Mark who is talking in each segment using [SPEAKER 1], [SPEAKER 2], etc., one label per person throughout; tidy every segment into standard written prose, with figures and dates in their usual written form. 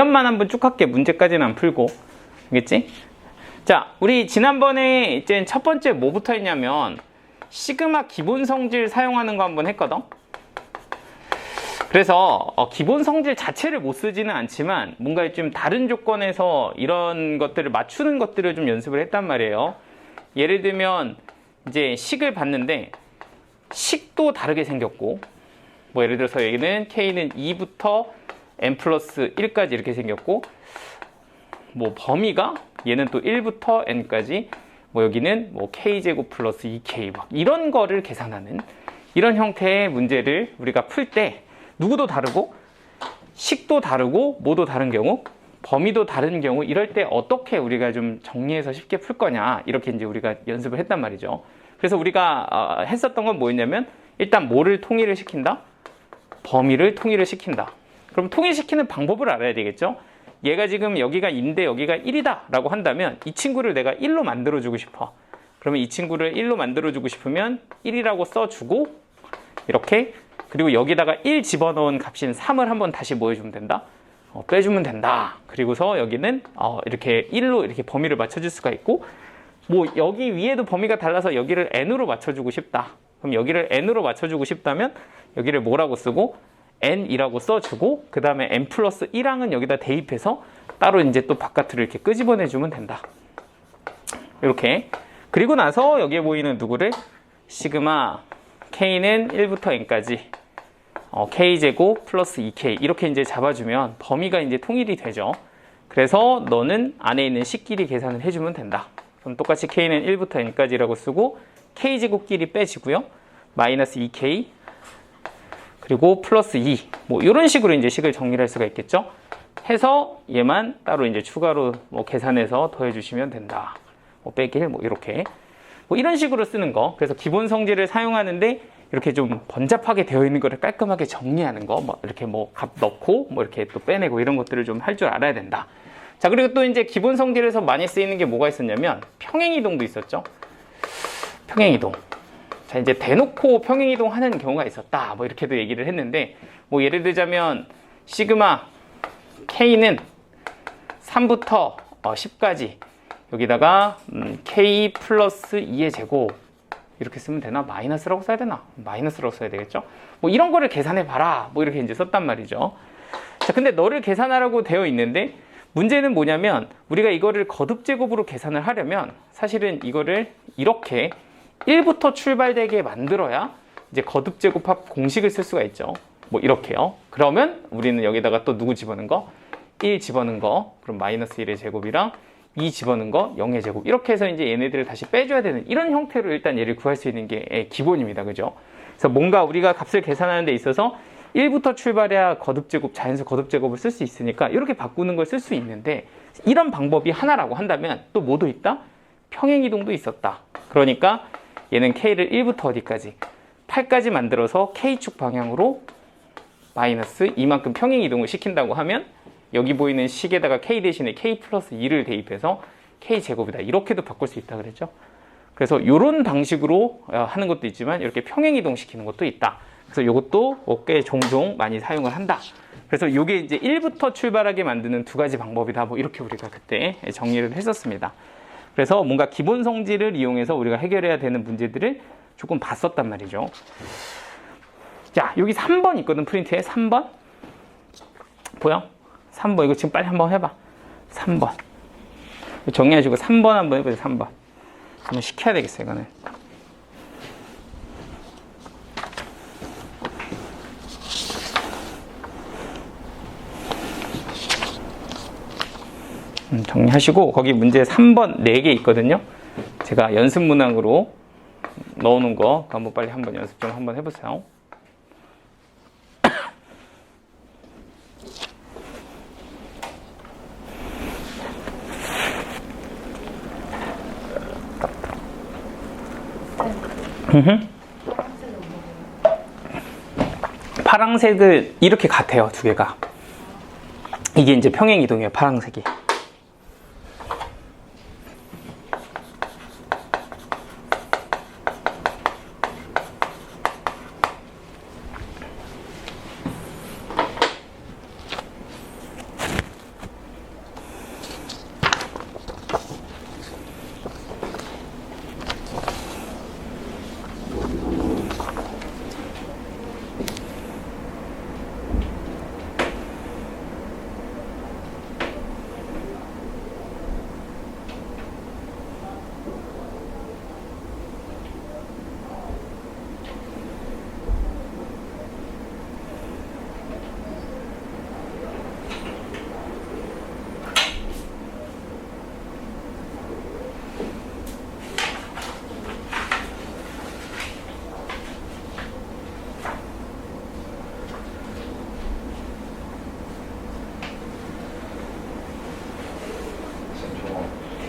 [SPEAKER 1] 개념만 한번 쭉 할게. 문제까지는 안 풀고. 알겠지? 자, 우리 지난번에 이제 첫 번째 뭐부터 했냐면 시그마 기본 성질 사용하는 거 한번 했거든. 그래서 기본 성질 자체를 못 쓰지는 않지만 뭔가 좀 다른 조건에서 이런 것들을 맞추는 것들을 좀 연습을 했단 말이에요. 예를 들면 이제 식을 봤는데 식도 다르게 생겼고, 뭐 예를 들어서 여기는 K는 2부터 n 플러스 1까지 이렇게 생겼고, 뭐 범위가 얘는 또 1부터 n까지, 뭐 여기는 뭐 K제곱 플러스 2K 막 이런 거를 계산하는 이런 형태의 문제를 우리가 풀 때 누구도 다르고 식도 다르고 뭐도 다른 경우, 범위도 다른 경우, 이럴 때 어떻게 우리가 좀 정리해서 쉽게 풀 거냐, 이렇게 이제 우리가 연습을 했단 말이죠. 그래서 우리가 했었던 건 뭐였냐면 일단 뭐를 통일을 시킨다? 범위를 통일을 시킨다. 그럼 통일시키는 방법을 알아야 되겠죠. 얘가 지금 여기가 2인데 여기가 1이다 라고 한다면 이 친구를 내가 1로 만들어주고 싶어. 그러면 이 친구를 1로 만들어주고 싶으면 1이라고 써주고, 이렇게, 그리고 여기다가 1 집어넣은 값인 3을 한번 다시 뭐 해주면 된다? 빼주면 된다. 그리고서 여기는 이렇게 1로 이렇게 범위를 맞춰줄 수가 있고, 뭐 여기 위에도 범위가 달라서 여기를 n으로 맞춰주고 싶다. 그럼 여기를 n으로 맞춰주고 싶다면 여기를 뭐라고 쓰고 n이라고 써주고, 그 다음에 n 플러스 1항은 여기다 대입해서 따로 이제 또 바깥으로 이렇게 끄집어내주면 된다. 이렇게. 그리고 나서 여기에 보이는 누구를 시그마 k는 1부터 n까지 k제곱 플러스 2k 이렇게 이제 잡아주면 범위가 이제 통일이 되죠. 그래서 너는 안에 있는 식끼리 계산을 해주면 된다. 그럼 똑같이 k는 1부터 n까지라고 쓰고 k제곱끼리 빼지고요. 마이너스 2k 그리고 플러스 2 뭐 이런 식으로 이제 식을 정리할 수가 있겠죠. 해서 얘만 따로 이제 추가로 뭐 계산해서 더해주시면 된다. 뭐 빼길 뭐 이렇게 뭐 이런 식으로 쓰는 거. 그래서 기본 성질을 사용하는데 이렇게 좀 번잡하게 되어 있는 거를 깔끔하게 정리하는 거, 뭐 이렇게 뭐 값 넣고 뭐 이렇게 또 빼내고 이런 것들을 좀 할 줄 알아야 된다. 자, 그리고 또 이제 기본 성질에서 많이 쓰이는 게 뭐가 있었냐면 평행이동도 있었죠. 평행이동. 자, 이제 대놓고 평행이동 하는 경우가 있었다. 뭐 이렇게도 얘기를 했는데, 뭐 예를 들자면 시그마 K는 3부터 10까지 여기다가 K 플러스 2의 제곱 이렇게 쓰면 되나? 마이너스라고 써야 되나? 마이너스라고 써야 되겠죠? 뭐 이런 거를 계산해 봐라. 뭐 이렇게 이제 썼단 말이죠. 자, 근데 너를 계산하라고 되어 있는데 문제는 뭐냐면 우리가 이거를 거듭 제곱으로 계산을 하려면 사실은 이거를 이렇게 1부터 출발되게 만들어야 이제 거듭 제곱합 공식을 쓸 수가 있죠. 뭐 이렇게요. 그러면 우리는 여기다가 또 누구 집어넣은 거? 1 집어넣은 거. 그럼 마이너스 1의 제곱이랑 2 집어넣은 거 0의 제곱. 이렇게 해서 이제 얘네들을 다시 빼줘야 되는 이런 형태로 일단 얘를 구할 수 있는 게 기본입니다. 그죠? 그래서 뭔가 우리가 값을 계산하는 데 있어서 1부터 출발해야 거듭제곱, 자연수 거듭제곱을 쓸 수 있으니까 이렇게 바꾸는 걸 쓸 수 있는데, 이런 방법이 하나라고 한다면 또 뭐도 있다? 평행이동도 있었다. 그러니까 얘는 K를 1부터 어디까지? 8까지 만들어서 K축 방향으로 마이너스 이만큼 평행이동을 시킨다고 하면 여기 보이는 식에다가 K 대신에 K 플러스 2를 대입해서 K제곱이다. 이렇게도 바꿀 수 있다 그랬죠. 그래서 이런 방식으로 하는 것도 있지만 이렇게 평행이동 시키는 것도 있다. 그래서 이것도 꽤 종종 많이 사용을 한다. 그래서 이게 이제 1부터 출발하게 만드는 두 가지 방법이다. 뭐 이렇게 우리가 그때 정리를 했었습니다. 그래서 뭔가 기본 성질을 이용해서 우리가 해결해야 되는 문제들을 조금 봤었단 말이죠. 자, 여기 3번 있거든. 프린트에 3번. 보여? 3번. 이거 지금 빨리 한번 해봐. 3번. 정리해주고 3번 한번 해보세요. 3번. 한번 시켜야 되겠어요. 이거는. 정리하시고 거기 문제 3번 4개 있거든요. 제가 연습 문항으로 넣어놓은 거 한번 빨리 한번 연습 좀 한번 해보세요. 파랑색을 이렇게 같아요. 두 개가. 이게 이제 평행이동이에요. 파랑색이.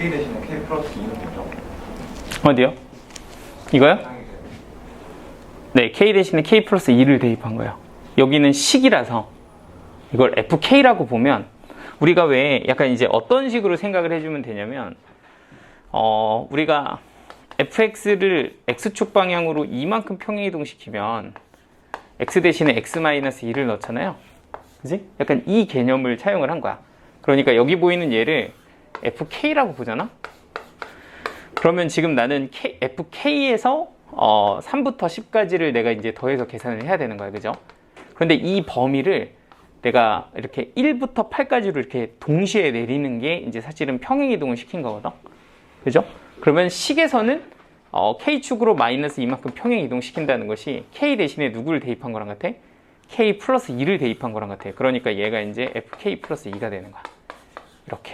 [SPEAKER 2] K 대신에 K 플러스 2는 되죠?
[SPEAKER 1] 어디요? 이거요? 네, K 대신에 K 플러스 2를 대입한 거예요. 여기는 식이라서 이걸 FK라고 보면 우리가 왜 약간 이제 어떤 식으로 생각을 해주면 되냐면 우리가 fx를 x축 방향으로 이만큼 평행이동시키면 x 대신에 x-2를 넣잖아요. 그지? 약간 이 개념을 차용을 한 거야. 그러니까 여기 보이는 얘를 fk라고 보잖아? 그러면 지금 나는 fk에서 3부터 10까지를 내가 이제 더해서 계산을 해야 되는 거야. 그죠? 그런데 이 범위를 내가 이렇게 1부터 8까지로 이렇게 동시에 내리는 게 이제 사실은 평행이동을 시킨 거거든. 그죠? 그러면 식에서는 K축으로 마이너스 이만큼 평행이동 시킨다는 것이 K 대신에 누구를 대입한 거랑 같아? K 플러스 2를 대입한 거랑 같아. 그러니까 얘가 이제 FK 플러스 2가 되는 거야. 이렇게.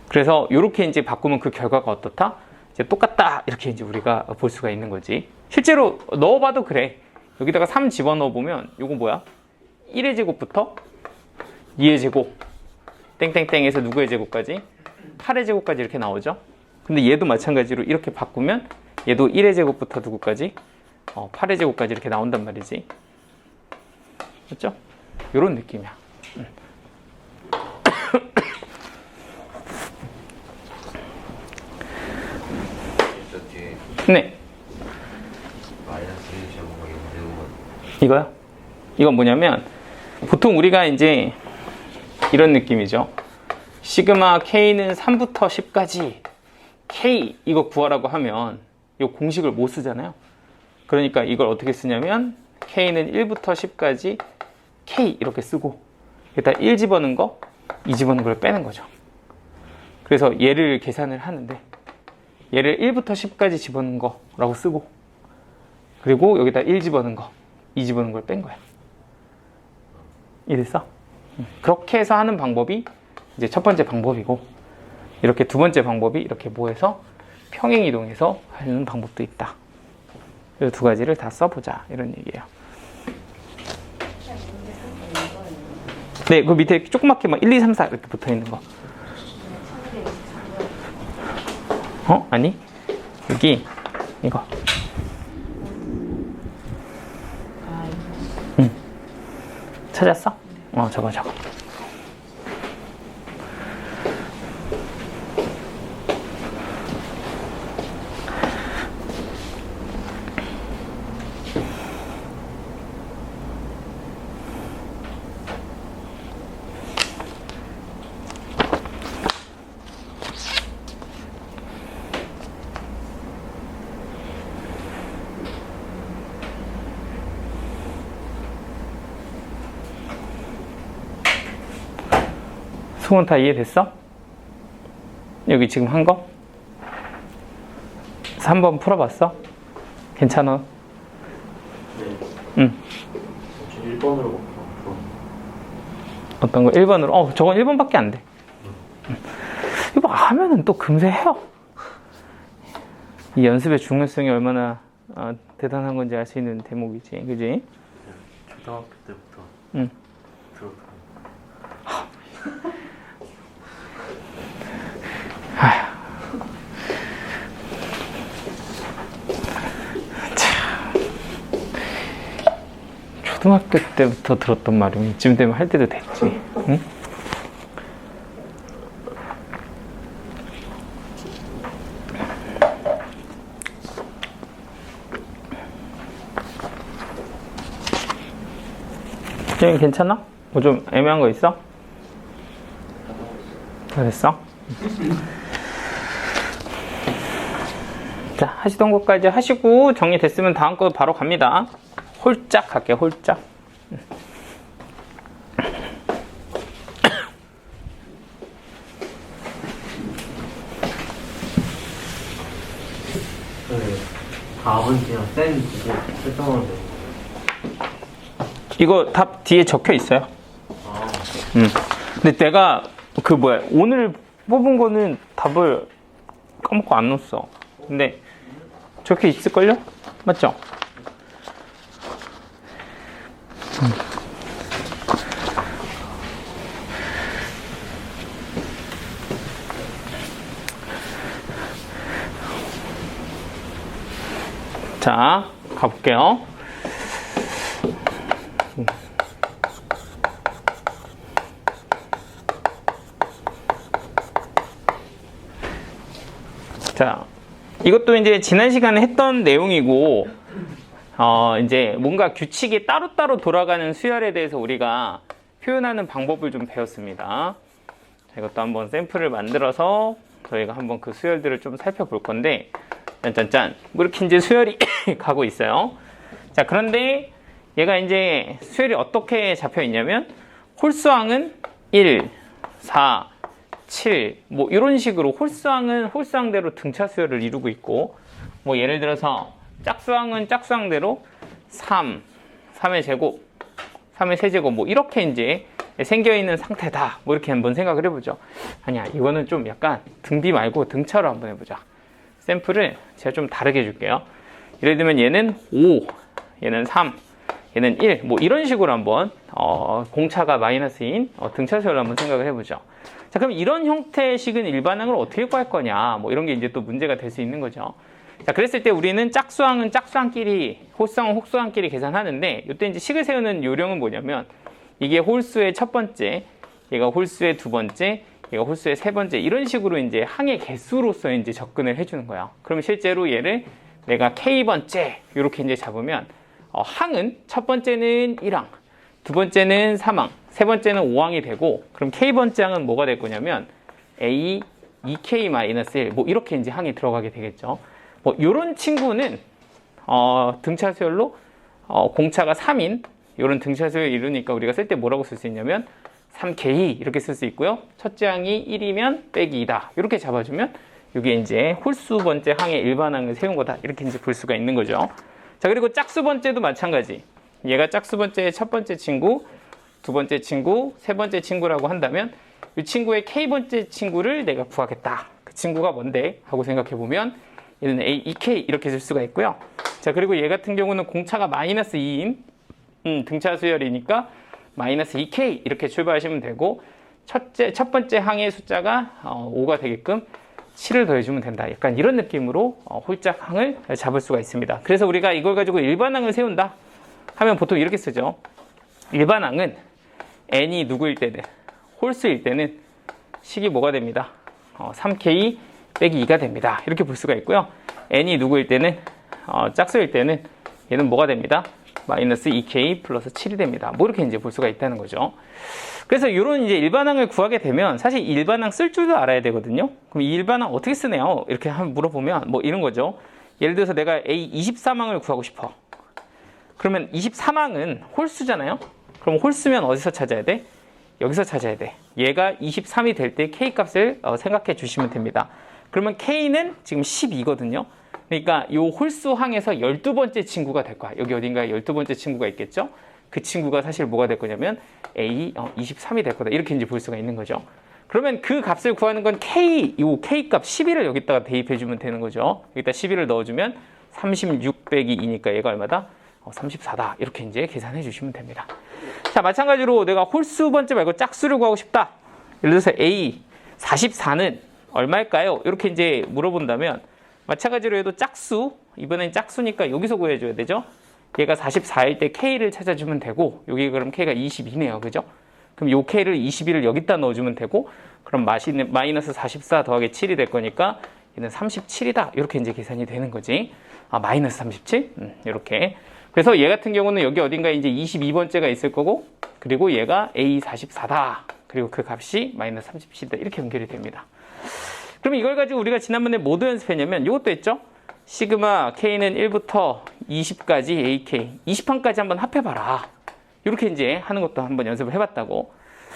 [SPEAKER 1] 그래서 이렇게 이제 바꾸면 그 결과가 어떻다? 이제 똑같다. 이렇게 이제 우리가 볼 수가 있는 거지. 실제로 넣어봐도 그래. 여기다가 3 집어넣어 보면 이거 뭐야? 1의 제곱부터 2의 제곱 땡땡땡에서 누구의 제곱까지? 8의 제곱까지 이렇게 나오죠. 근데 얘도 마찬가지로 이렇게 바꾸면 얘도 1의 제곱부터 누구까지? 8의 제곱까지 이렇게 나온단 말이지. 맞죠? 이런 느낌이야. 네. 이거요? 이건 뭐냐면 보통 우리가 이제 이런 느낌이죠. 시그마 K는 3부터 10까지 K 이거 구하라고 하면 이 공식을 못 쓰잖아요. 그러니까 이걸 어떻게 쓰냐면 K는 1부터 10까지 K 이렇게 쓰고 여기다 1 집어넣은 거, 2 집어넣은 걸 빼는 거죠. 그래서 얘를 계산을 하는데 얘를 1부터 10까지 집어넣은 거라고 쓰고 그리고 여기다 1 집어넣은 거, 2 집어넣은 걸 뺀 거야. 이랬어? 그렇게 해서 하는 방법이 이제 첫 번째 방법이고 이렇게 두 번째 방법이 이렇게 모여서 평행이동해서 하는 방법도 있다. 이 두 가지를 다 써보자 이런 얘기예요. 네, 그 밑에 조그맣게 막 1, 2, 3, 4 이렇게 붙어있는 거. 아니 여기 이거. 응. 찾았어? 저거. 수건 다 이해됐어? 여기 지금 한 거? 3번 풀어봤어? 괜찮아?
[SPEAKER 2] 네.
[SPEAKER 1] 응.
[SPEAKER 2] 1번으로
[SPEAKER 1] 어떤 거? 1번으로? 저건 1번밖에 안 돼. 이거 하면은 또 금세 해요. 이 연습의 중요성이 얼마나 대단한 건지 알 수 있는 대목이지. 그지?
[SPEAKER 2] 초등학교 때부터
[SPEAKER 1] 응.
[SPEAKER 2] 들었던
[SPEAKER 1] 초등학교 때부터 들었던 말이면 이쯤 되면 할 때도 됐지. 응? 지금 괜찮아? 뭐 좀 애매한 거 있어? 다 됐어? 자, 하시던 것까지 하시고 정리됐으면 다음 거 바로 갑니다. 홀짝 갈게요. 홀짝.
[SPEAKER 2] 답은 그냥 쌤 보고 설정하면 돼요.
[SPEAKER 1] 이거 답 뒤에 적혀 있어요. 근데 내가 오늘 뽑은 거는 답을 까먹고 안 넣었어. 근데 적혀 있을걸요? 맞죠? 자, 가볼게요. 자, 이것도 이제 지난 시간에 했던 내용이고, 이제 뭔가 규칙이 따로따로 돌아가는 수열에 대해서 우리가 표현하는 방법을 좀 배웠습니다. 자, 이것도 한번 샘플을 만들어서 저희가 한번 그 수열들을 좀 살펴볼 건데, 짠짠짠. 뭐 이렇게 이제 수열이 가고 있어요. 자, 그런데 얘가 이제 수열이 어떻게 잡혀 있냐면, 홀수항은 1, 4, 7, 뭐 이런 식으로 홀수항은 홀수항대로 등차 수열을 이루고 있고, 뭐 예를 들어서 짝수항은 짝수항대로 3, 3의 제곱, 3의 세제곱 뭐 이렇게 이제 생겨 있는 상태다. 뭐 이렇게 한번 생각을 해보죠. 아니야, 이거는 좀 약간 등비 말고 등차로 한번 해보자. 샘플을 제가 좀 다르게 해줄게요. 예를 들면 얘는 5, 얘는 3, 얘는 1, 뭐 이런 식으로 한번 공차가 마이너스인 등차 수열을 한번 생각을 해보죠. 자, 그럼 이런 형태의 식은 일반항을 어떻게 구할 거냐, 뭐 이런 게 이제 또 문제가 될 수 있는 거죠. 자, 그랬을 때 우리는 짝수항은 짝수항끼리, 홀수항은 홀수항끼리 계산하는데, 이때 이제 식을 세우는 요령은 뭐냐면, 이게 홀수의 첫 번째, 얘가 홀수의 두 번째, 얘가 홀수의 세 번째, 이런 식으로 이제 항의 개수로서 이제 접근을 해주는 거예요. 그러면 실제로 얘를 내가 K번째, 이렇게 이제 잡으면, 항은 첫 번째는 1항, 두 번째는 3항, 세 번째는 5항이 되고, 그럼 K번째 항은 뭐가 될 거냐면 A 2K-1 뭐 이렇게 이제 항이 들어가게 되겠죠. 뭐 요런 친구는 등차 수열로 공차가 3인 요런 등차 수열 이루니까 우리가 쓸 때 뭐라고 쓸 수 있냐면 3K 이렇게 쓸 수 있고요. 첫째 항이 1이면 빼기 2다. 이렇게 잡아주면 이게 이제 홀수 번째 항의 일반항을 세운 거다. 이렇게 이제 볼 수가 있는 거죠. 자, 그리고 짝수 번째도 마찬가지. 얘가 짝수 번째의 첫 번째 친구, 두 번째 친구, 세 번째 친구라고 한다면 이 친구의 K번째 친구를 내가 구하겠다. 그 친구가 뭔데? 하고 생각해 보면 얘는 A, 2K 이렇게 쓸 수가 있고요. 자, 그리고 얘 같은 경우는 공차가 마이너스 2인 등차 수열이니까 마이너스 2K 이렇게 출발하시면 되고, 첫 번째 항의 숫자가 5가 되게끔 7을 더해주면 된다. 약간 이런 느낌으로 홀짝 항을 잡을 수가 있습니다. 그래서 우리가 이걸 가지고 일반항을 세운다 하면 보통 이렇게 쓰죠. 일반항은 n이 누구일 때는, 홀수일 때는 식이 뭐가 됩니다. 3k 빼기 2가 됩니다. 이렇게 볼 수가 있고요. n이 누구일 때는, 짝수일 때는 얘는 뭐가 됩니다. 마이너스 2k 플러스 7이 됩니다. 뭐 이렇게 이제 볼 수가 있다는 거죠. 그래서 이런 이제 일반항을 구하게 되면 사실 일반항 쓸 줄도 알아야 되거든요. 그럼 이 일반항 어떻게 쓰네요? 이렇게 한번 물어보면 뭐 이런 거죠. 예를 들어서 내가 A 23항을 구하고 싶어. 그러면 23항은 홀수잖아요. 그럼 홀수면 어디서 찾아야 돼? 여기서 찾아야 돼. 얘가 23이 될 때 K 값을 생각해 주시면 됩니다. 그러면 K는 지금 12거든요. 그러니까 이 홀수항에서 12번째 친구가 될 거야. 여기 어딘가에 12번째 친구가 있겠죠? 그 친구가 사실 뭐가 될 거냐면 A 23이 될 거다. 이렇게 이제 볼 수가 있는 거죠. 그러면 그 값을 구하는 건 K, 이 K 값 11을 여기다가 대입해 주면 되는 거죠. 여기다 11을 넣어주면 36 빼기 2니까 얘가 얼마다? 34다. 이렇게 이제 계산해 주시면 됩니다. 자, 마찬가지로 내가 홀수 번째 말고 짝수를 구하고 싶다. 예를 들어서 A 44는 얼마일까요? 이렇게 이제 물어본다면 마찬가지로 해도 짝수, 이번엔 짝수니까 여기서 구해줘야 되죠. 얘가 44일 때 K를 찾아주면 되고, 여기 그럼 K가 22네요. 그죠? 그럼 요 K를 22를 여기다 넣어주면 되고, 그럼 마이너스 44 더하기 7이 될 거니까 얘는 37이다. 이렇게 이제 계산이 되는 거지. 마이너스 37? 이렇게. 그래서 얘 같은 경우는 여기 어딘가에 이제 22번째가 있을 거고, 그리고 얘가 A44다. 그리고 그 값이 마이너스 37이다. 이렇게 연결이 됩니다. 그럼 이걸 가지고 우리가 지난번에 뭐도 연습했냐면 이것도 했죠? 시그마 K는 1부터 20까지 AK, 20항까지 한번 합해봐라. 이렇게 이제 하는 것도 한번 연습을 해봤다고.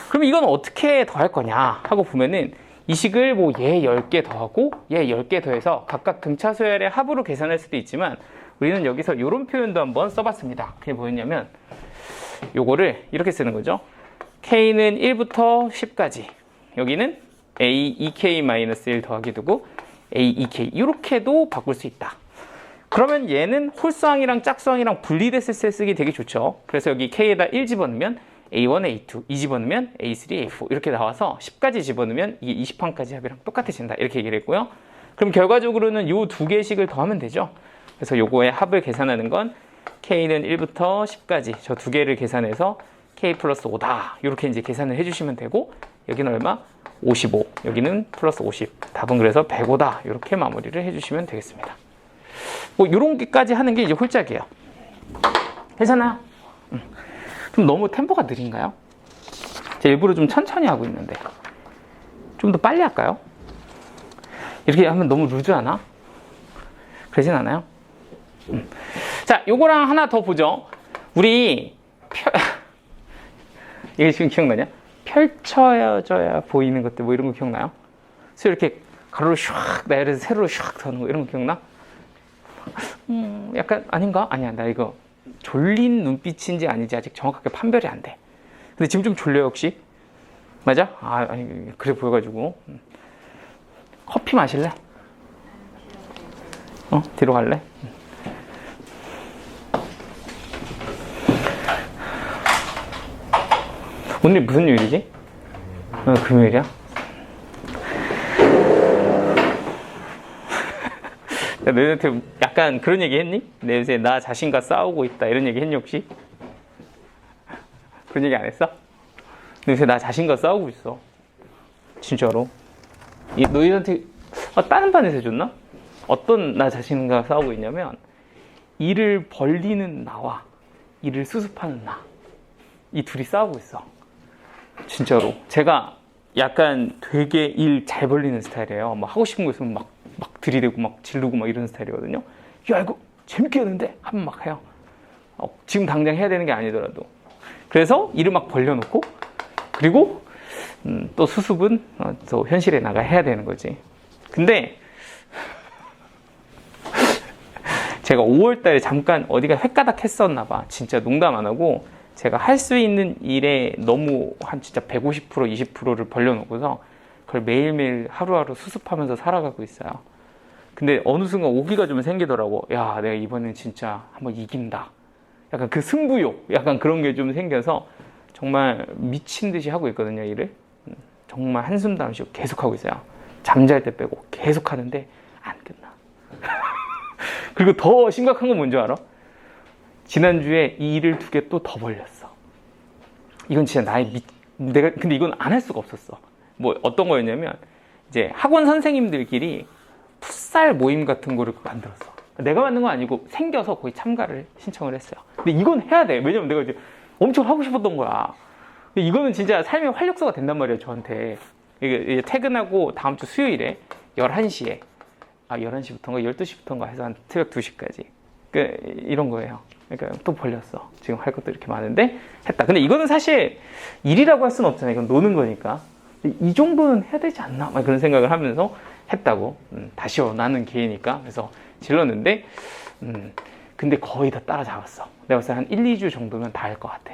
[SPEAKER 1] 그럼 이건 어떻게 더할 거냐 하고 보면은 이 식을 뭐 얘 10개 더하고 얘 10개 더해서 각각 등차 수열의 합으로 계산할 수도 있지만 우리는 여기서 이런 표현도 한번 써봤습니다. 그게 뭐였냐면 요거를 이렇게 쓰는 거죠. K는 1부터 10까지. 여기는 A 2K-1 더하기 두고 A 2K 이렇게도 바꿀 수 있다. 그러면 얘는 홀수항이랑 짝수항이랑 분리됐을 때 쓰기 되게 좋죠. 그래서 여기 K에다 1 집어넣으면 A1, A2, 2 집어넣으면 A3, A4 이렇게 나와서 10까지 집어넣으면 이게 20항까지 합이랑 똑같아진다. 이렇게 얘기를 했고요. 그럼 결과적으로는 이 두 개의 식을 더하면 되죠. 그래서 요거의 합을 계산하는 건 K는 1부터 10까지 저 두 개를 계산해서 K 플러스 5다. 이렇게 이제 계산을 해주시면 되고, 여기는 얼마? 55. 여기는 플러스 50. 답은 그래서 105다. 이렇게 마무리를 해주시면 되겠습니다. 뭐 요런 게까지 하는 게 이제 홀짝이에요. 괜찮아요? 좀 너무 템포가 느린가요? 제가 일부러 좀 천천히 하고 있는데 좀 더 빨리 할까요? 이렇게 하면 너무 루즈하나? 그러진 않아요? 자, 요거랑 하나 더 보죠. 우리 이게 지금 기억나냐? 펼쳐져야 보이는 것들 뭐 이런 거 기억나요? 그래서 이렇게 가로로 슉 나열해서 세로로 슉 더는 거 이런 거 기억나? 약간 아닌가? 아니야, 나 이거 졸린 눈빛인지 아닌지 아직 정확하게 판별이 안 돼. 근데 지금 좀 졸려요 혹시? 맞아? 아니 그래 보여가지고. 커피 마실래? 뒤로 갈래? 오늘 무슨 요일이지? 금요일이야? 야, 너희한테 약간 그런 얘기 했니? 내 요새 나 자신과 싸우고 있다 이런 얘기 했니 혹시? 그런 얘기 안 했어? 너 요새 나 자신과 싸우고 있어 진짜로. 너희한테 다른 반에서 해줬나? 어떤 나 자신과 싸우고 있냐면, 일을 벌리는 나와 일을 수습하는 나, 이 둘이 싸우고 있어 진짜로. 제가 약간 되게 일 잘 벌리는 스타일이에요. 막 하고 싶은 거 있으면 막 들이대고 막 지르고 막 이런 스타일이거든요. 야 이거 재밌게 했는데 하면 막 해요. 지금 당장 해야 되는 게 아니더라도. 그래서 일을 막 벌려놓고, 그리고 또 수습은 또 현실에 나가 해야 되는 거지. 근데 제가 5월 달에 잠깐 어디가 횟가닥 했었나 봐. 진짜 농담 안 하고 제가 할 수 있는 일에 너무 한 진짜 150% 20%를 벌려놓고서 그걸 매일매일 하루하루 수습하면서 살아가고 있어요. 근데 어느 순간 오기가 좀 생기더라고. 야, 내가 이번엔 진짜 한번 이긴다. 약간 그 승부욕, 약간 그런 게 좀 생겨서 정말 미친 듯이 하고 있거든요, 일을. 정말 한숨도 안 쉬고 계속 하고 있어요. 잠잘 때 빼고 계속 하는데 안 끝나. 그리고 더 심각한 건 뭔지 알아? 지난주에 이 일을 2개 또 더 벌렸어. 이건 진짜 내가 근데 이건 안 할 수가 없었어. 뭐 어떤 거였냐면, 이제 학원 선생님들끼리 풋살 모임 같은 거를 만들었어. 내가 만든 건 아니고 생겨서 거기 참가를 신청을 했어요. 근데 이건 해야 돼. 왜냐면 내가 이제 엄청 하고 싶었던 거야. 근데 이거는 진짜 삶의 활력소가 된단 말이에요, 저한테. 이게 퇴근하고 다음 주 수요일에 11시에 11시부터인가 12시부터인가 해서 한 새벽 2시까지 이런 거예요. 그러니까 또 벌렸어. 지금 할 것도 이렇게 많은데 했다. 근데 이거는 사실 일이라고 할 수는 없잖아요. 이건 노는 거니까. 이 정도는 해야 되지 않나? 막 그런 생각을 하면서 했다고. 다시요. 나는 개이니까. 그래서 질렀는데, 근데 거의 다 따라잡았어. 내가 봤을 때 한 1, 2주 정도면 다 할 것 같아.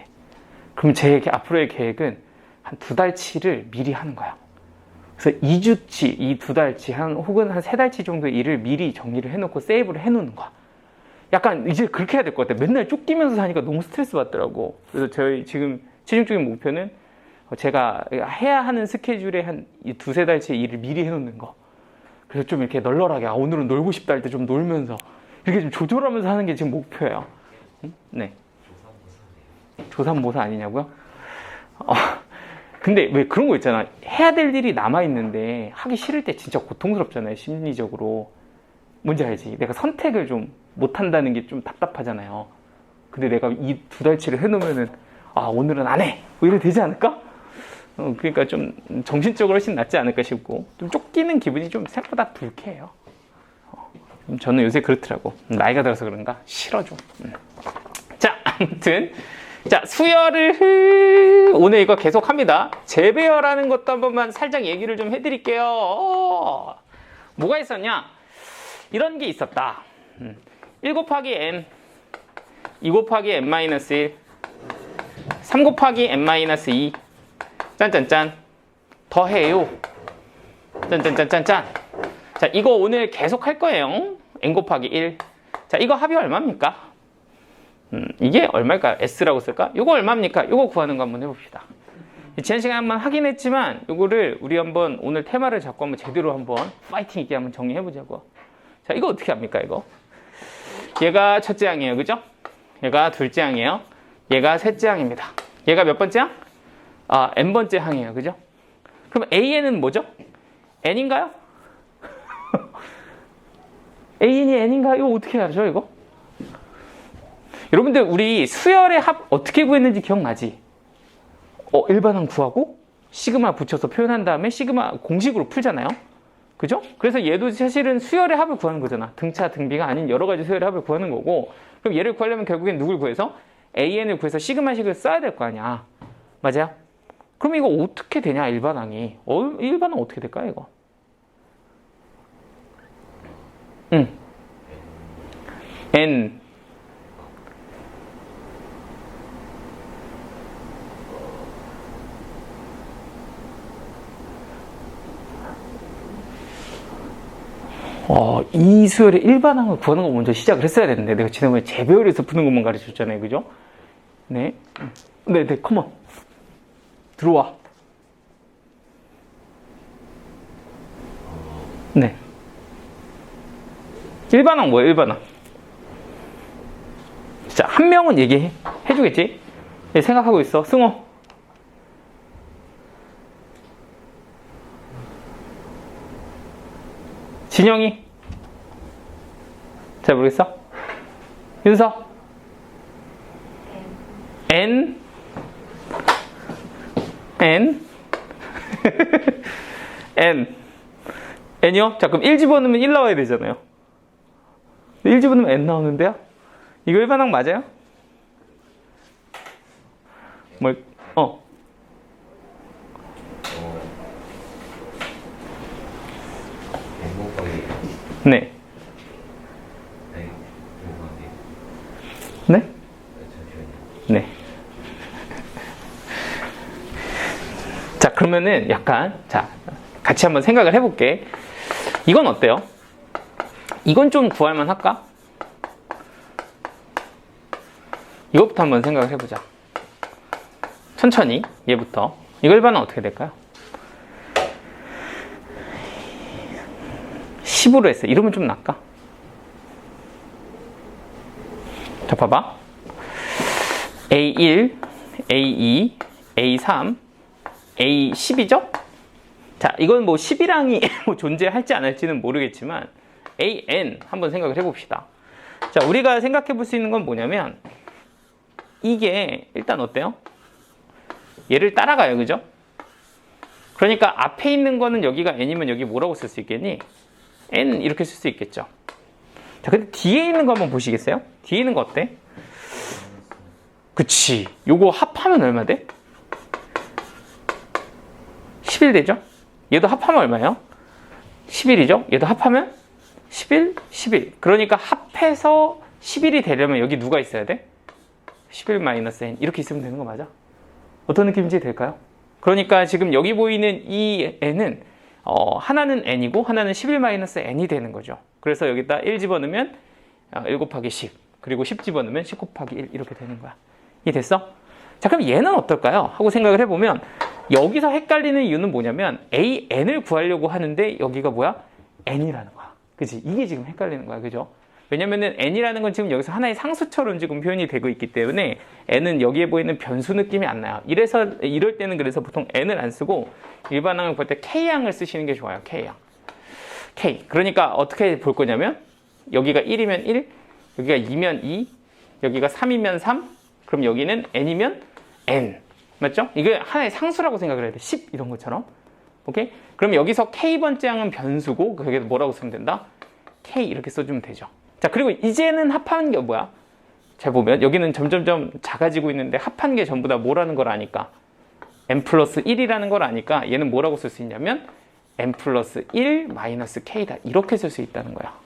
[SPEAKER 1] 그럼 제 앞으로의 계획은 한 2달치를 미리 하는 거야. 그래서 2주치, 이 2달치, 혹은 한 3달치 정도의 일을 미리 정리를 해놓고 세이브를 해놓는 거야. 약간 이제 그렇게 해야 될 것 같아. 맨날 쫓기면서 사니까 너무 스트레스 받더라고. 그래서 저희 지금 최종적인 목표는 제가 해야 하는 스케줄에 한 2-3달치 일을 미리 해놓는 거. 그래서 좀 이렇게 널널하게, 오늘은 놀고 싶다 할 때 좀 놀면서 이렇게 좀 조절하면서 하는 게 지금 목표예요. 네. 조삼모사 아니냐고요? 근데 왜 그런 거 있잖아. 해야 될 일이 남아있는데 하기 싫을 때 진짜 고통스럽잖아요, 심리적으로. 뭔지 알지? 내가 선택을 좀 못한다는 게 좀 답답하잖아요. 근데 내가 이 2달치를 해놓으면은, 오늘은 안 해! 뭐 이래 되지 않을까? 그러니까 좀 정신적으로 훨씬 낫지 않을까 싶고, 좀 쫓기는 기분이 좀 생각보다 불쾌해요. 저는 요새 그렇더라고. 나이가 들어서 그런가? 싫어 좀. 자, 아무튼 자, 수열을 오늘 이거 계속 합니다. 재배열하는 것도 한 번만 살짝 얘기를 좀 해드릴게요. 뭐가 있었냐? 이런 게 있었다. 1 곱하기 n, 2 곱하기 n-1, 3 곱하기 n-2, 짠짠짠, 더해요. 짠짠짠짠짠. 자, 이거 오늘 계속 할 거예요. n 곱하기 1. 자, 이거 합이 얼마입니까? 이게 얼마일까요? S라고 쓸까? 이거 얼마입니까? 이거 구하는 거 한번 해봅시다. 지난 시간에 한번 하긴 했지만 이거를 우리 한번 오늘 테마를 잡고 한번 제대로 한번 파이팅 있게 한번 정리해보자고. 자, 이거 어떻게 합니까? 이거 얘가 첫째 항이에요. 그죠? 얘가 둘째 항이에요. 얘가 셋째 항입니다. 얘가 몇 번째 항? n번째 항이에요. 그죠? 그럼 AN은 뭐죠? n인가요? AN이 n인가요? 이거 어떻게 알죠, 이거? 여러분들, 우리 수열의 합 어떻게 구했는지 기억나지? 일반항 구하고, 시그마 붙여서 표현한 다음에 시그마 공식으로 풀잖아요? 그죠? 그래서 얘도 사실은 수열의 합을 구하는 거잖아. 등차, 등비가 아닌 여러 가지 수열의 합을 구하는 거고, 그럼 얘를 구하려면 결국엔 누굴 구해서? AN을 구해서 시그마식을 써야 될 거 아니야. 맞아요? 그럼 이거 어떻게 되냐, 일반항이? 일반항 어떻게 될까요, 이거? N. 이 수열의 일반항을 구하는 거 먼저 시작을 했어야 되는데, 내가 지난번에 재배열에서 푸는 것만 가르쳐줬잖아요. 그죠? 네. 네, 컴온. 들어와. 네. 일반항 뭐예요, 일반항? 자, 한 명은 해주겠지? 네, 생각하고 있어. 승호. 진영이. 잘 모르겠어? 윤서. N. N이요? 자, 그럼 1 집어넣으면 1 나와야 되잖아요. 1 집어넣으면 N 나오는데요? 이거 일반항 맞아요? 네. 네? 네. 자, 그러면은 같이 한번 생각을 해볼게. 이건 어때요? 이건 좀 구할만 할까? 이것부터 한번 생각을 해보자. 천천히, 얘부터. 이거 일반은 어떻게 될까요? 10으로 했어요. 이러면 좀 낫까? 자, 봐봐. A1, A2, A3, A10이죠? 자, 이건 뭐 11항이 존재할지 안 할지는 모르겠지만 AN 한번 생각을 해봅시다. 자, 우리가 생각해 볼 수 있는 건 뭐냐면 이게 일단 어때요? 얘를 따라가요. 그죠? 그러니까 앞에 있는 거는 여기가 N이면 여기 뭐라고 쓸 수 있겠니? N 이렇게 쓸 수 있겠죠. 자, 근데 뒤에 있는 거 한번 보시겠어요? 뒤에 있는 거 어때? 그치. 요거 합하면 얼마 돼? 11 되죠? 얘도 합하면 얼마예요? 11이죠? 얘도 합하면 11, 11. 그러니까 합해서 11이 되려면 여기 누가 있어야 돼? 11-n 이렇게 있으면 되는 거 맞아? 어떤 느낌인지 될까요? 그러니까 지금 여기 보이는 이 n은 하나는 n이고 하나는 11-n이 되는 거죠. 그래서 여기다 1 집어넣으면 1 곱하기 10 그리고 10 집어넣으면 10 곱하기 1 이렇게 되는 거야. 이해됐어? 자, 그럼 얘는 어떨까요? 하고 생각을 해보면 여기서 헷갈리는 이유는 뭐냐면 AN을 구하려고 하는데 여기가 뭐야? N이라는 거야. 그치? 이게 지금 헷갈리는 거야. 그죠? 왜냐면은 N이라는 건 지금 여기서 하나의 상수처럼 지금 표현이 되고 있기 때문에 N은 여기에 보이는 변수 느낌이 안 나요. 이럴 때는 그래서 보통 N을 안 쓰고 일반항을 볼 때 K항을 쓰시는 게 좋아요. K항. K. 그러니까 어떻게 볼 거냐면 여기가 1이면 1, 여기가 2면 2, 여기가 3이면 3, 그럼 여기는 N이면 N. 맞죠? 이게 하나의 상수라고 생각을 해야 돼. 10 이런 것처럼. 오케이? 그럼 여기서 K번째 항은 변수고 그게 뭐라고 쓰면 된다? K 이렇게 써주면 되죠. 자, 그리고 이제는 합하는 게 뭐야? 잘 보면 여기는 점점점 작아지고 있는데 합한 게 전부 다 뭐라는 걸 아니까 n 플러스 1이라는 걸 아니까 얘는 뭐라고 쓸 수 있냐면 n 플러스 1 마이너스 k다 이렇게 쓸 수 있다는 거야.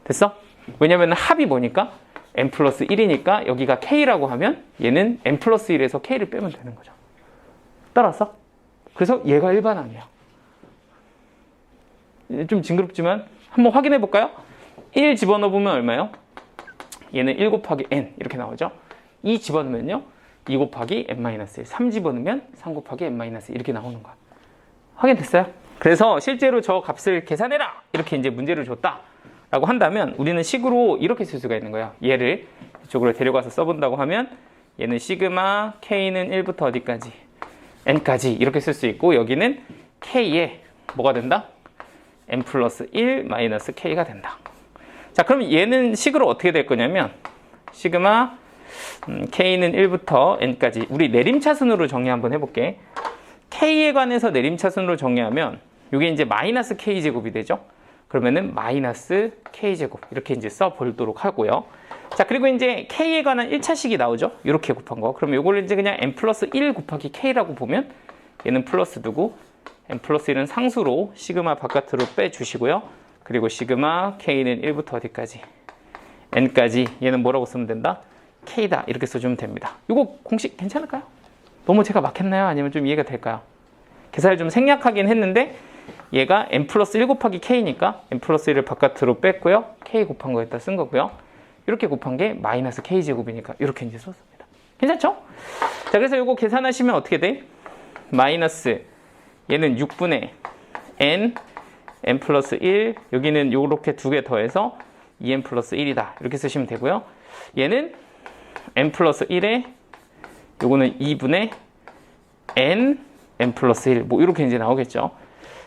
[SPEAKER 1] 됐어? 왜냐면 합이 뭐니까 n 플러스 1이니까 여기가 k라고 하면 얘는 n 플러스 1에서 k를 빼면 되는 거죠. 따라왔어? 그래서 얘가 일반항이야. 좀 징그럽지만 한번 확인해 볼까요? 1 집어넣으면 얼마예요? 얘는 1 곱하기 n 이렇게 나오죠. 2 집어넣으면요 2 곱하기 n-1 3 집어넣으면 3 곱하기 n-1 이렇게 나오는 거야. 확인됐어요? 그래서 실제로 저 값을 계산해라 이렇게 이제 문제를 줬다 라고 한다면 우리는 식으로 이렇게 쓸 수가 있는 거예요. 얘를 이쪽으로 데려가서 써본다고 하면 얘는 시그마 K는 1부터 어디까지? N까지 이렇게 쓸 수 있고 여기는 K에 뭐가 된다? N 플러스 1 마이너스 K가 된다. 자, 그럼 얘는 식으로 어떻게 될 거냐면 시그마 K는 1부터 N까지 우리 내림차순으로 정리 한번 해볼게. K에 관해서 내림차순으로 정리하면 이게 이제 마이너스 K제곱이 되죠. 그러면은 마이너스 K제곱 이렇게 이제 써보도록 하고요. 자, 그리고 이제 K에 관한 1차식이 나오죠. 이렇게 곱한 거. 그럼 이걸 이제 그냥 N 플러스 1 곱하기 K라고 보면 얘는 플러스 두고 N 플러스 1은 상수로 시그마 바깥으로 빼주시고요. 그리고 시그마 K는 1부터 어디까지? N까지 얘는 뭐라고 쓰면 된다? K다 이렇게 써주면 됩니다. 이거 공식 괜찮을까요? 너무 제가 막혔나요? 아니면 좀 이해가 될까요? 계산을 좀 생략하긴 했는데 얘가 N 플러스 1 곱하기 K니까 N 플러스 1을 바깥으로 뺐고요. K 곱한 거에다 쓴 거고요. 이렇게 곱한 게 마이너스 K제곱이니까 이렇게 이제 썼습니다. 괜찮죠? 자, 그래서 이거 계산하시면 어떻게 돼? 마이너스 얘는 6분의 N 플러스 1 여기는 요렇게 두 개 더해서 2N 플러스 1이다 이렇게 쓰시면 되고요. 얘는 N 플러스 1에 요거는 2분의 N 플러스 1 뭐 이렇게 이제 나오겠죠.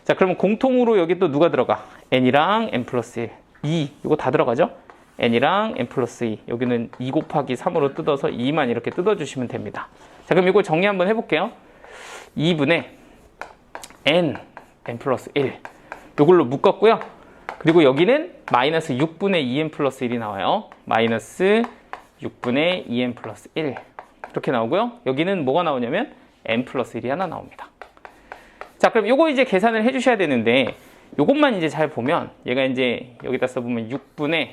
[SPEAKER 1] 자, 그러면 공통으로 여기 또 누가 들어가? N이랑 N 플러스 1 2 이거 다 들어가죠. N이랑 N 플러스 2 여기는 2 곱하기 3으로 뜯어서 2만 이렇게 뜯어주시면 됩니다. 자, 그럼 이거 정리 한번 해볼게요. 2분의 N 플러스 1 이걸로 묶었고요. 그리고 여기는 마이너스 6분의 2N 플러스 1이 나와요. 마이너스 6분의 2N 플러스 1 이렇게 나오고요. 여기는 뭐가 나오냐면 N 플러스 1이 하나 나옵니다. 자, 그럼 요거 이제 계산을 해주셔야 되는데 요것만 이제 잘 보면 얘가 이제 여기다 써보면 6분의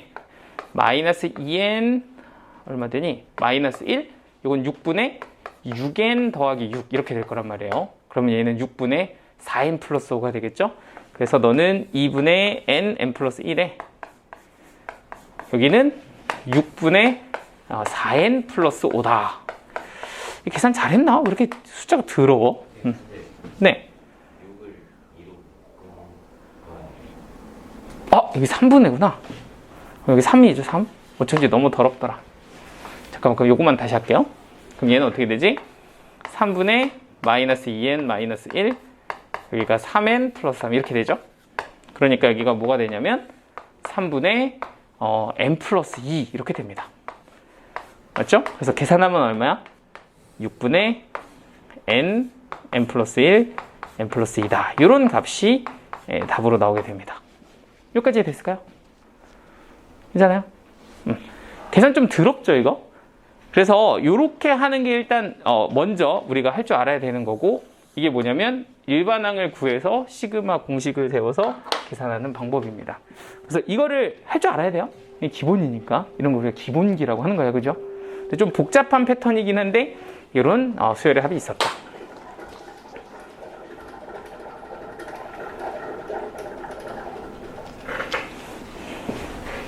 [SPEAKER 1] 마이너스 2N 얼마 되니? 마이너스 1 요건 6분의 6N 더하기 6 이렇게 될 거란 말이에요. 그러면 얘는 6분의 4N 플러스 5가 되겠죠? 그래서 너는 2분의 N 플러스 1에 여기는 6분의 4N 플러스 5다. 계산 잘했나? 왜 이렇게 숫자가 더러워? 네. 여기 3분의구나. 여기 3이죠, 3. 어쩐지 너무 더럽더라. 잠깐만, 그럼 요것만 다시 할게요. 그럼 얘는 어떻게 되지? 3분의 마이너스 2N 마이너스 1 여기가 3N 플러스 3 이렇게 되죠? 그러니까 여기가 뭐가 되냐면 3분의 N 플러스 2 이렇게 됩니다. 맞죠? 그래서 계산하면 얼마야? 6분의 N 플러스 1 N 플러스 2다. 이런 값이 답으로 나오게 됩니다. 여기까지 됐을까요? 괜찮아요? 계산 좀 더럽죠, 이거? 그래서 이렇게 하는 게 일단 먼저 우리가 할 줄 알아야 되는 거고 이게 뭐냐면 일반항을 구해서 시그마 공식을 세워서 계산하는 방법입니다. 그래서 이거를 할 줄 알아야 돼요. 이게 기본이니까 이런 거 우리가 기본기라고 하는 거예요, 그죠? 근데 좀 복잡한 패턴이긴 한데 이런 수열의 합이 있었다.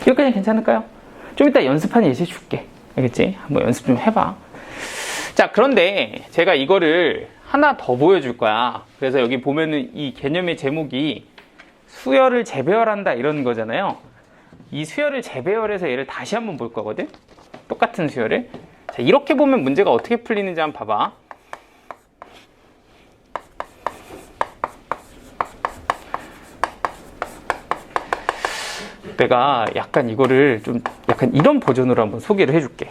[SPEAKER 1] 여기까지 괜찮을까요? 좀 이따 연습한 예시 줄게. 알겠지? 한번 연습 좀 해봐. 자, 그런데 제가 이거를 하나 더 보여줄 거야. 그래서 여기 보면은 이 개념의 제목이 수열을 재배열한다 이런 거잖아요. 이 수열을 재배열해서 얘를 다시 한번 볼 거거든? 똑같은 수열을. 자, 이렇게 보면 문제가 어떻게 풀리는지 한번 봐봐. 내가 약간 이거를 좀 약간 이런 버전으로 한번 소개를 해줄게.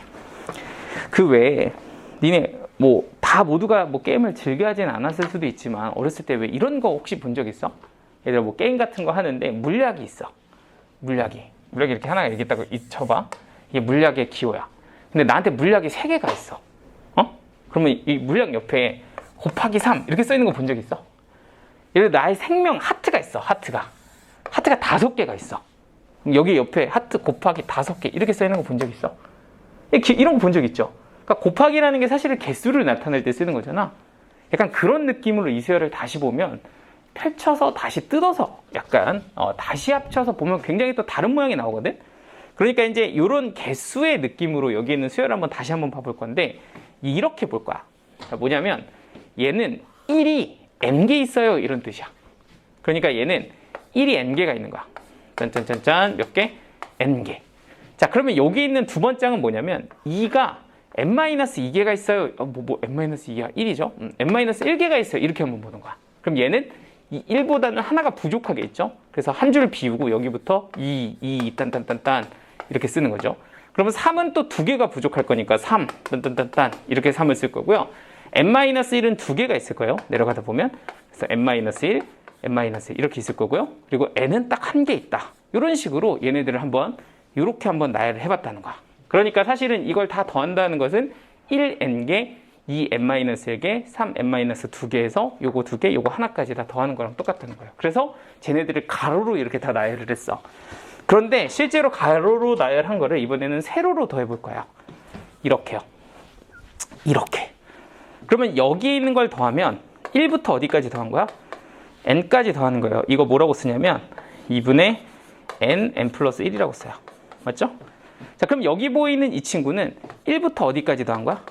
[SPEAKER 1] 그 외에 니네 뭐 다 모두가 뭐 게임을 즐겨 하진 않았을 수도 있지만 어렸을 때 왜 이런 거 혹시 본 적 있어? 예를 들어 뭐 게임 같은 거 하는데 물약이 있어. 물약이 이렇게 하나가 이렇게 딱 쳐봐. 이게 물약의 기호야. 근데 나한테 물약이 3개가 있어. 그러면 이 물약 옆에 곱하기 3 이렇게 써 있는 거 본 적 있어? 예를 들어 나의 생명 하트가 있어. 하트가 5개가 있어. 여기 옆에 하트 곱하기 5개 이렇게 써 있는 거 본 적 있어? 이런 거 본 적 있죠? 그러니까 곱하기라는 게 사실은 개수를 나타낼 때 쓰는 거잖아. 약간 그런 느낌으로 이 수열을 다시 보면 펼쳐서 다시 뜯어서 약간 다시 합쳐서 보면 굉장히 또 다른 모양이 나오거든. 그러니까 이제 이런 개수의 느낌으로 여기 있는 수열을 다시 한번 봐볼 건데 이렇게 볼 거야. 뭐냐면 얘는 1이 n개 있어요 이런 뜻이야. 그러니까 얘는 1이 n개가 있는 거야. 짠짠짠짠 몇 개? n개. 자, 그러면 여기 있는 두 번째 항은 뭐냐면 2가 n-2개가 있어요. n-2개가 1이죠. n-1개가 있어요. 이렇게 한번 보는 거야. 그럼 얘는 이 1보다는 하나가 부족하게 있죠. 그래서 한 줄 비우고 여기부터 2, 딴딴딴딴 이렇게 쓰는 거죠. 그러면 3은 또 2개가 부족할 거니까 3, 딴딴딴딴 이렇게 3을 쓸 거고요. n-1은 2개가 있을 거예요. 내려가다 보면. 그래서 n-1, n-1 이렇게 있을 거고요. 그리고 n은 딱 1개 있다. 이런 식으로 얘네들을 한번 이렇게 한번 나열을 해봤다는 거야. 그러니까 사실은 이걸 다 더한다는 것은 1n개, 2n-1개, 3n-2개에서 요거 2개, 요거 하나까지 다 더하는 거랑 똑같다는 거예요. 그래서 쟤네들을 가로로 이렇게 다 나열을 했어. 그런데 실제로 가로로 나열한 거를 이번에는 세로로 더해볼 거예요. 이렇게요. 이렇게. 그러면 여기에 있는 걸 더하면 1부터 어디까지 더한 거야? n까지 더하는 거예요. 이거 뭐라고 쓰냐면 2분의 n 플러스 1이라고 써요. 맞죠? 자, 그럼 여기 보이는 이 친구는 1부터 어디까지 더한 거야?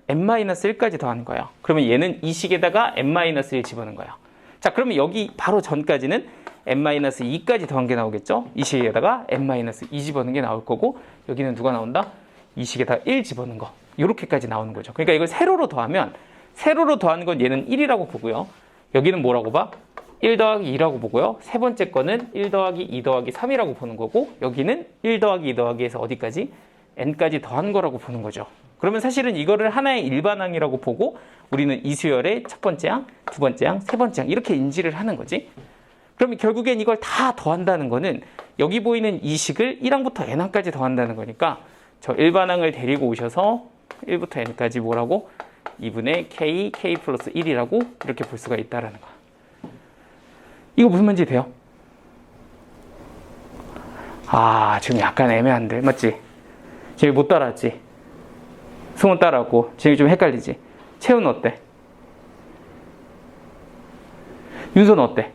[SPEAKER 1] n-1까지 더하는 거예요. 그러면 얘는 이 식에다가 n-1 집어넣은 거예요. 자, 그러면 여기 바로 전까지는 n-2까지 더한 게 나오겠죠? 이 식에다가 n-2 집어넣은 게 나올 거고, 여기는 누가 나온다? 이 식에다가 1 집어넣은 거. 이렇게까지 나오는 거죠. 그러니까 이걸 세로로 더하면, 세로로 더하는 건 얘는 1이라고 보고요. 여기는 뭐라고 봐? 1 더하기 2라고 보고요. 세 번째 거는 1 더하기 2 더하기 3이라고 보는 거고, 여기는 1 더하기 2 더하기에서 어디까지? n까지 더한 거라고 보는 거죠. 그러면 사실은 이거를 하나의 일반항이라고 보고 우리는 이 수열의 첫 번째 항, 두 번째 항, 세 번째 항 이렇게 인지를 하는 거지. 그러면 결국엔 이걸 다 더한다는 거는 여기 보이는 이 식을 1항부터 n항까지 더한다는 거니까 저 일반항을 데리고 오셔서 1부터 n까지 뭐라고? 2분의 k 플러스 1이라고 이렇게 볼 수가 있다는 거야. 이거 무슨 말인지 돼요? 아, 지금 약간 애매한데, 맞지? 지금 못 따라왔지? 승훈 따라왔고, 지금 좀 헷갈리지? 채훈 어때? 윤선 어때?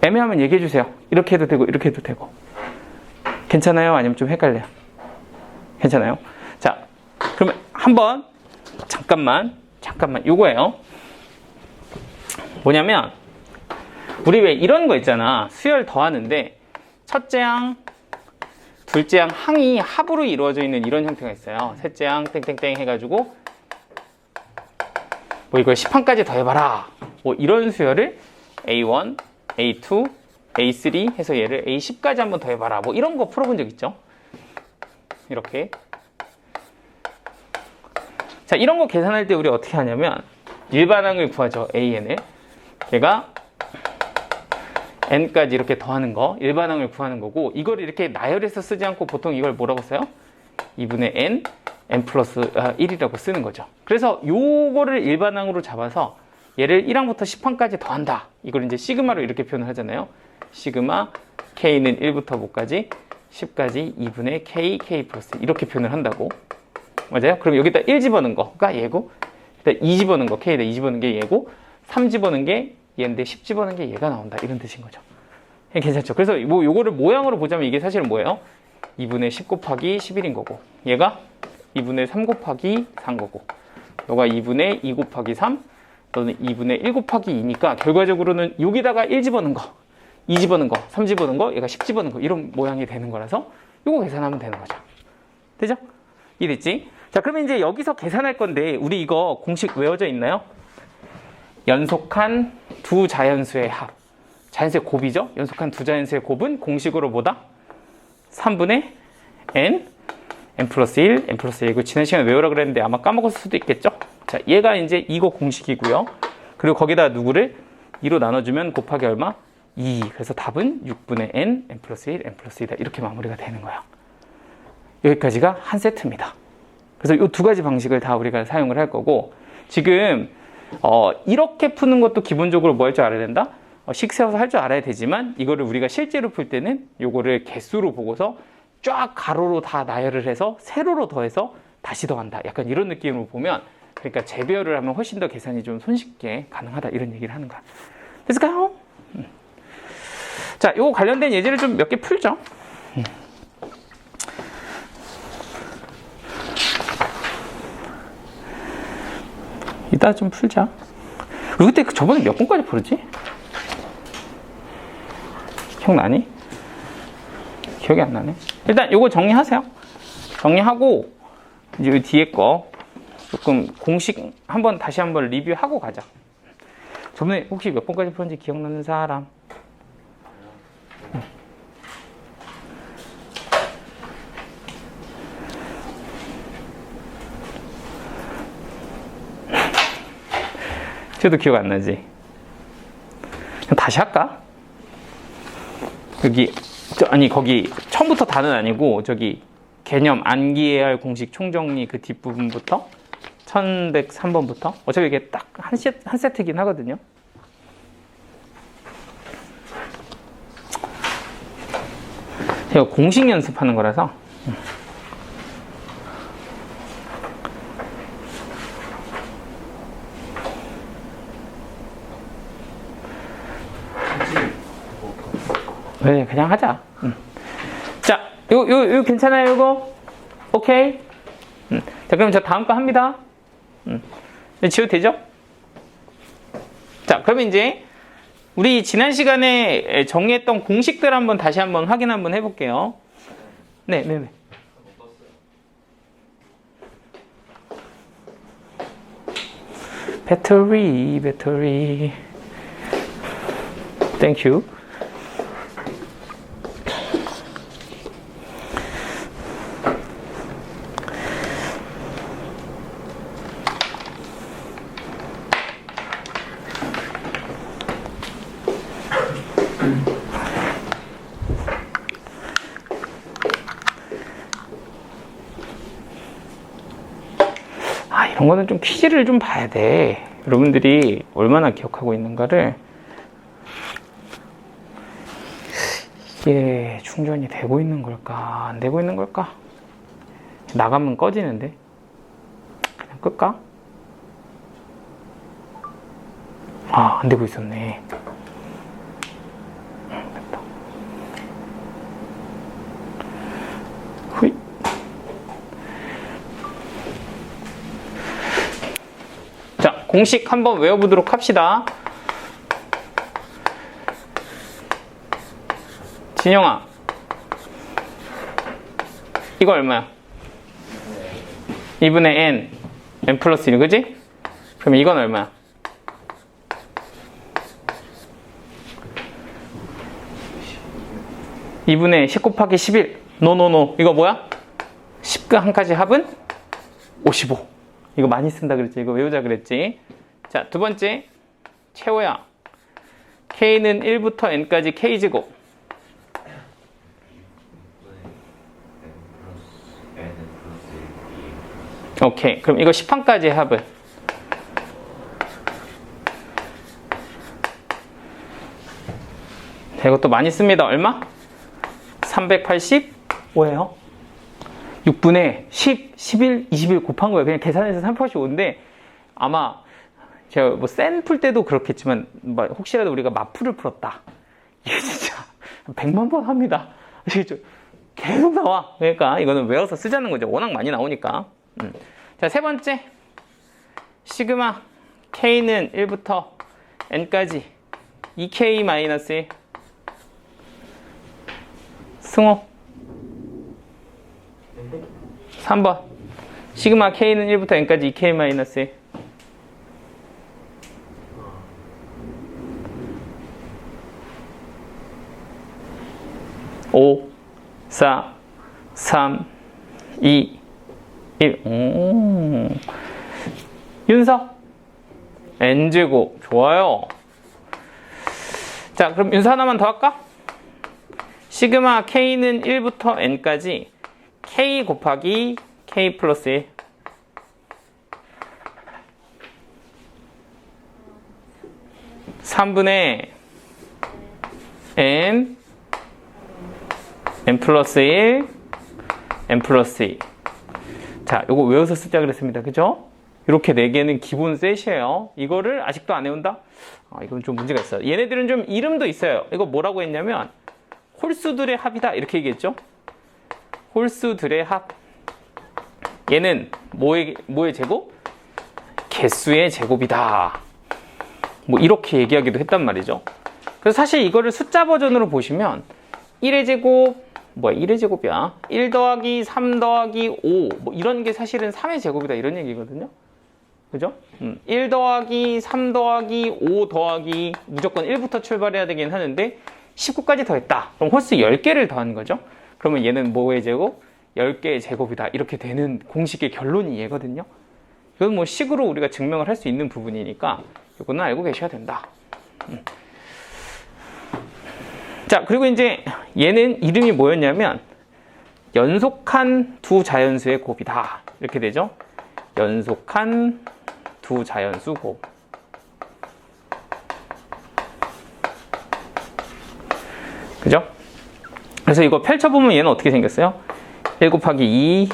[SPEAKER 1] 애매하면 얘기해 주세요. 이렇게 해도 되고, 이렇게 해도 되고. 괜찮아요? 아니면 좀 헷갈려요? 괜찮아요? 자, 그러면 한번, 잠깐만, 요거예요. 뭐냐면, 우리 왜 이런 거 있잖아. 수열 더하는데 첫째 항, 둘째 항, 항이 합으로 이루어져 있는 이런 형태가 있어요. 셋째 항 땡땡땡 해가지고 뭐 이걸 10항까지 더해봐라. 뭐 이런 수열을 A1, A2, A3 해서 얘를 A10까지 한번 더해봐라. 뭐 이런 거 풀어본 적 있죠? 이렇게. 자, 이런 거 계산할 때 우리 어떻게 하냐면 일반항을 구하죠. AN을. 얘가 n까지 이렇게 더하는 거, 일반항을 구하는 거고, 이걸 이렇게 나열해서 쓰지 않고 보통 이걸 뭐라고 써요? 2분의 n 플러스 1이라고 쓰는 거죠. 그래서 요거를 일반항으로 잡아서 얘를 1항부터 10항까지 더한다. 이걸 이제 시그마로 이렇게 표현을 하잖아요. 시그마 k는 1부터 뭐까지? 10까지 2분의 k 플러스 이렇게 표현을 한다고. 맞아요? 그럼 여기다 1 집어넣은 거가 얘고, 일단 2 집어넣은 거, k에다 2 집어넣은 게 얘고, 3 집어넣은 게 얘인데 10 집어넣은 게 얘가 나온다. 이런 뜻인 거죠. 괜찮죠? 그래서 뭐 요거를 모양으로 보자면 이게 사실은 뭐예요? 2분의 10 곱하기 11인 거고, 얘가 2분의 3 곱하기 4인 거고, 너가 2분의 2 곱하기 3, 너는 2분의 1 곱하기 2니까 결과적으로는 여기다가 1 집어넣은 거, 2 집어넣은 거, 3 집어넣은 거, 얘가 10 집어넣은 거 이런 모양이 되는 거라서 요거 계산하면 되는 거죠. 되죠? 이해됐지? 자, 그러면 이제 여기서 계산할 건데 우리 이거 공식 외워져 있나요? 연속한 두 자연수의 합. 자연수의 곱이죠? 연속한 두 자연수의 곱은 공식으로 뭐다? 3분의 n 플러스 1, n 플러스 1. 이거 지난 시간에 외우라 그랬는데 아마 까먹었을 수도 있겠죠? 자, 얘가 이제 이거 공식이고요. 그리고 거기다 누구를 2로 나눠주면 곱하기 얼마? 2. 그래서 답은 6분의 n 플러스 1, n 플러스 2다. 이렇게 마무리가 되는 거예요. 여기까지가 한 세트입니다. 그래서 이 두 가지 방식을 다 우리가 사용을 할 거고, 지금 이렇게 푸는 것도 기본적으로 뭐 할 줄 알아야 된다? 식 세워서 할 줄 알아야 되지만, 이거를 우리가 실제로 풀 때는 요거를 개수로 보고서 쫙 가로로 다 나열을 해서 세로로 더해서 다시 더한다. 약간 이런 느낌으로 보면, 그러니까 재배열을 하면 훨씬 더 계산이 좀 손쉽게 가능하다. 이런 얘기를 하는 거야. 됐을까요? 자, 요거 관련된 예제를 좀 몇 개 풀죠. 이따 좀 풀자. 우리 그때 저번에 몇 번까지 풀었지? 기억나니? 기억이 안 나네. 일단 요거 정리하세요. 정리하고 이제 이 뒤에 거 조금 공식 다시 한번 리뷰하고 가자. 저번에 혹시 몇 번까지 풀었는지 기억나는 사람? 저도 기억 안 나지. 그럼 다시 할까? 여기 거기 처음부터 다는 아니고 저기 개념 안기해야 할 공식 총정리 그 뒷부분부터 1103번부터 어차피 이게 딱 한 세트긴 하거든요. 제가 공식 연습하는 거라서 네, 그냥 하자. 자, 요 괜찮아요, 이거? 오케이? 자, 그럼 저 다음 거 합니다. 지워도 되죠? 자, 그럼 이제 우리 지난 시간에 정리했던 공식들 다시 한번 확인 한번 해볼게요. 네. 배터리. 땡큐. 이런 거는 좀 퀴즈를 좀 봐야 돼. 여러분들이 얼마나 기억하고 있는가를. 이게 충전이 되고 있는 걸까? 안 되고 있는 걸까? 나가면 꺼지는데? 그냥 끌까? 안 되고 있었네. 됐다. 후이. 자, 공식 한번 외워보도록 합시다. 진영아, 이거 얼마야? 2분의 n 플러스 1, 그지? 그럼 이건 얼마야? 2분의 10 곱하기 11. 노. 이거 뭐야? 10가1까지 합은 55. 이거 많이 쓴다 그랬지? 이거 외우자 그랬지? 자, 두 번째. 채호야. k는 1부터 n까지 k제곱. 오케이. 그럼 이거 10항까지 합은? 자, 이것도 많이 씁니다. 얼마? 385예요. 6분의 10, 11, 21 곱한 거예요. 그냥 계산해서 385인데 아마 제가 뭐 센 풀 때도 그렇겠지만 혹시라도 우리가 마풀을 풀었다. 이게 진짜 100만 번 합니다. 계속 나와. 그러니까 이거는 외워서 쓰자는 거죠. 워낙 많이 나오니까. 자, 세 번째. 시그마 k는 1부터 n까지 2k-1 승호 3번 시그마 k는 1부터 n까지 2k-1 5 4 3 2 1 윤서 n제곱 좋아요. 자, 그럼 윤서 하나만 더 할까? 시그마 k는 1부터 n까지 k 곱하기 k 플러스 1 3분의 n 플러스 1 n 플러스 2. 자, 요거 외워서 쓰자 그랬습니다. 그죠? 이렇게 4개는 기본 셋이에요. 이거를 아직도 안 외운다? 이건 좀 문제가 있어요. 얘네들은 좀 이름도 있어요. 이거 뭐라고 했냐면 홀수들의 합이다 이렇게 얘기했죠. 홀수들의 합. 얘는 뭐의 제곱? 개수의 제곱이다. 뭐 이렇게 얘기하기도 했단 말이죠. 그래서 사실 이거를 숫자 버전으로 보시면 1의 제곱, 뭐야 1의 제곱이야. 1 더하기 3 더하기 5 뭐 이런 게 사실은 3의 제곱이다 이런 얘기거든요. 그죠? 1 더하기 3 더하기 5 더하기 무조건 1부터 출발해야 되긴 하는데 19까지 더했다. 그럼 홀수 10개를 더한 거죠. 그러면 얘는 뭐의 제곱? 10개의 제곱이다. 이렇게 되는 공식의 결론이 얘거든요. 이건 뭐 식으로 우리가 증명을 할 수 있는 부분이니까 이거는 알고 계셔야 된다. 자, 그리고 이제 얘는 이름이 뭐였냐면 연속한 두 자연수의 곱이다. 이렇게 되죠. 연속한 두 자연수 곱. 그죠? 그래서 이거 펼쳐보면 얘는 어떻게 생겼어요? 1 곱하기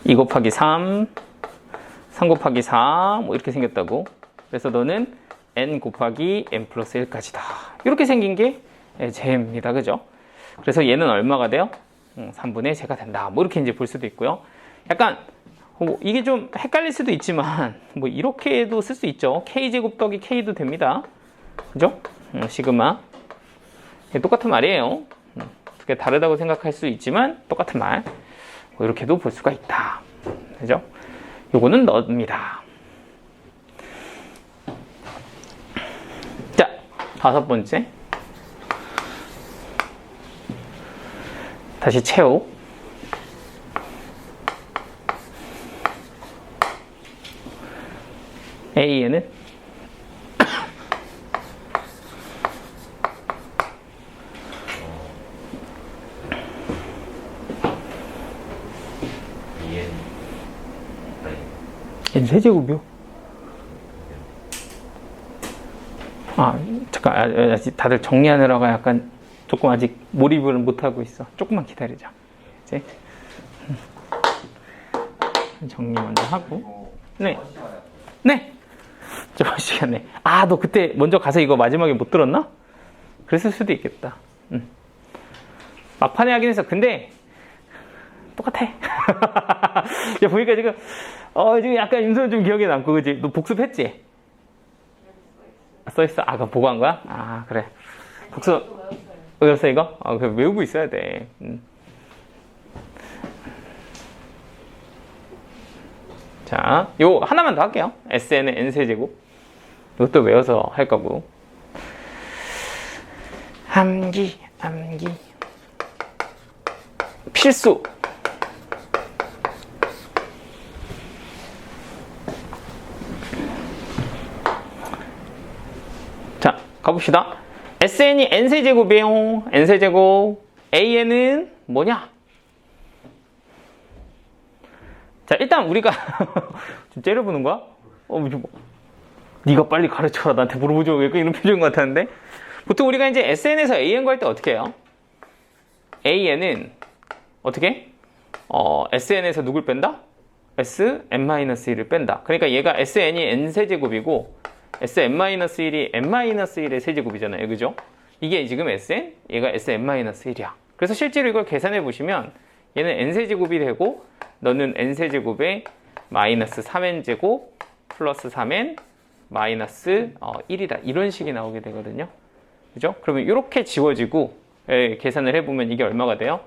[SPEAKER 1] 2 곱하기 3 곱하기 4 뭐 이렇게 생겼다고. 그래서 너는 n 곱하기 n 플러스 1까지다. 이렇게 생긴 게 쟤입니다. 그죠? 그래서 얘는 얼마가 돼요? 3분의 제가 된다. 뭐 이렇게 이제 볼 수도 있고요. 약간 이게 좀 헷갈릴 수도 있지만 뭐 이렇게도 쓸 수 있죠. k제곱 더하기 k도 됩니다. 그죠? 시그마. 똑같은 말이에요. 어떻게 다르다고 생각할 수 있지만 똑같은 말. 뭐 이렇게도 볼 수가 있다. 그죠? 요거는 넣습니다. 자, 5번째. 다시 채우. A에는 n 세제곱이요? 잠깐, 아직 다들 정리하느라고 약간 조금 아직 몰입을 못하고 있어. 조금만 기다리자. 이제 정리 먼저 하고. 네. 네. 저번 시간에. 너 그때 먼저 가서 이거 마지막에 못 들었나? 그랬을 수도 있겠다. 막판에 하긴 했어. 근데 똑같아. 야, 보니까 지금 지금 약간 임소는 좀 기억에 남고, 그지? 너 복습했지? 써있어? 그거 보고 한 거야? 그래. 복습, 외웠어, 이거? 그래, 외우고 있어야 돼. 자, 요 하나만 더 할게요. SN은 n세제곱. 이것도 외워서 할 거고. 암기. 필수. 자, 가봅시다. SN이 n세제곱이에요. n세제곱. AN은 뭐냐? 자, 일단 우리가 좀 째려보는 거야? 네가 빨리 가르쳐라. 나한테 물어보지 왜 이런 표정인 것 같았는데. 보통 우리가 이제 SN에서 AN 구할 때 어떻게 해요? AN은 어떻게? SN에서 누굴 뺀다? Sn-1을 뺀다. 그러니까 얘가 SN이 n세제곱이고 Sn-1이 n-1의 세제곱이잖아요. 그죠? 이게 지금 SN, 얘가 Sn-1이야. 그래서 실제로 이걸 계산해 보시면 얘는 n세제곱이 되고 너는 n세제곱에 마이너스 3n제곱 플러스 3n 마이너스 1이다. 이런 식이 나오게 되거든요. 그죠? 그러면 이렇게 지워지고 계산을 해보면 이게 얼마가 돼요?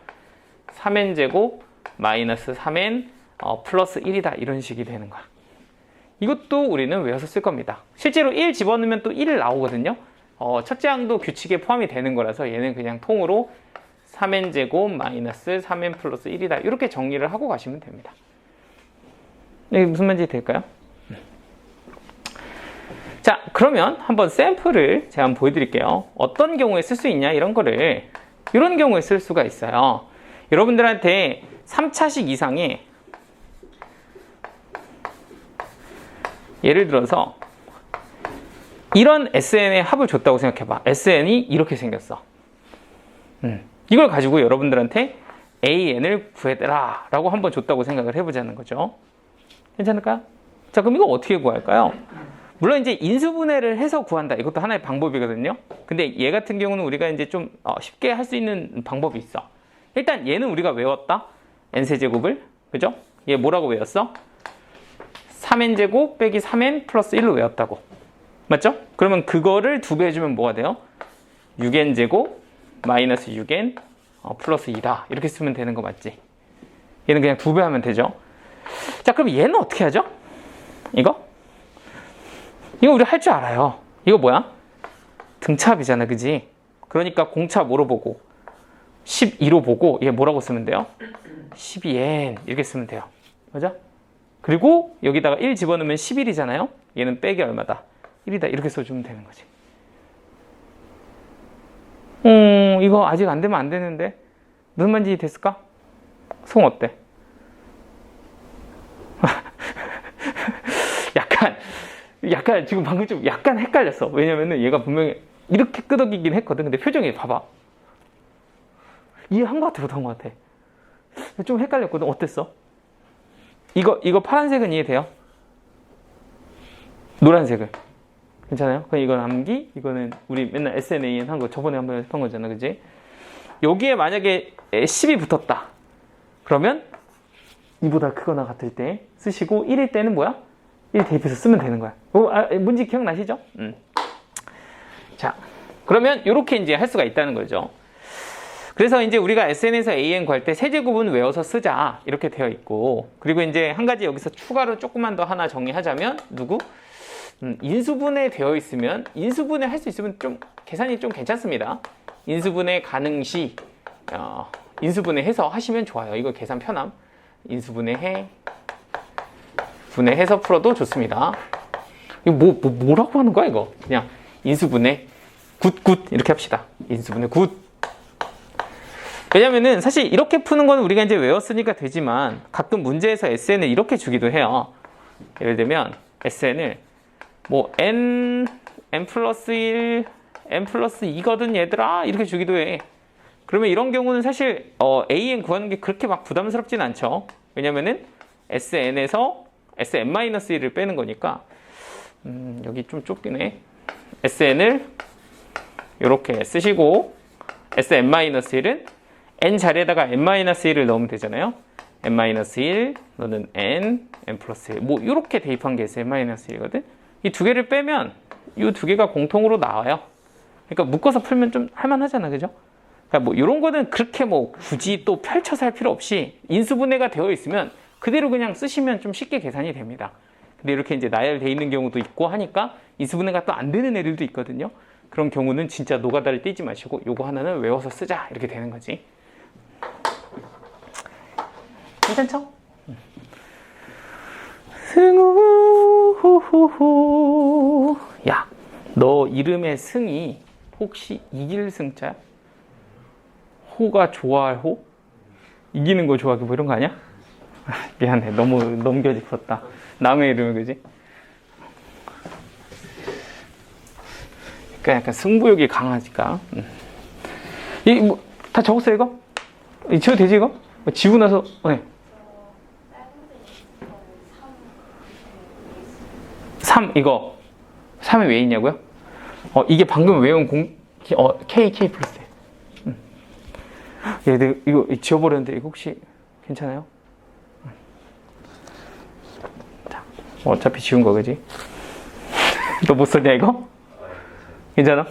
[SPEAKER 1] 3n제곱 마이너스 3n 플러스 1이다. 이런 식이 되는 거야. 이것도 우리는 외워서 쓸 겁니다. 실제로 1 집어넣으면 또 1 나오거든요. 첫째 항도 규칙에 포함이 되는 거라서 얘는 그냥 통으로 3n제곱 마이너스 3n 플러스 1이다. 이렇게 정리를 하고 가시면 됩니다. 이게 무슨 말인지 될까요? 자, 그러면 한번 샘플을 제가 한번 보여드릴게요. 어떤 경우에 쓸 수 있냐 이런 거를 이런 경우에 쓸 수가 있어요. 여러분들한테 3차식 이상의 예를 들어서 이런 SN의 합을 줬다고 생각해봐. SN이 이렇게 생겼어. 이걸 가지고 여러분들한테 AN을 구해달라 라고 한번 줬다고 생각을 해보자는 거죠. 괜찮을까요? 자, 그럼 이거 어떻게 구할까요? 물론 이제 인수분해를 해서 구한다. 이것도 하나의 방법이거든요. 근데 얘 같은 경우는 우리가 이제 좀 쉽게 할 수 있는 방법이 있어. 일단 얘는 우리가 외웠다. n세제곱을. 그죠? 얘 뭐라고 외웠어? 3n제곱 빼기 3n 플러스 1로 외웠다고. 맞죠? 그러면 그거를 2배 해주면 뭐가 돼요? 6n제곱 마이너스 6n 플러스 2다. 이렇게 쓰면 되는 거 맞지? 얘는 그냥 2배 하면 되죠. 자, 그럼 얘는 어떻게 하죠? 이거 우리 할 줄 알아요. 이거 뭐야? 등차합이잖아, 그지? 그러니까 공차 뭐로 보고? 12로 보고 얘 뭐라고 쓰면 돼요? 12n 이렇게 쓰면 돼요. 맞아? 그리고 여기다가 1 집어넣으면 11이잖아요. 얘는 빼기 얼마다? 1이다. 이렇게 써주면 되는 거지. 이거 아직 안 되면 안 되는데 무슨 말인지 됐을까? 송 어때? 약간 지금 방금 좀 약간 헷갈렸어. 왜냐면은 얘가 분명히 이렇게 끄덕이긴 했거든. 근데 표정이 봐봐. 이해한 것 같아, 못한 것 같아. 좀 헷갈렸거든. 어땠어? 이거 파란색은 이해돼요? 노란색은 괜찮아요? 그럼 이건 암기, 이거는 우리 맨날 SNAN 한 거 저번에 한번 했던 거잖아, 그지? 여기에 만약에 10이 붙었다. 그러면 이보다 크거나 같을 때 쓰시고 1일 때는 뭐야? 1 대입해서 쓰면 되는 거야. 뭔지 기억나시죠? 자, 그러면 이렇게 이제 할 수가 있다는 거죠. 그래서 이제 우리가 SN에서 AN 구할 때 세제곱은 외워서 쓰자 이렇게 되어 있고, 그리고 이제 한 가지 여기서 추가로 조금만 더 하나 정리하자면 인수분해 되어 있으면 인수분해 할 수 있으면 좀 계산이 좀 괜찮습니다. 인수분해 가능 시 인수분해해서 하시면 좋아요. 이거 계산 편함. 분해해서 풀어도 좋습니다. 이거 뭐라고 하는 거야 이거? 그냥 인수분해 굿 이렇게 합시다. 인수분해 굿. 왜냐면은 사실 이렇게 푸는 건 우리가 이제 외웠으니까 되지만 가끔 문제에서 SN을 이렇게 주기도 해요. 예를 들면 SN을 뭐 n 플러스 1, n 플러스 2거든 얘들아 이렇게 주기도 해. 그러면 이런 경우는 사실 AN 구하는 게 그렇게 막 부담스럽진 않죠. 왜냐면은 SN에서 SN-1을 빼는 거니까 여기 좀 좁긴 해. SN을 이렇게 쓰시고 SN-1은 n 자리에다가 n-1을 넣으면 되잖아요. n-1 너는 n 플러스 1 뭐 이렇게 대입한 게 SN-1이거든. 이 두 개를 빼면 이 두 개가 공통으로 나와요. 그러니까 묶어서 풀면 좀 할만하잖아, 그죠? 그러니까 뭐 이런 거는 그렇게 뭐 굳이 또 펼쳐서 할 필요 없이 인수분해가 되어 있으면 그대로 그냥 쓰시면 좀 쉽게 계산이 됩니다. 근데 이렇게 이제 나열되어 있는 경우도 있고 하니까 인수분해가 또 안 되는 애들도 있거든요. 그런 경우는 진짜 노가다를 띄지 마시고 요거 하나는 외워서 쓰자 이렇게 되는 거지. 괜찮죠? 승우 야, 너 이름의 승이 혹시 이길 승자야? 호가 좋아할 호? 이기는 거 좋아하기 뭐 이런 거 아니야? 미안해, 너무 넘겨짚었다. 남의 이름은 그지? 그러니까 약간 승부욕이 강하니까. 이 뭐 다 적었어 이거? 지워도 되지 이거? 지우고 나서 네. 3 이거 3이 왜 있냐고요? 이게 방금 외운 K 플러스 얘들 이거 지워버렸는데 이거 혹시 괜찮아요? 자, 어차피 지운 거 그지? 너 못 썼냐 이거? 괜찮아?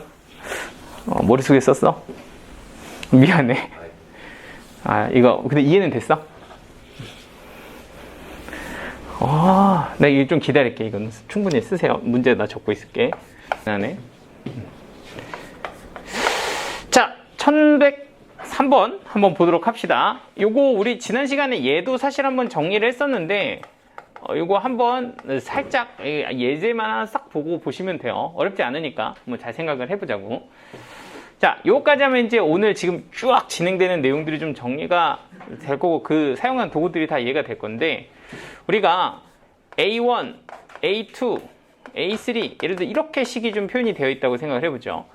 [SPEAKER 1] 머릿속에 썼어? 미안해. 이거 근데 이해는 됐어? 나 이거 좀 기다릴게. 이건 충분히 쓰세요. 문제 나 적고 있을게. 미안해. 자, 1103번 한번 보도록 합시다. 요거 우리 지난 시간에 얘도 사실 한번 정리를 했었는데 요거 한번 살짝 예제만 하나 싹 보고 보시면 돼요. 어렵지 않으니까 한번 잘 생각을 해보자고. 자, 요거까지 하면 이제 오늘 지금 쭉 진행되는 내용들이 좀 정리가 될 거고 그 사용한 도구들이 다 이해가 될 건데 우리가 A1, A2, A3 예를 들어 이렇게 식이 좀 표현이 되어 있다고 생각을 해보죠.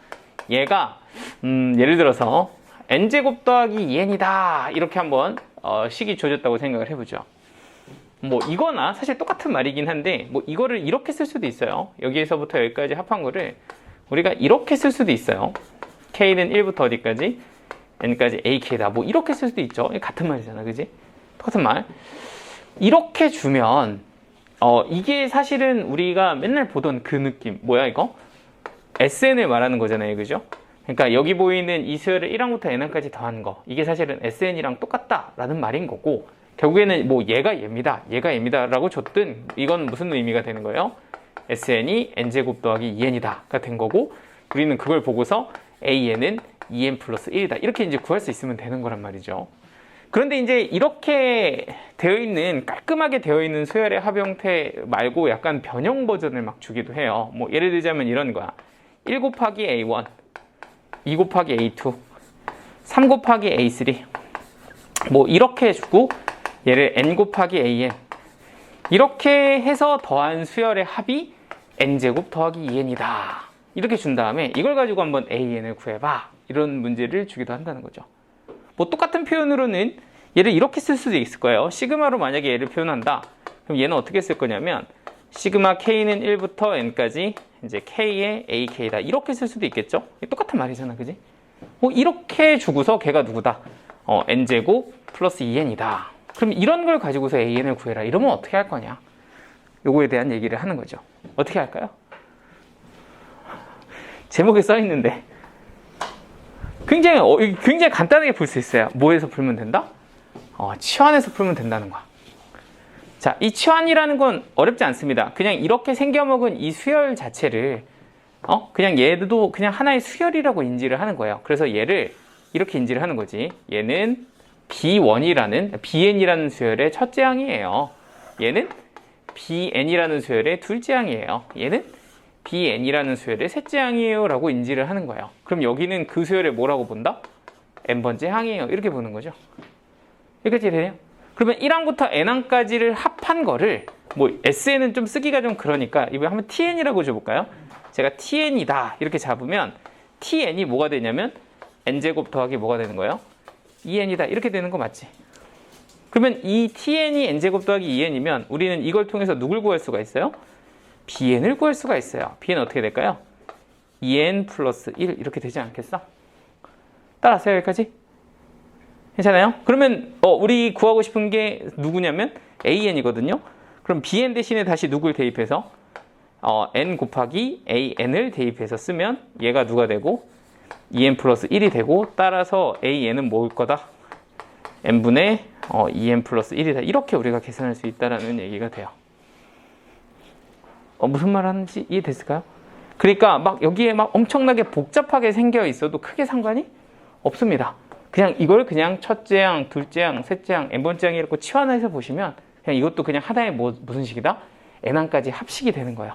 [SPEAKER 1] 얘가 예를 들어서 n제곱 더하기 2n이다 이렇게 한번 식이 주어졌다고 생각을 해보죠. 뭐 이거나 사실 똑같은 말이긴 한데 뭐 이거를 이렇게 쓸 수도 있어요. 여기에서부터 여기까지 합한 거를 우리가 이렇게 쓸 수도 있어요. k는 1부터 어디까지 n까지 ak다 뭐 이렇게 쓸 수도 있죠. 같은 말이잖아, 그지? 똑같은 말. 이렇게 주면 이게 사실은 우리가 맨날 보던 그 느낌 뭐야 이거? SN을 말하는 거잖아요, 그죠? 그러니까 여기 보이는 이 수열을 1항부터 n항까지 더한 거, 이게 사실은 SN이랑 똑같다라는 말인 거고, 결국에는 뭐 얘가 얘입니다, 얘가 얘입니다라고 줬든 이건 무슨 의미가 되는 거예요? SN이 n제곱 더하기 2n이다가 된 거고, 우리는 그걸 보고서 AN은 2n 플러스 1이다 이렇게 이제 구할 수 있으면 되는 거란 말이죠. 그런데 이제 이렇게 되어 있는, 깔끔하게 되어 있는 수열의 합 형태 말고 약간 변형 버전을 막 주기도 해요. 뭐 예를 들자면 이런 거야. 1 곱하기 A1, 2 곱하기 A2, 3 곱하기 A3, 뭐 이렇게 주고, 얘를 n 곱하기 AN, 이렇게 해서 더한 수열의 합이 n제곱 더하기 2n이다 이렇게 준 다음에 이걸 가지고 한번 AN을 구해봐, 이런 문제를 주기도 한다는 거죠. 뭐 똑같은 표현으로는 얘를 이렇게 쓸 수도 있을 거예요. 시그마로 만약에 얘를 표현한다, 그럼 얘는 어떻게 쓸 거냐면 시그마 K는 1부터 N까지 이제 K의 AK다 이렇게 쓸 수도 있겠죠. 똑같은 말이잖아, 그지? 뭐 이렇게 주고서 걔가 누구다? N제곱 플러스 2N이다. 그럼 이런 걸 가지고서 AN을 구해라 이러면 어떻게 할 거냐? 요거에 대한 얘기를 하는 거죠. 어떻게 할까요? 제목에 써 있는데 굉장히 간단하게 풀 수 있어요. 뭐에서 풀면 된다? 치환해서 풀면 된다는 거야. 자, 이 치환이라는 건 어렵지 않습니다. 그냥 이렇게 생겨먹은 이 수열 자체를 그냥 얘도 그냥 하나의 수열이라고 인지를 하는 거예요. 그래서 얘를 이렇게 인지를 하는 거지. 얘는 BN이라는 수열의 첫째 항이에요. 얘는 BN이라는 수열의 둘째 항이에요. 얘는 BN이라는 수열의 셋째 항이에요 라고 인지를 하는 거예요. 그럼 여기는 그 수열의 뭐라고 본다? n번째 항이에요. 이렇게 보는 거죠. 여기까지 되네요. 그러면 1항부터 n항까지를 합한 거를, 뭐 SN은 좀 쓰기가 좀 그러니까 이번에 한번 TN이라고 줘볼까요? 제가 TN이다 이렇게 잡으면 TN이 뭐가 되냐면 n제곱 더하기 뭐가 되는 거예요? 2n이다 이렇게 되는 거 맞지? 그러면 이 TN이 n제곱 더하기 2n이면 우리는 이걸 통해서 누굴 구할 수가 있어요? BN을 구할 수가 있어요. BN 어떻게 될까요? 2n 플러스 1 이렇게 되지 않겠어? 따라하세요, 여기까지? 괜찮아요? 그러면 우리 구하고 싶은 게 누구냐면 AN이거든요. 그럼 BN 대신에 다시 누굴 대입해서 n 곱하기 AN을 대입해서 쓰면 얘가 누가 되고 2n 플러스 1이 되고, 따라서 AN은 뭐일 거다? n분의 2n 플러스 1이다. 이렇게 우리가 계산할 수 있다는 얘기가 돼요. 무슨 말 하는지 이해됐을까요? 그러니까 막 여기에 막 엄청나게 복잡하게 생겨 있어도 크게 상관이 없습니다. 그냥 이걸 그냥 첫째 항, 둘째 항, 셋째 항, n번째 항 이렇게 치환해서 보시면 그냥 이것도 그냥 하나의 무슨 식이다? n항까지 합식이 되는 거예요.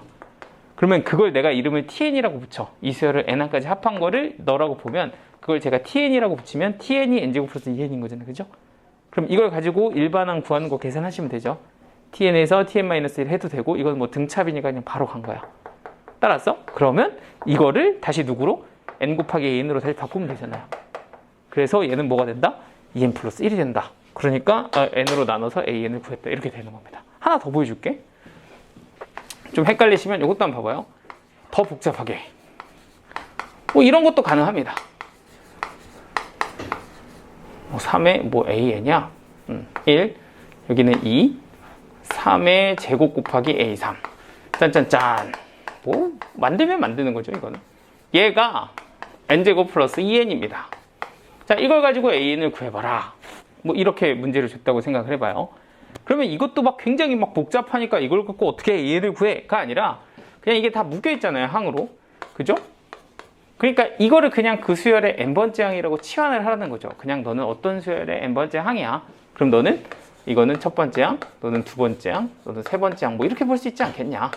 [SPEAKER 1] 그러면 그걸 내가 이름을 TN이라고 붙여. 이 수열을 n항까지 합한 거를 너라고 보면 그걸 제가 TN이라고 붙이면 TN이 n제곱 플러스 2n인 거잖아요. 그죠? 그럼 이걸 가지고 일반항 구하는 거 계산하시면 되죠. TN에서 TN-1 해도 되고, 이건 뭐 등차비니까 그냥 바로 간 거야. 따랐어? 그러면 이거를 다시 누구로? n 곱하기 an으로 다시 바꾸면 되잖아요. 그래서 얘는 뭐가 된다? 2n 플러스 1이 된다. 그러니까 n으로 나눠서 an을 구했다. 이렇게 되는 겁니다. 하나 더 보여줄게. 좀 헷갈리시면 이것도 한번 봐봐요. 더 복잡하게. 뭐 이런 것도 가능합니다. 3의 뭐 an이야? 1. 여기는 2. 3의 제곱 곱하기 A3. 짠짠짠. 뭐 만들면 만드는 거죠, 이거는. 얘가 n제곱 플러스 2n입니다. 자, 이걸 가지고 an을 구해봐라. 뭐 이렇게 문제를 줬다고 생각을 해봐요. 그러면 이것도 막 굉장히 막 복잡하니까 이걸 갖고 어떻게 an을 구해가 아니라 그냥 이게 다 묶여 있잖아요, 항으로. 그죠? 그러니까 이거를 그냥 그 수열의 n번째 항이라고 치환을 하라는 거죠. 그냥 너는 어떤 수열의 n번째 항이야. 그럼 너는 이거는 첫 번째 항, 너는 두 번째 항, 너는 세 번째 항, 뭐 이렇게 볼 수 있지 않겠냐.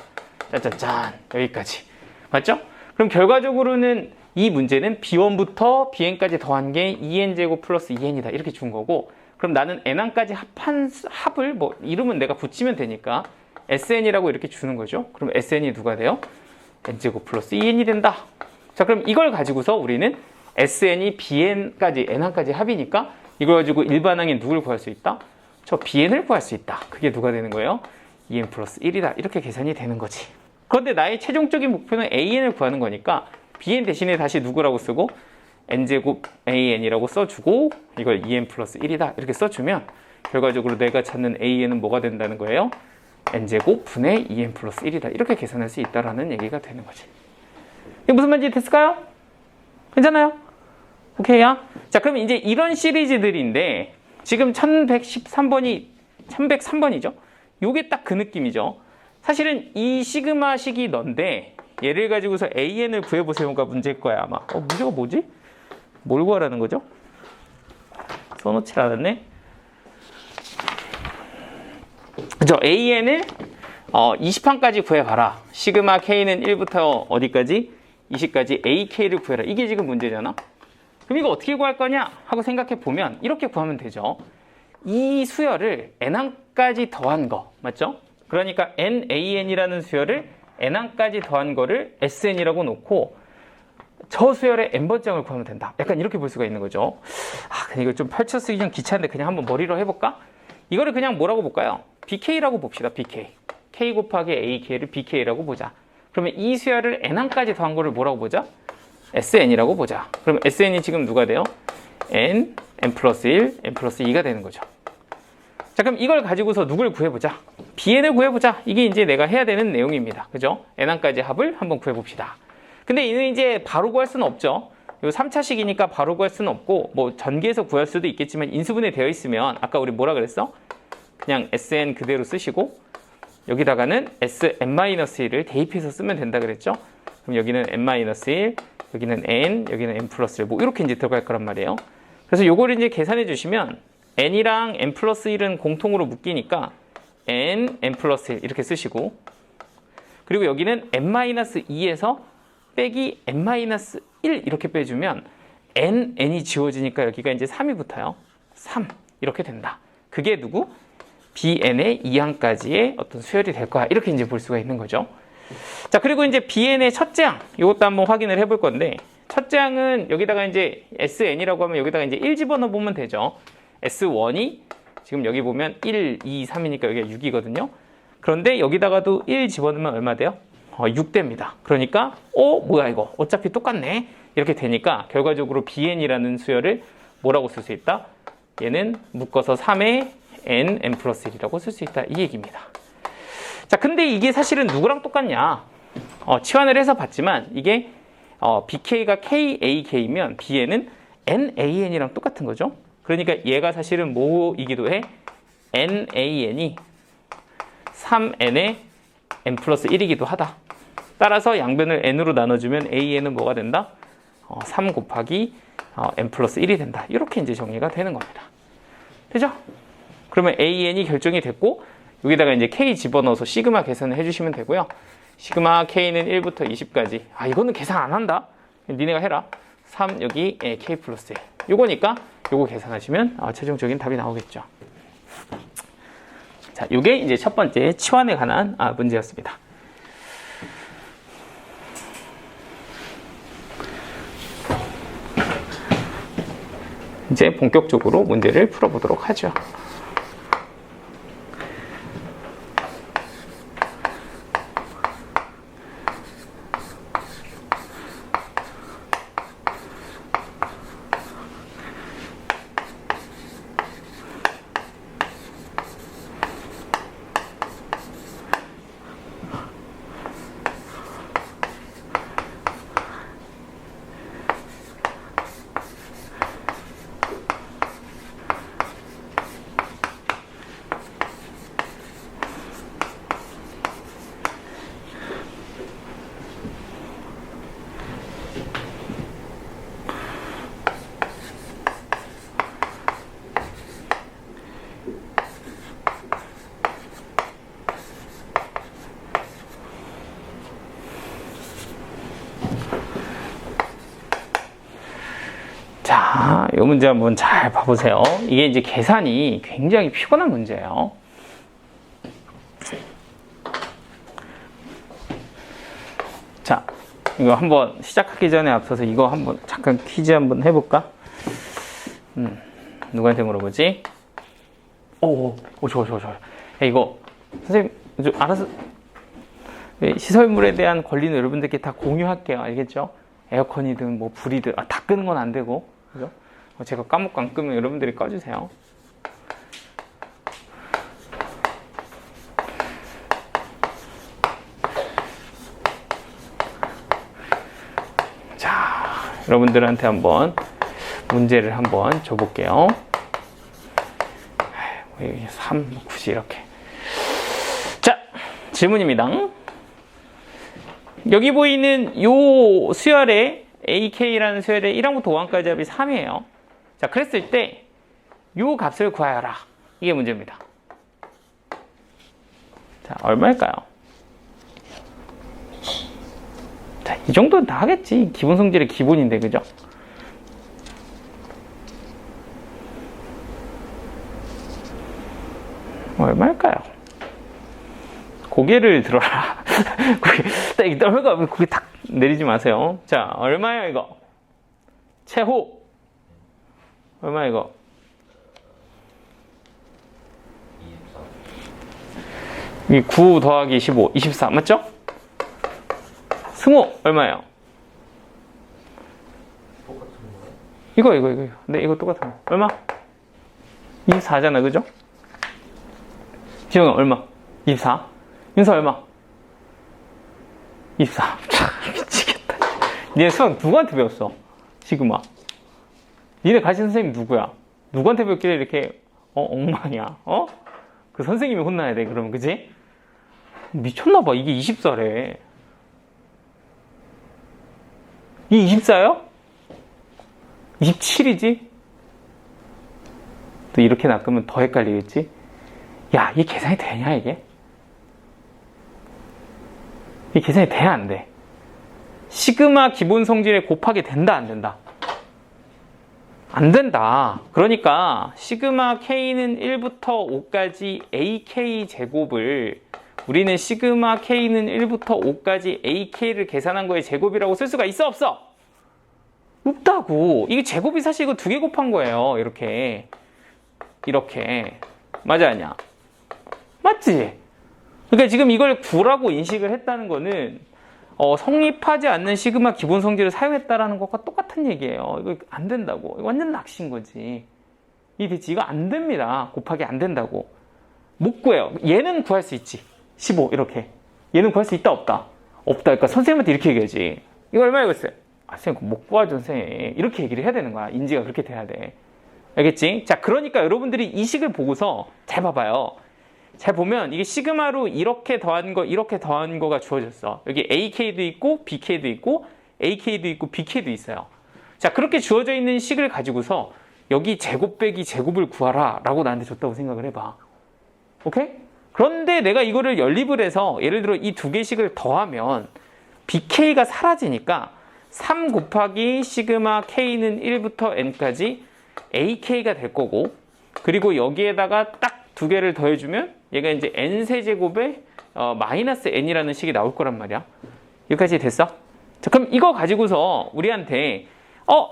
[SPEAKER 1] 짠짠짠. 여기까지. 맞죠? 그럼 결과적으로는 이 문제는 B1부터 Bn까지 더한 게 2n제곱 플러스 2n이다. 이렇게 준 거고, 그럼 나는 n항까지 합한 합을 뭐 이름은 내가 붙이면 되니까 SN이라고 이렇게 주는 거죠. 그럼 SN이 누가 돼요? n제곱 플러스 2n이 된다. 자, 그럼 이걸 가지고서 우리는 SN이 BN까지, n항까지 합이니까 이걸 가지고 일반항인 누굴 구할 수 있다? 저 BN을 구할 수 있다. 그게 누가 되는 거예요? 2n 플러스 1이다. 이렇게 계산이 되는 거지. 그런데 나의 최종적인 목표는 AN을 구하는 거니까 BN 대신에 다시 누구라고 쓰고 n제곱 AN이라고 써주고 이걸 2n 플러스 1이다. 이렇게 써주면 결과적으로 내가 찾는 AN은 뭐가 된다는 거예요? n제곱 분의 2n 플러스 1이다. 이렇게 계산할 수 있다는 얘기가 되는 거지. 이게 무슨 말인지 됐을까요? 괜찮아요? 오케이야? 자, 그럼 이제 이런 시리즈들인데 지금 1103번이죠? 요게 딱 그 느낌이죠. 사실은 이 시그마식이 넌데 얘를 가지고서 AN을 구해보세요가 문제일 거야 아마. 문제가 뭐지? 뭘 구하라는 거죠? 써놓질 않았네. 그죠? AN을 20항까지 구해봐라. 시그마 K는 1부터 어디까지? 20까지 AK를 구해라. 이게 지금 문제잖아. 그럼 이거 어떻게 구할 거냐 하고 생각해 보면 이렇게 구하면 되죠. 이 수열을 n항까지 더한 거 맞죠? 그러니까 NAN이라는 수열을 n항까지 더한 거를 SN이라고 놓고 저 수열의 n번장을 구하면 된다. 약간 이렇게 볼 수가 있는 거죠. 근데 이거 좀 펼쳐 쓰기 좀 귀찮은데 그냥 한번 머리로 해볼까? 이거를 그냥 뭐라고 볼까요? BK라고 봅시다. BK. K 곱하기 AK를 BK라고 보자. 그러면 이 수열을 n항까지 더한 거를 뭐라고 보자? SN이라고 보자. 그럼 SN이 지금 누가 돼요? N 플러스 1, N 플러스 2가 되는 거죠. 자, 그럼 이걸 가지고서 누굴 구해보자? BN을 구해보자. 이게 이제 내가 해야 되는 내용입니다. 그죠? n항까지 합을 한번 구해봅시다. 근데 이는 이제 바로 구할 수는 없죠. 이 3차식이니까 바로 구할 수는 없고, 뭐 전개해서 구할 수도 있겠지만 인수분해 되어 있으면 아까 우리 뭐라 그랬어? 그냥 SN 그대로 쓰시고 여기다가는 SN-1을 대입해서 쓰면 된다 그랬죠? 그럼 여기는 N-1, 여기는 N, 여기는 N 플러스 1, 뭐 이렇게 이제 들어갈 거란 말이에요. 그래서 요걸 이제 계산해 주시면 N이랑 N 플러스 1은 공통으로 묶이니까 N, N 플러스 1 이렇게 쓰시고, 그리고 여기는 N-2에서 빼기 N-1 이렇게 빼주면 N이 지워지니까 여기가 이제 3이 붙어요. 3 이렇게 된다. 그게 누구? BN의 2항까지의 어떤 수열이 될 거야. 이렇게 이제 볼 수가 있는 거죠. 자, 그리고 이제 BN의 첫째 항, 이것도 한번 확인을 해볼 건데, 첫째 항은 여기다가 이제 SN이라고 하면 여기다가 이제 1 집어넣어 보면 되죠. S1이 지금 여기 보면 1, 2, 3이니까 여기가 6이거든요. 그런데 여기다가도 1 집어넣으면 얼마 돼요? 6 됩니다. 그러니까 뭐야 이거 어차피 똑같네. 이렇게 되니까 결과적으로 BN이라는 수열을 뭐라고 쓸 수 있다? 얘는 묶어서 3의 N 플러스 1이라고 쓸 수 있다. 이 얘기입니다. 자, 근데 이게 사실은 누구랑 똑같냐? 치환을 해서 봤지만 이게 BK가 KAK면 BN은 NAN이랑 똑같은 거죠. 그러니까 얘가 사실은 뭐이기도 해? NAN이 3N의 N 플러스 1이기도 하다. 따라서 양변을 N으로 나눠주면 AN은 뭐가 된다? 3 곱하기 N 플러스 1이 된다. 이렇게 이제 정리가 되는 겁니다. 되죠? 그러면 AN이 결정이 됐고, 여기다가 이제 K 집어넣어서 시그마 계산을 해주시면 되고요. 시그마 K는 1부터 20까지. 이거는 계산 안 한다. 니네가 해라. 3 여기 K 플러스 1. 요거니까 요거 계산하시면 최종적인 답이 나오겠죠. 자, 요게 이제 첫 번째 치환에 관한 문제였습니다. 이제 본격적으로 문제를 풀어보도록 하죠. 자, 이 문제 한번 잘 봐보세요. 이게 이제 계산이 굉장히 피곤한 문제예요. 자, 이거 한번 시작하기 전에 앞서서 이거 한번 잠깐 퀴즈 한번 해볼까? 누구한테 물어보지? 좋아. 야, 이거 선생님 좀 알아서 시설물에 대한 권리는 여러분들께 다 공유할게요. 알겠죠? 에어컨이든 뭐 불이든 다 끄는 건 안 되고, 그죠? 제가 까먹고 안 끄면 여러분들이 꺼주세요. 자, 여러분들한테 한번 문제를 한번 줘볼게요. 3, 9시 이렇게. 자, 질문입니다. 여기 보이는 요 수열의 AK라는 수열의 1항부터 5항까지 합이 3이에요. 자, 그랬을 때 요 값을 구하여라. 이게 문제입니다. 자, 얼마일까요? 자, 이 정도는 다 하겠지. 기본 성질의 기본인데, 그죠? 얼마일까요? 고개를 들어라. 고개 딱 내리지 마세요. 자, 얼마야, 이거? 최호. 얼마, 이거? 9 더하기 15, 24. 맞죠? 승호, 얼마예요?
[SPEAKER 2] 똑같은 거예요?
[SPEAKER 1] 이거. 네, 이거 똑같은 거. 얼마? 24잖아, 그죠? 지영아, 얼마? 24. 윤서, 얼마? 24. 미치겠다. 니네 수학 누구한테 배웠어? 시그마. 니네 가르친 선생님 누구야? 누구한테 배웠길래 이렇게, 엉망이야? 그 선생님이 혼나야 돼, 그러면, 그지? 미쳤나봐. 이게 24래. 이 24요? 27이지? 또 이렇게 낚으면 더 헷갈리겠지? 야, 이게 계산이 되냐, 이게? 이게 계산이 돼야 안 돼? 시그마 기본 성질에 곱하기 된다, 안 된다? 안 된다. 그러니까 시그마 K는 1부터 5까지 AK 제곱을 우리는 시그마 K는 1부터 5까지 AK를 계산한 거에 제곱이라고 쓸 수가 있어, 없어? 없다고. 이게 제곱이 사실 이거 2개 곱한 거예요. 이렇게. 맞아, 아니야? 맞지? 그러니까 지금 이걸 9라고 인식을 했다는 거는 성립하지 않는 시그마 기본 성질을 사용했다라는 것과 똑같은 얘기예요. 이거 안 된다고. 이거 완전 낚시인 거지. 이거 안 됩니다. 곱하기 안 된다고. 못 구해요. 얘는 구할 수 있지. 15 이렇게. 얘는 구할 수 있다, 없다? 없다. 그러니까 선생님한테 이렇게 얘기하지. 이거 얼마에 구했어요? 선생님 못 구하죠, 선생님. 이렇게 얘기를 해야 되는 거야. 인지가 그렇게 돼야 돼. 알겠지? 자, 그러니까 여러분들이 이 식을 보고서 잘 봐봐요. 잘 보면 이게 시그마로 이렇게 더한 거가 주어졌어. 여기 AK도 있고 BK도 있고 AK도 있고 BK도 있어요. 자, 그렇게 주어져 있는 식을 가지고서 여기 제곱 빼기 제곱을 구하라 라고 나한테 줬다고 생각을 해봐. 오케이? 그런데 내가 이거를 연립을 해서 예를 들어 이 2개씩을 더하면 BK가 사라지니까 3 곱하기 시그마 K는 1부터 N까지 AK가 될 거고, 그리고 여기에다가 딱 2개를 더해주면 얘가 이제 N세제곱에 마이너스 N이라는 식이 나올 거란 말이야. 여기까지 됐어? 자, 그럼 이거 가지고서 우리한테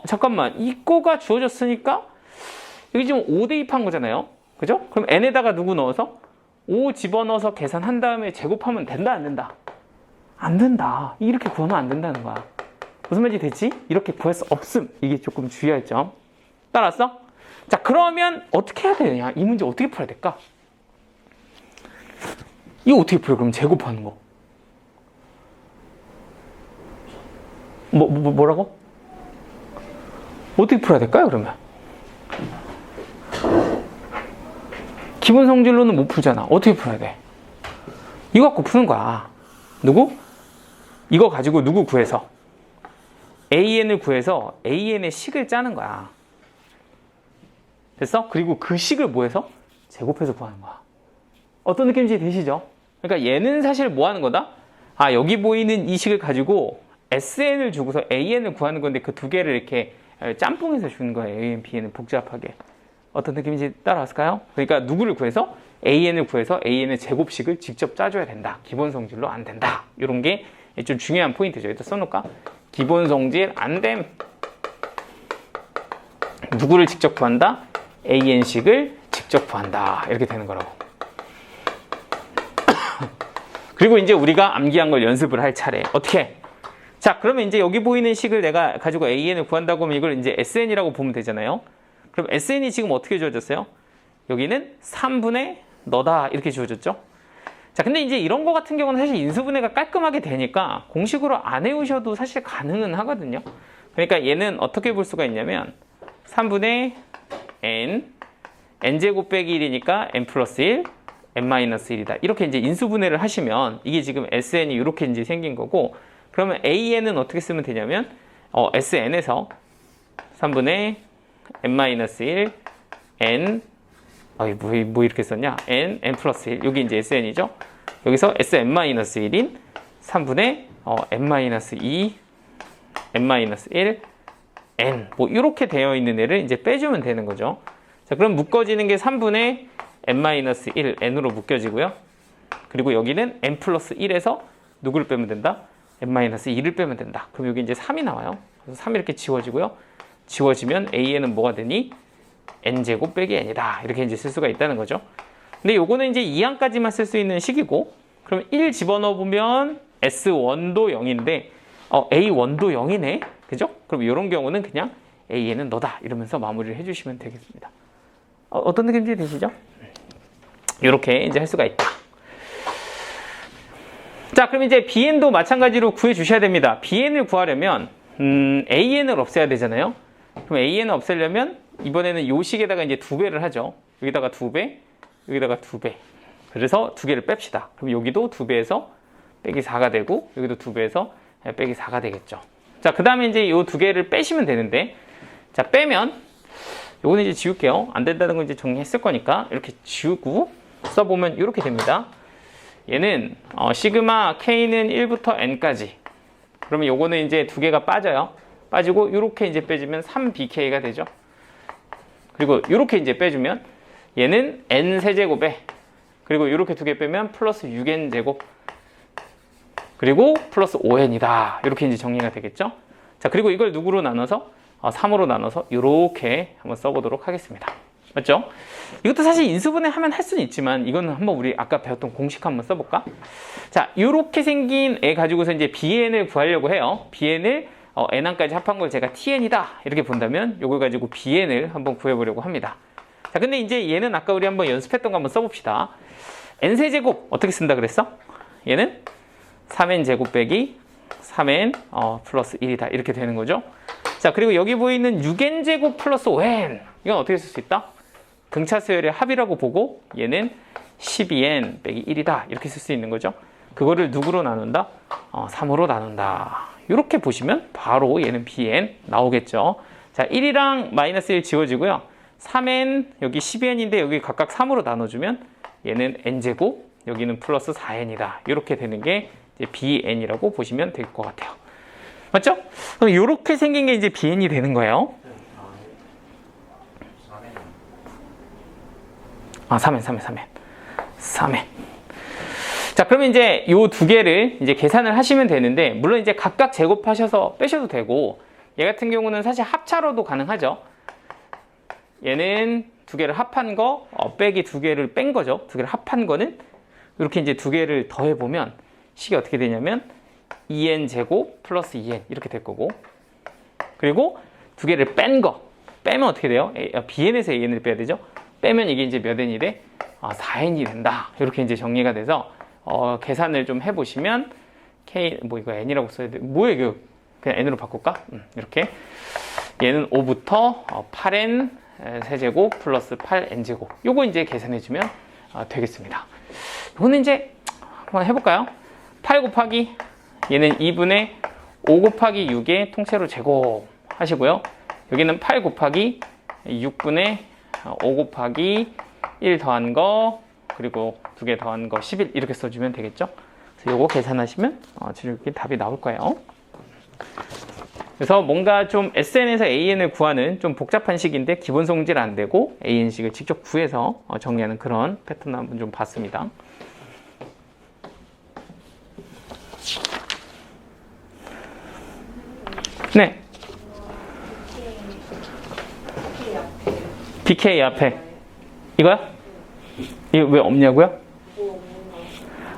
[SPEAKER 1] 잠깐만, 이거가 주어졌으니까 여기 지금 5 대입한 거잖아요. 그죠? 그럼 N에다가 누구 넣어서 5 집어넣어서 계산한 다음에 제곱하면 된다, 안 된다? 안 된다. 이렇게 구하면 안 된다는 거야. 무슨 말인지 됐지? 이렇게 구할 수 없음. 이게 조금 주의할 점. 따라왔어? 자, 그러면 어떻게 해야 되냐? 이 문제 어떻게 풀어야 될까? 이거 어떻게 풀어? 그럼 제곱하는 거. 뭐라고? 어떻게 풀어야 될까요, 그러면? 기본 성질로는 못 풀잖아. 어떻게 풀어야 돼? 이거 갖고 푸는 거야. 누구? 이거 가지고 누구 구해서? AN을 구해서 AN의 식을 짜는 거야. 됐어? 그리고 그 식을 뭐 해서? 제곱해서 구하는 거야. 어떤 느낌인지 되시죠? 그러니까 얘는 사실 뭐 하는 거다? 여기 보이는 이 식을 가지고 SN을 주고서 AN을 구하는 건데 그 2개를 이렇게 짬뽕해서 주는 거예요. AN, BN을 복잡하게. 어떤 느낌인지 따라왔을까요? 그러니까 누구를 구해서? AN을 구해서 AN의 제곱식을 직접 짜줘야 된다. 기본 성질로 안 된다. 이런 게 좀 중요한 포인트죠. 일단 써놓을까? 기본 성질 안 됨. 누구를 직접 구한다? AN식을 직접 구한다. 이렇게 되는 거라고. 그리고 이제 우리가 암기한 걸 연습을 할 차례. 어떻게? 자, 그러면 이제 여기 보이는 식을 내가 가지고 AN을 구한다고 하면 이걸 이제 SN이라고 보면 되잖아요. 그럼 SN이 지금 어떻게 주어졌어요? 여기는 3분의 너다. 이렇게 주어졌죠? 자, 근데 이제 이런 거 같은 경우는 사실 인수분해가 깔끔하게 되니까 공식으로 안 해오셔도 사실 가능은 하거든요. 그러니까 얘는 어떻게 볼 수가 있냐면 3분의 n제곱 빼기 1이니까 n 플러스 1, n-1이다. 이렇게 이제 인수분해를 하시면 이게 지금 sn이 이렇게 이제 생긴 거고, 그러면 an은 어떻게 쓰면 되냐면 sn에서 3분의 n-1 n 뭐 이렇게 썼냐? n 플러스 1. 여기 이제 sn이죠. 여기서 sn-1인 3분의 n-2 n-1 n 뭐 이렇게 되어 있는 애를 이제 빼주면 되는 거죠. 자, 그럼 묶어지는 게 3분의 n-1 n으로 묶여지고요. 그리고 여기는 n 플러스 1에서 누구를 빼면 된다? n-2를 빼면 된다. 그럼 여기 이제 3이 나와요. 그래서 3 이렇게 지워지고요. 지워지면 an은 뭐가 되니? n제곱 빼기 n이다. 이렇게 이제 쓸 수가 있다는 거죠. 근데 요거는 이제 2항까지만 쓸 수 있는 식이고, 그럼 1 집어넣어 보면 s1도 0인데 a1도 0이네. 그죠? 그럼 이런 경우는 그냥 a는 너다 이러면서 마무리를 해주시면 되겠습니다. 어떤 느낌인지 되시죠? 이렇게 이제 할 수가 있다. 자, 그럼 이제 bn도 마찬가지로 구해 주셔야 됩니다. bn을 구하려면 an을 없애야 되잖아요. 그럼 an을 없애려면 이번에는 요 식에다가 이제 2배를 하죠. 여기다가 2배, 여기다가 2배. 그래서 2개를 뺍시다. 그럼 여기도 2배에서 빼기 4가 되고, 여기도 2배에서 빼기 4가 되겠죠. 자, 그 다음에 이제 요 2개를 빼시면 되는데, 자, 빼면 요거는 이제 지울게요. 안 된다는 건 이제 정리했을 거니까 이렇게 지우고 써보면 이렇게 됩니다. 얘는 시그마 k는 1부터 n까지. 그러면 요거는 이제 2개가 빠져요. 빠지고 이렇게 이제 빼주면 3bk가 되죠. 그리고 이렇게 이제 빼주면 얘는 n 세제곱에, 그리고 이렇게 2개 빼면 플러스 6n 제곱, 그리고 플러스 5n이다. 이렇게 이제 정리가 되겠죠. 자, 그리고 이걸 누구로 나눠서 3으로 나눠서 이렇게 한번 써보도록 하겠습니다. 맞죠? 이것도 사실 인수분해 하면 할 수는 있지만, 이거는 한번 우리 아까 배웠던 공식 한번 써볼까? 자, 이렇게 생긴 애 가지고서 이제 bn을 구하려고 해요. bn을 n항까지 합한 걸 제가 tn이다 이렇게 본다면 이걸 가지고 bn을 한번 구해보려고 합니다. 자, 근데 이제 얘는 아까 우리 한번 연습했던 거 한번 써봅시다. n세제곱 어떻게 쓴다 그랬어? 얘는 3n제곱 빼기 3n 플러스 1이다 이렇게 되는 거죠. 자, 그리고 여기 보이는 6n제곱 플러스 5n, 이건 어떻게 쓸 수 있다? 등차수열의 합이라고 보고 얘는 12n 빼기 1이다 이렇게 쓸 수 있는 거죠. 그거를 누구로 나눈다? 3으로 나눈다. 이렇게 보시면 바로 얘는 bn 나오겠죠. 자, 1이랑 마이너스 1 지워지고요. 3n 여기 12n인데 여기 각각 3으로 나눠주면 얘는 n제곱, 여기는 플러스 4n이다. 이렇게 되는 게 이제 bn이라고 보시면 될 것 같아요. 맞죠? 그럼 이렇게 생긴 게 이제 bn이 되는 거예요. 3n. 자, 그러면 이제 요 2개를 이제 계산을 하시면 되는데, 물론 이제 각각 제곱하셔서 빼셔도 되고, 얘 같은 경우는 사실 합차로도 가능하죠. 얘는 2개를 합한 거, 빼기 2개를 뺀 거죠. 2개를 합한 거는 이렇게 이제 2개를 더해보면 식이 어떻게 되냐면 2n 제곱 플러스 2n 이렇게 될 거고, 그리고 2개를 뺀 거, 빼면 어떻게 돼요? bn에서 an을 빼야 되죠. 빼면 이게 이제 몇 n이 돼? 4n이 된다. 이렇게 이제 정리가 돼서 계산을 좀 해보시면 k 뭐 이거 n이라고 써야 돼? 뭐야 이거? 그냥 n으로 바꿀까? 이렇게 얘는 5부터 8n 세제곱 플러스 8n제곱, 요거 이제 계산해주면 되겠습니다. 요거는 이제 한번 해볼까요? 8 곱하기 얘는 2분의 5 곱하기 6의 통째로 제곱 하시고요. 여기는 8 곱하기 6분의 5 곱하기 1 더한 거, 그리고 2개 더한 거 11 이렇게 써주면 되겠죠. 그래서 요거 계산하시면 이렇게 답이 나올 거예요. 그래서 뭔가 좀 SN에서 AN을 구하는 좀 복잡한 식인데 기본 성질 안 되고 AN식을 직접 구해서 정리하는 그런 패턴을 한번 좀 봤습니다. 네. BK 앞에 이거요? 이거 왜 없냐고요?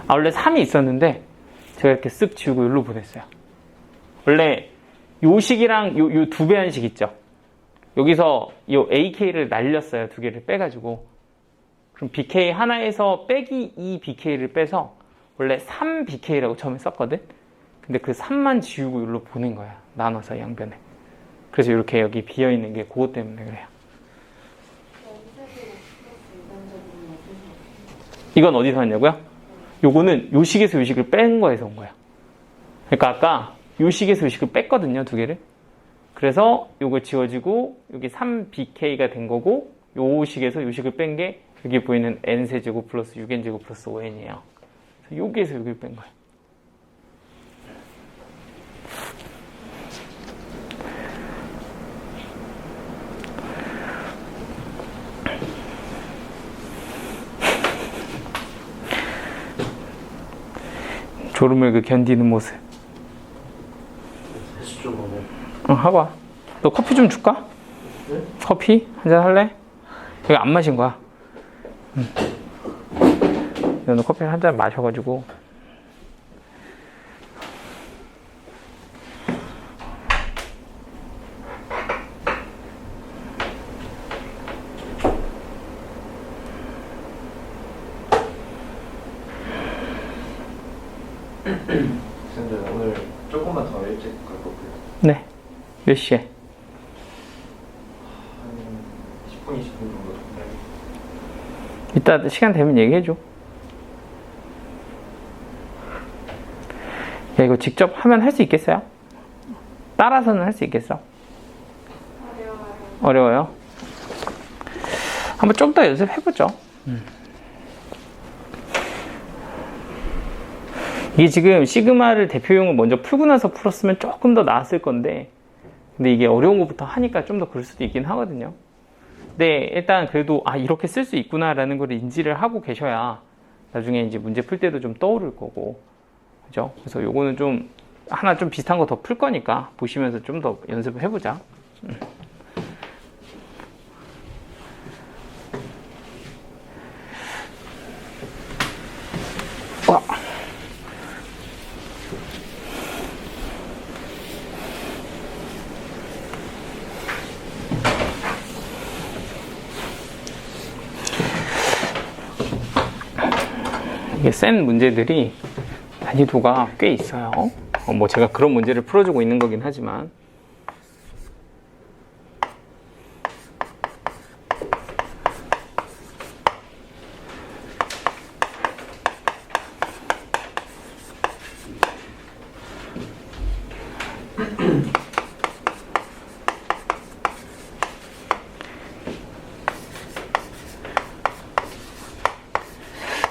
[SPEAKER 1] 원래 3이 있었는데 제가 이렇게 쓱 지우고 여기로 보냈어요. 원래 요 식이랑 요 2배 한 식 있죠? 여기서 요 AK를 날렸어요. 2개를 빼가지고. 그럼 BK 하나에서 빼기 2BK를 빼서 원래 3BK라고 처음에 썼거든? 근데 그 3만 지우고 여기로 보낸 거야. 나눠서 양변에. 그래서 이렇게 여기 비어있는 게 그것 때문에 그래요. 이건 어디서 왔냐고요? 요거는 요 식에서 요 식을 뺀 거에서 온 거예요. 그러니까 아까 요 식에서 요 식을 뺐거든요, 두 개를. 그래서 요거 지워지고 여기 3bk가 된 거고 요 식에서 요 식을 뺀 게 여기 보이는 n세제곱 플러스 6n제곱 플러스 5n이에요. 여기에서 여기를 뺀 거예요. 졸음을 그 견디는 모습.
[SPEAKER 2] 다시 좀 먹어.
[SPEAKER 1] 하고 와. 너 커피 좀 줄까?
[SPEAKER 2] 네?
[SPEAKER 1] 커피? 한잔 할래? 이거 안 마신 거야. 너 커피를 한 잔 마셔가지고.
[SPEAKER 3] 선생님 오늘 조금만 더 일찍 갈 거고요.
[SPEAKER 1] 네. 몇 시에?
[SPEAKER 3] 한 10분, 20분 정도 전에.
[SPEAKER 1] 이따 시간 되면 얘기해줘. 야, 이거 직접 하면 할 수 있겠어요? 따라서는 할 수 있겠어? 어려워요. 한번 좀 더 연습해보죠. 이게 지금 시그마를 대표용을 먼저 풀고 나서 풀었으면 조금 더 나았을 건데, 근데 이게 어려운 것부터 하니까 좀 더 그럴 수도 있긴 하거든요. 근데 일단 그래도 이렇게 쓸 수 있구나라는 걸 인지를 하고 계셔야 나중에 이제 문제 풀 때도 좀 떠오를 거고, 그죠? 그래서 요거는 좀 하나 좀 비슷한 거 더 풀 거니까 보시면서 좀 더 연습을 해보자. 와. 이게 센 문제들이 난이도가 꽤 있어요. 뭐 제가 그런 문제를 풀어주고 있는 거긴 하지만.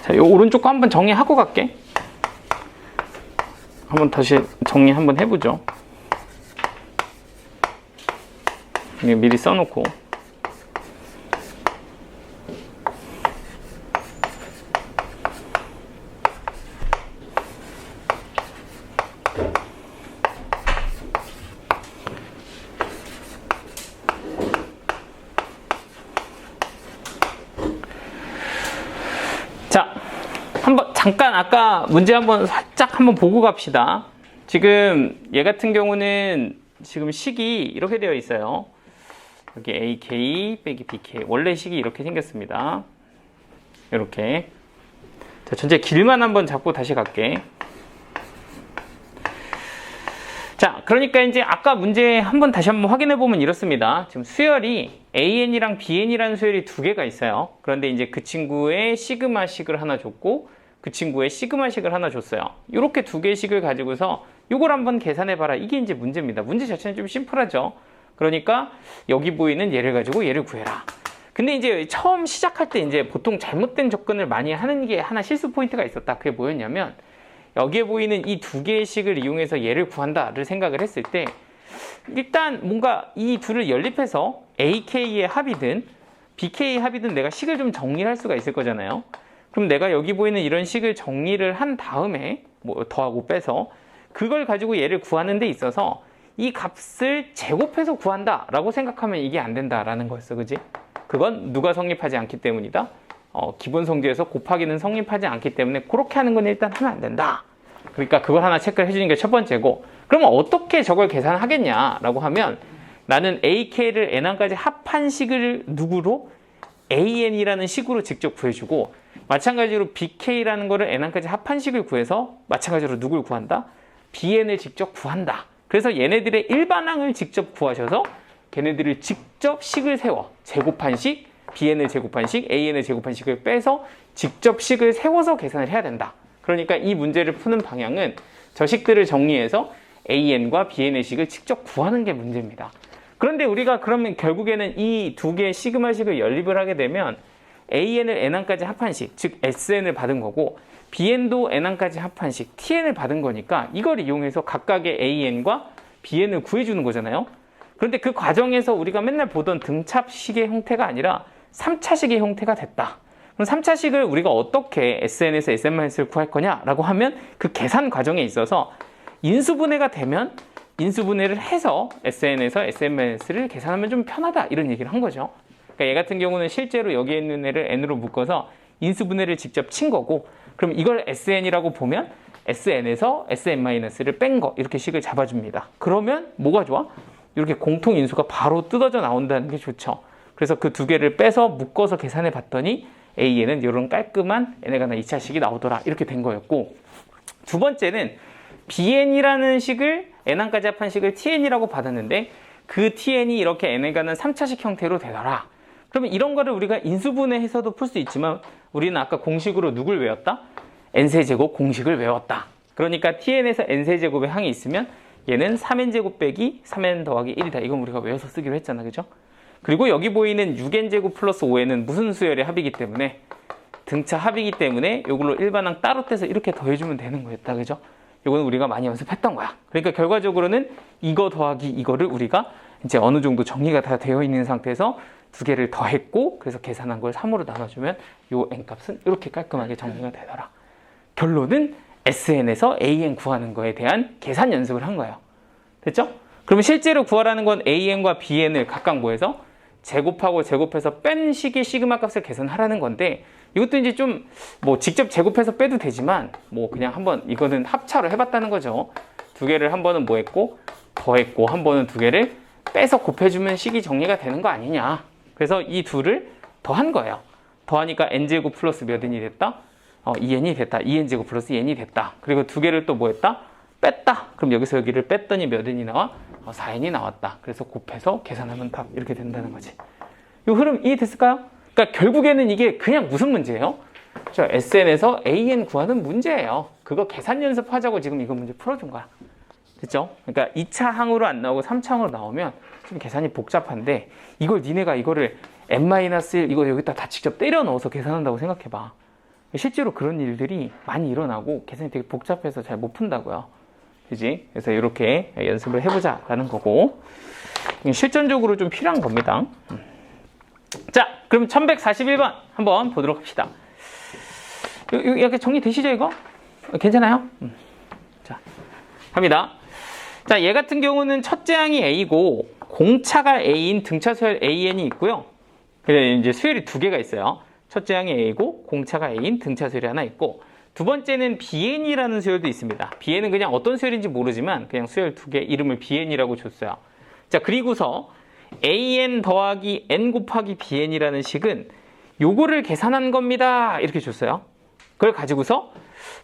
[SPEAKER 1] 자, 요 오른쪽 거 한번 정리하고 갈게. 한번 다시 정리 한번 해보죠. 이게 미리 써놓고. 자, 한번 잠깐 아까 문제 한번 살짝 한번 보고 갑시다. 지금 얘 같은 경우는 지금 식이 이렇게 되어 있어요. 여기 AK 빼기 BK. 원래 식이 이렇게 생겼습니다. 이렇게. 자, 전체 길만 한번 잡고 다시 갈게. 자, 그러니까 이제 아까 문제 한번 다시 한번 확인해 보면 이렇습니다. 지금 수열이 AN이랑 BN이라는 수열이 두 개가 있어요. 그런데 이제 그 친구의 시그마식을 하나 줬고 그 친구의 시그마식을 하나 줬어요. 이렇게 두 개의 식을 가지고서 이걸 한번 계산해 봐라. 이게 이제 문제입니다. 문제 자체는 좀 심플하죠. 그러니까 여기 보이는 얘를 가지고 얘를 구해라. 근데 이제 처음 시작할 때 이제 보통 잘못된 접근을 많이 하는 게 하나 실수 포인트가 있었다. 그게 뭐였냐면 여기에 보이는 이 두 개의 식을 이용해서 얘를 구한다를 생각을 했을 때 일단 뭔가 이 둘을 연립해서 AK의 합이든 BK의 합이든 내가 식을 좀 정리를 할 수가 있을 거잖아요. 그럼 내가 여기 보이는 이런 식을 정리를 한 다음에 뭐 더하고 빼서 그걸 가지고 얘를 구하는 데 있어서 이 값을 제곱해서 구한다 라고 생각하면 이게 안 된다라는 거였어. 그지? 그건 누가 성립하지 않기 때문이다. 기본 성질에서 곱하기는 성립하지 않기 때문에 그렇게 하는 건 일단 하면 안 된다. 그러니까 그걸 하나 체크를 해주는 게 첫 번째고, 그러면 어떻게 저걸 계산하겠냐라고 하면 나는 AK를 n항까지 합한 식을 누구로? AN이라는 식으로 직접 구해주고, 마찬가지로 BK라는 거를 n항까지 합한 식을 구해서 마찬가지로 누굴 구한다? BN을 직접 구한다. 그래서 얘네들의 일반항을 직접 구하셔서 걔네들을 직접 식을 세워 제곱한 식, bn을 제곱한 식, an을 제곱한 식을 빼서 직접 식을 세워서 계산을 해야 된다. 그러니까 이 문제를 푸는 방향은 저 식들을 정리해서 an과 bn의 식을 직접 구하는 게 문제입니다. 그런데 우리가 그러면 결국에는 이 두 개의 시그마식을 연립을 하게 되면 an을 n항까지 합한 식, 즉 sn을 받은 거고 bn도 n항까지 합한 식, tn을 받은 거니까 이걸 이용해서 각각의 an과 bn을 구해주는 거잖아요. 그런데 그 과정에서 우리가 맨날 보던 등차식의 형태가 아니라 3차식의 형태가 됐다. 그럼 3차식을 우리가 어떻게 sn에서 sn-를 구할 거냐라고 하면 그 계산 과정에 있어서 인수분해가 되면 인수분해를 해서 sn에서 sn-를 계산하면 좀 편하다 이런 얘기를 한 거죠. 그러니까 얘 같은 경우는 실제로 여기에 있는 애를 n으로 묶어서 인수분해를 직접 친 거고 그럼 이걸 sn이라고 보면 sn에서 sn-를 뺀 거 이렇게 식을 잡아줍니다. 그러면 뭐가 좋아? 이렇게 공통인수가 바로 뜯어져 나온다는 게 좋죠. 그래서 그 두 개를 빼서 묶어서 계산해 봤더니 A에는 이런 깔끔한 n에 관한 2차식이 나오더라 이렇게 된 거였고 두 번째는 bn이라는 식을 n항까지 합한 식을 tn이라고 받았는데 그 tn이 이렇게 n에 관한 3차식 형태로 되더라. 그러면 이런 거를 우리가 인수분해해서도 풀 수 있지만 우리는 아까 공식으로 누굴 외웠다? n세제곱 공식을 외웠다. 그러니까 tn에서 n세제곱의 항이 있으면 얘는 3n제곱 빼기 3n 더하기 1이다. 이건 우리가 외워서 쓰기로 했잖아. 그죠? 그리고 여기 보이는 6n제곱 플러스 5n은 무슨 수열의 합이기 때문에 등차 합이기 때문에 이걸로 일반항 따로 떼서 이렇게 더해주면 되는 거였다. 그죠? 이거는 우리가 많이 연습했던 거야. 그러니까 결과적으로는 이거 더하기 이거를 우리가 이제 어느 정도 정리가 다 되어 있는 상태에서 두 개를 더했고 그래서 계산한 걸 3으로 나눠주면 요 n값은 이렇게 깔끔하게 정리가 되더라. 결론은 sn에서 an 구하는 거에 대한 계산 연습을 한 거예요. 됐죠? 그러면 실제로 구하라는 건 an과 bn을 각각 뭐해서 제곱하고 제곱해서 뺀 식의 시그마 값을 계산하라는 건데 이것도 이제 좀 뭐 직접 제곱해서 빼도 되지만 뭐 그냥 한번 이거는 합차로 해봤다는 거죠. 두 개를 한 번은 뭐 했고 더했고 한 번은 두 개를 빼서 곱해주면 식이 정리가 되는 거 아니냐. 그래서 이 둘을 더한 거예요. 더하니까 n제곱 플러스 몇 n이 됐다? 2n이 됐다. 2n제곱 플러스 2n이 됐다. 그리고 두 개를 또 뭐 했다? 뺐다. 그럼 여기서 여기를 뺐더니 몇 n이 나와? 4n이 나왔다. 그래서 곱해서 계산하면 답 이렇게 된다는 거지. 이 흐름 이해됐을까요? 그러니까 결국에는 이게 그냥 무슨 문제예요? 저 SN에서 AN 구하는 문제예요. 그거 계산 연습하자고 지금 이거 문제 풀어준 거야. 됐죠? 그러니까 2차 항으로 안 나오고 3차 항으로 나오면 좀 계산이 복잡한데 이걸 니네가 이거를 n-1 이거 여기다 다 직접 때려 넣어서 계산한다고 생각해봐. 실제로 그런 일들이 많이 일어나고 계산이 되게 복잡해서 잘 못 푼다고요. 그지? 그래서 이렇게 연습을 해보자라는 거고 실전적으로 좀 필요한 겁니다. 자, 그럼 1141번 한번 보도록 합시다. 이렇게 정리되시죠, 이거? 괜찮아요? 자, 갑니다. 자, 얘 같은 경우는 첫째 항이 A고 공차가 A인 등차 수열 AN이 있고요. 그래 이제 수열이 두 개가 있어요. 첫째 항이 A고 공차가 A인 등차 수열이 하나 있고 두 번째는 BN이라는 수열도 있습니다. BN은 그냥 어떤 수열인지 모르지만 그냥 수열 두 개 이름을 BN이라고 줬어요. 자, 그리고서 AN 더하기 N 곱하기 BN이라는 식은 요거를 계산한 겁니다. 이렇게 줬어요. 그걸 가지고서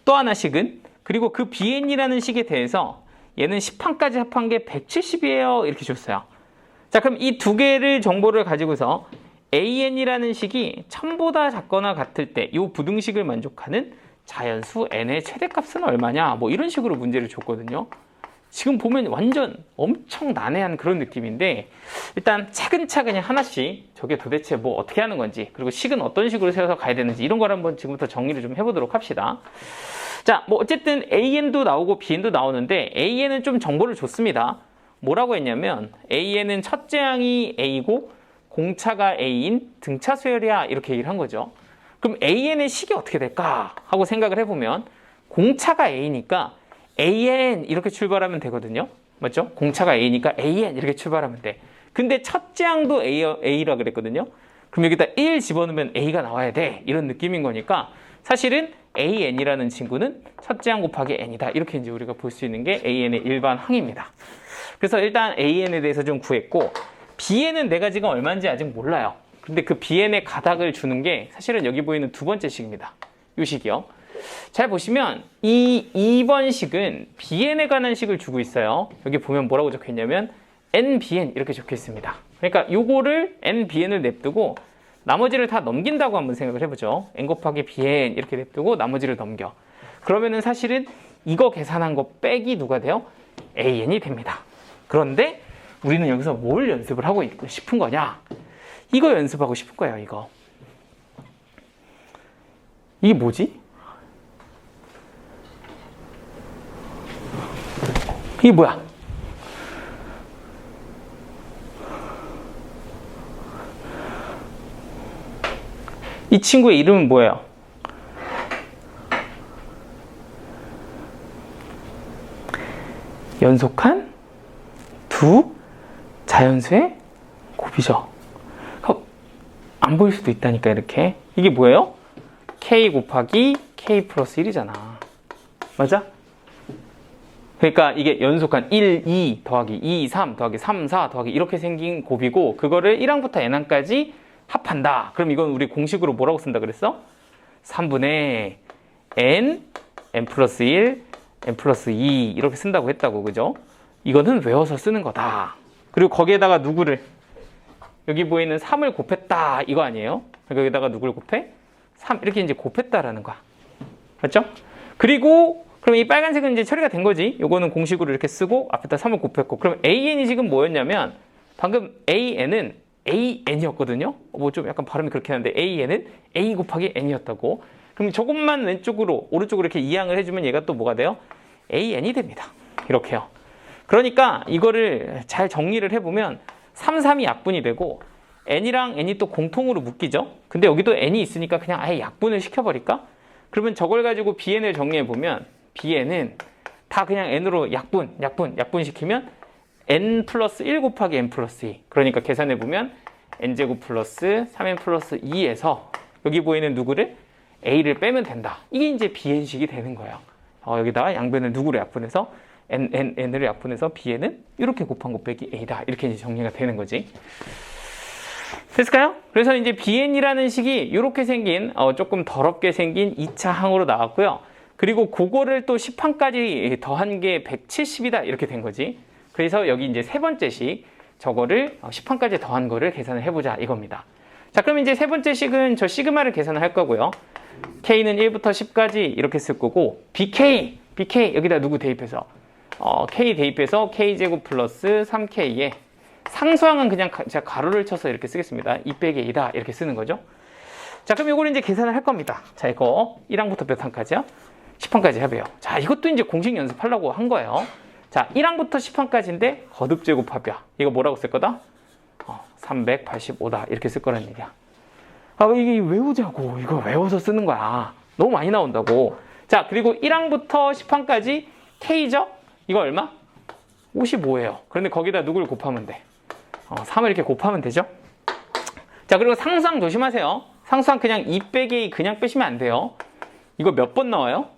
[SPEAKER 1] 또 하나씩은 그리고 그 BN이라는 식에 대해서 얘는 10항까지 합한 게 170이에요. 이렇게 줬어요. 자, 그럼 이 두 개를 정보를 가지고서 AN이라는 식이 1000보다 작거나 같을 때 이 부등식을 만족하는 자연수 n의 최대값은 얼마냐 뭐 이런 식으로 문제를 줬거든요. 지금 보면 완전 엄청 난해한 그런 느낌인데 일단 차근차근히 하나씩 저게 도대체 뭐 어떻게 하는 건지 그리고 식은 어떤 식으로 세워서 가야 되는지 이런 걸 한번 지금부터 정리를 좀 해보도록 합시다. 자, 뭐 어쨌든 AN도 나오고 BN도 나오는데 AN은 좀 정보를 줬습니다. 뭐라고 했냐면 AN은 첫째 항이 A고 공차가 A인 등차 수열이야 이렇게 얘기를 한 거죠. 그럼 AN의 식이 어떻게 될까 하고 생각을 해보면 공차가 A니까 AN 이렇게 출발하면 되거든요. 맞죠? 공차가 A니까 AN 이렇게 출발하면 돼. 근데 첫째 항도 A라 그랬거든요. 그럼 여기다 1 집어넣으면 A가 나와야 돼. 이런 느낌인 거니까 사실은 AN이라는 친구는 첫째 항 곱하기 N이다. 이렇게 이제 우리가 볼 수 있는 게 AN의 일반 항입니다. 그래서 일단 AN에 대해서 좀 구했고 BN은 내가 지금 얼마인지 아직 몰라요. 근데 그 BN의 가닥을 주는 게 사실은 여기 보이는 두 번째 식입니다. 이 식이요. 잘 보시면 이 2번 식은 bn에 관한 식을 주고 있어요. 여기 보면 뭐라고 적혀 있냐면 nbn 이렇게 적혀 있습니다. 그러니까 요거를 nbn을 냅두고 나머지를 다 넘긴다고 한번 생각을 해보죠. n 곱하기 bn 이렇게 냅두고 나머지를 넘겨. 그러면은 사실은 이거 계산한 거 빼기 누가 돼요? an이 됩니다. 그런데 우리는 여기서 뭘 연습을 하고 싶은 거냐? 이거 연습하고 싶은 거예요, 이거. 이게 뭐지? 이게 뭐야? 이 친구의 이름은 뭐예요? 연속한 두 자연수의 곱이죠. 안 보일 수도 있다니까, 이렇게. 이게 뭐예요? k 곱하기 k 플러스 1이잖아. 맞아? 그러니까 이게 연속한 1, 2 더하기 2, 3 더하기 3, 4 더하기 이렇게 생긴 곱이고, 그거를 1항부터 n항까지 합한다. 그럼 이건 우리 공식으로 뭐라고 쓴다 그랬어? 3분의 n 플러스 1, n 플러스 2 이렇게 쓴다고 했다고, 그죠? 이거는 외워서 쓰는 거다. 그리고 거기에다가 누구를, 여기 보이는 3을 곱했다 이거 아니에요? 그러니까 여기다가 누구를 곱해? 3 이렇게 이제 곱했다라는 거야. 맞죠? 그리고 그럼 이 빨간색은 이제 처리가 된 거지. 요거는 공식으로 이렇게 쓰고 앞에다 3을 곱했고, 그럼 an이 지금 뭐였냐면 방금 an은 an이었거든요. 뭐 좀 약간 발음이 그렇긴 한데 an은 a 곱하기 n이었다고. 그럼 조금만 왼쪽으로 오른쪽으로 이렇게 이항을 해주면 얘가 또 뭐가 돼요? an이 됩니다. 이렇게요. 그러니까 이거를 잘 정리를 해보면 3, 3이 약분이 되고 n이랑 n이 또 공통으로 묶이죠. 근데 여기도 n이 있으니까 그냥 아예 약분을 시켜버릴까? 그러면 저걸 가지고 bn을 정리해보면 bn은 다 그냥 n으로 약분시키면 n 플러스 1 곱하기 n 플러스 2. 그러니까 계산해보면 n제곱 플러스 3n 플러스 2에서 여기 보이는 누구를? a를 빼면 된다. 이게 이제 bn식이 되는 거예요. 여기다가 양변을 누구로 약분해서 n을 약분해서 bn은 이렇게 곱한 곱 빼기 a다. 이렇게 이제 정리가 되는 거지. 됐을까요? 그래서 이제 bn이라는 식이 이렇게 생긴 조금 더럽게 생긴 2차 항으로 나왔고요. 그리고 그거를 또 10항까지 더한 게 170이다. 이렇게 된 거지. 그래서 여기 이제 세 번째 식, 저거를 10항까지 더한 거를 계산을 해보자 이겁니다. 자, 그럼 이제 세 번째 식은 저 시그마를 계산을 할 거고요. k는 1부터 10까지 이렇게 쓸 거고, bk 여기다 누구 대입해서 k 대입해서 k제곱 플러스 3k에 상수항은 그냥 제가 가로를 쳐서 이렇게 쓰겠습니다. 2 빼기 2다 이렇게 쓰는 거죠. 자, 그럼 이거를 이제 계산을 할 겁니다. 자, 이거 1항부터 몇 항까지요? 10항까지 해봐요. 자, 이것도 이제 공식 연습하려고 한 거예요. 자, 1항부터 10항까지인데 거듭 제곱합이야. 이거 뭐라고 쓸 거다? 385다 이렇게 쓸 거란 얘기야. 이게 외우자고. 이거 외워서 쓰는 거야. 너무 많이 나온다고. 자, 그리고 1항부터 10항까지 k죠? 이거 얼마? 55예요. 그런데 거기다 누구를 곱하면 돼? 3을 이렇게 곱하면 되죠? 자, 그리고 상수항 조심하세요. 상수항 그냥 2 빼기 A 그냥 빼시면 안 돼요. 이거 몇 번 나와요?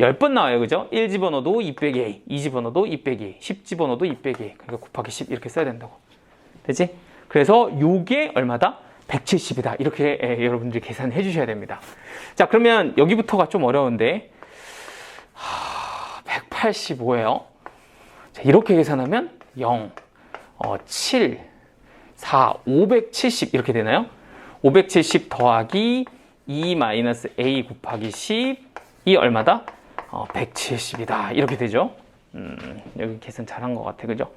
[SPEAKER 1] 10번 나와요. 그죠? 1 집어넣어도 2 빼기 A, 2 집어넣어도 2 빼기 A, 10 집어넣어도 2 빼기 A. 그러니까 곱하기 10 이렇게 써야 된다고. 되지? 그래서 요게 얼마다? 170이다. 이렇게 여러분들이 계산해 주셔야 됩니다. 자, 그러면 여기부터가 좀 어려운데 185예요. 자, 이렇게 계산하면 0, 7, 4, 570 이렇게 되나요? 570 더하기 2 마이너스 A 곱하기 10이 얼마다? 170이다. 이렇게 되죠. 여기 계산 잘한 것 같아. 그죠?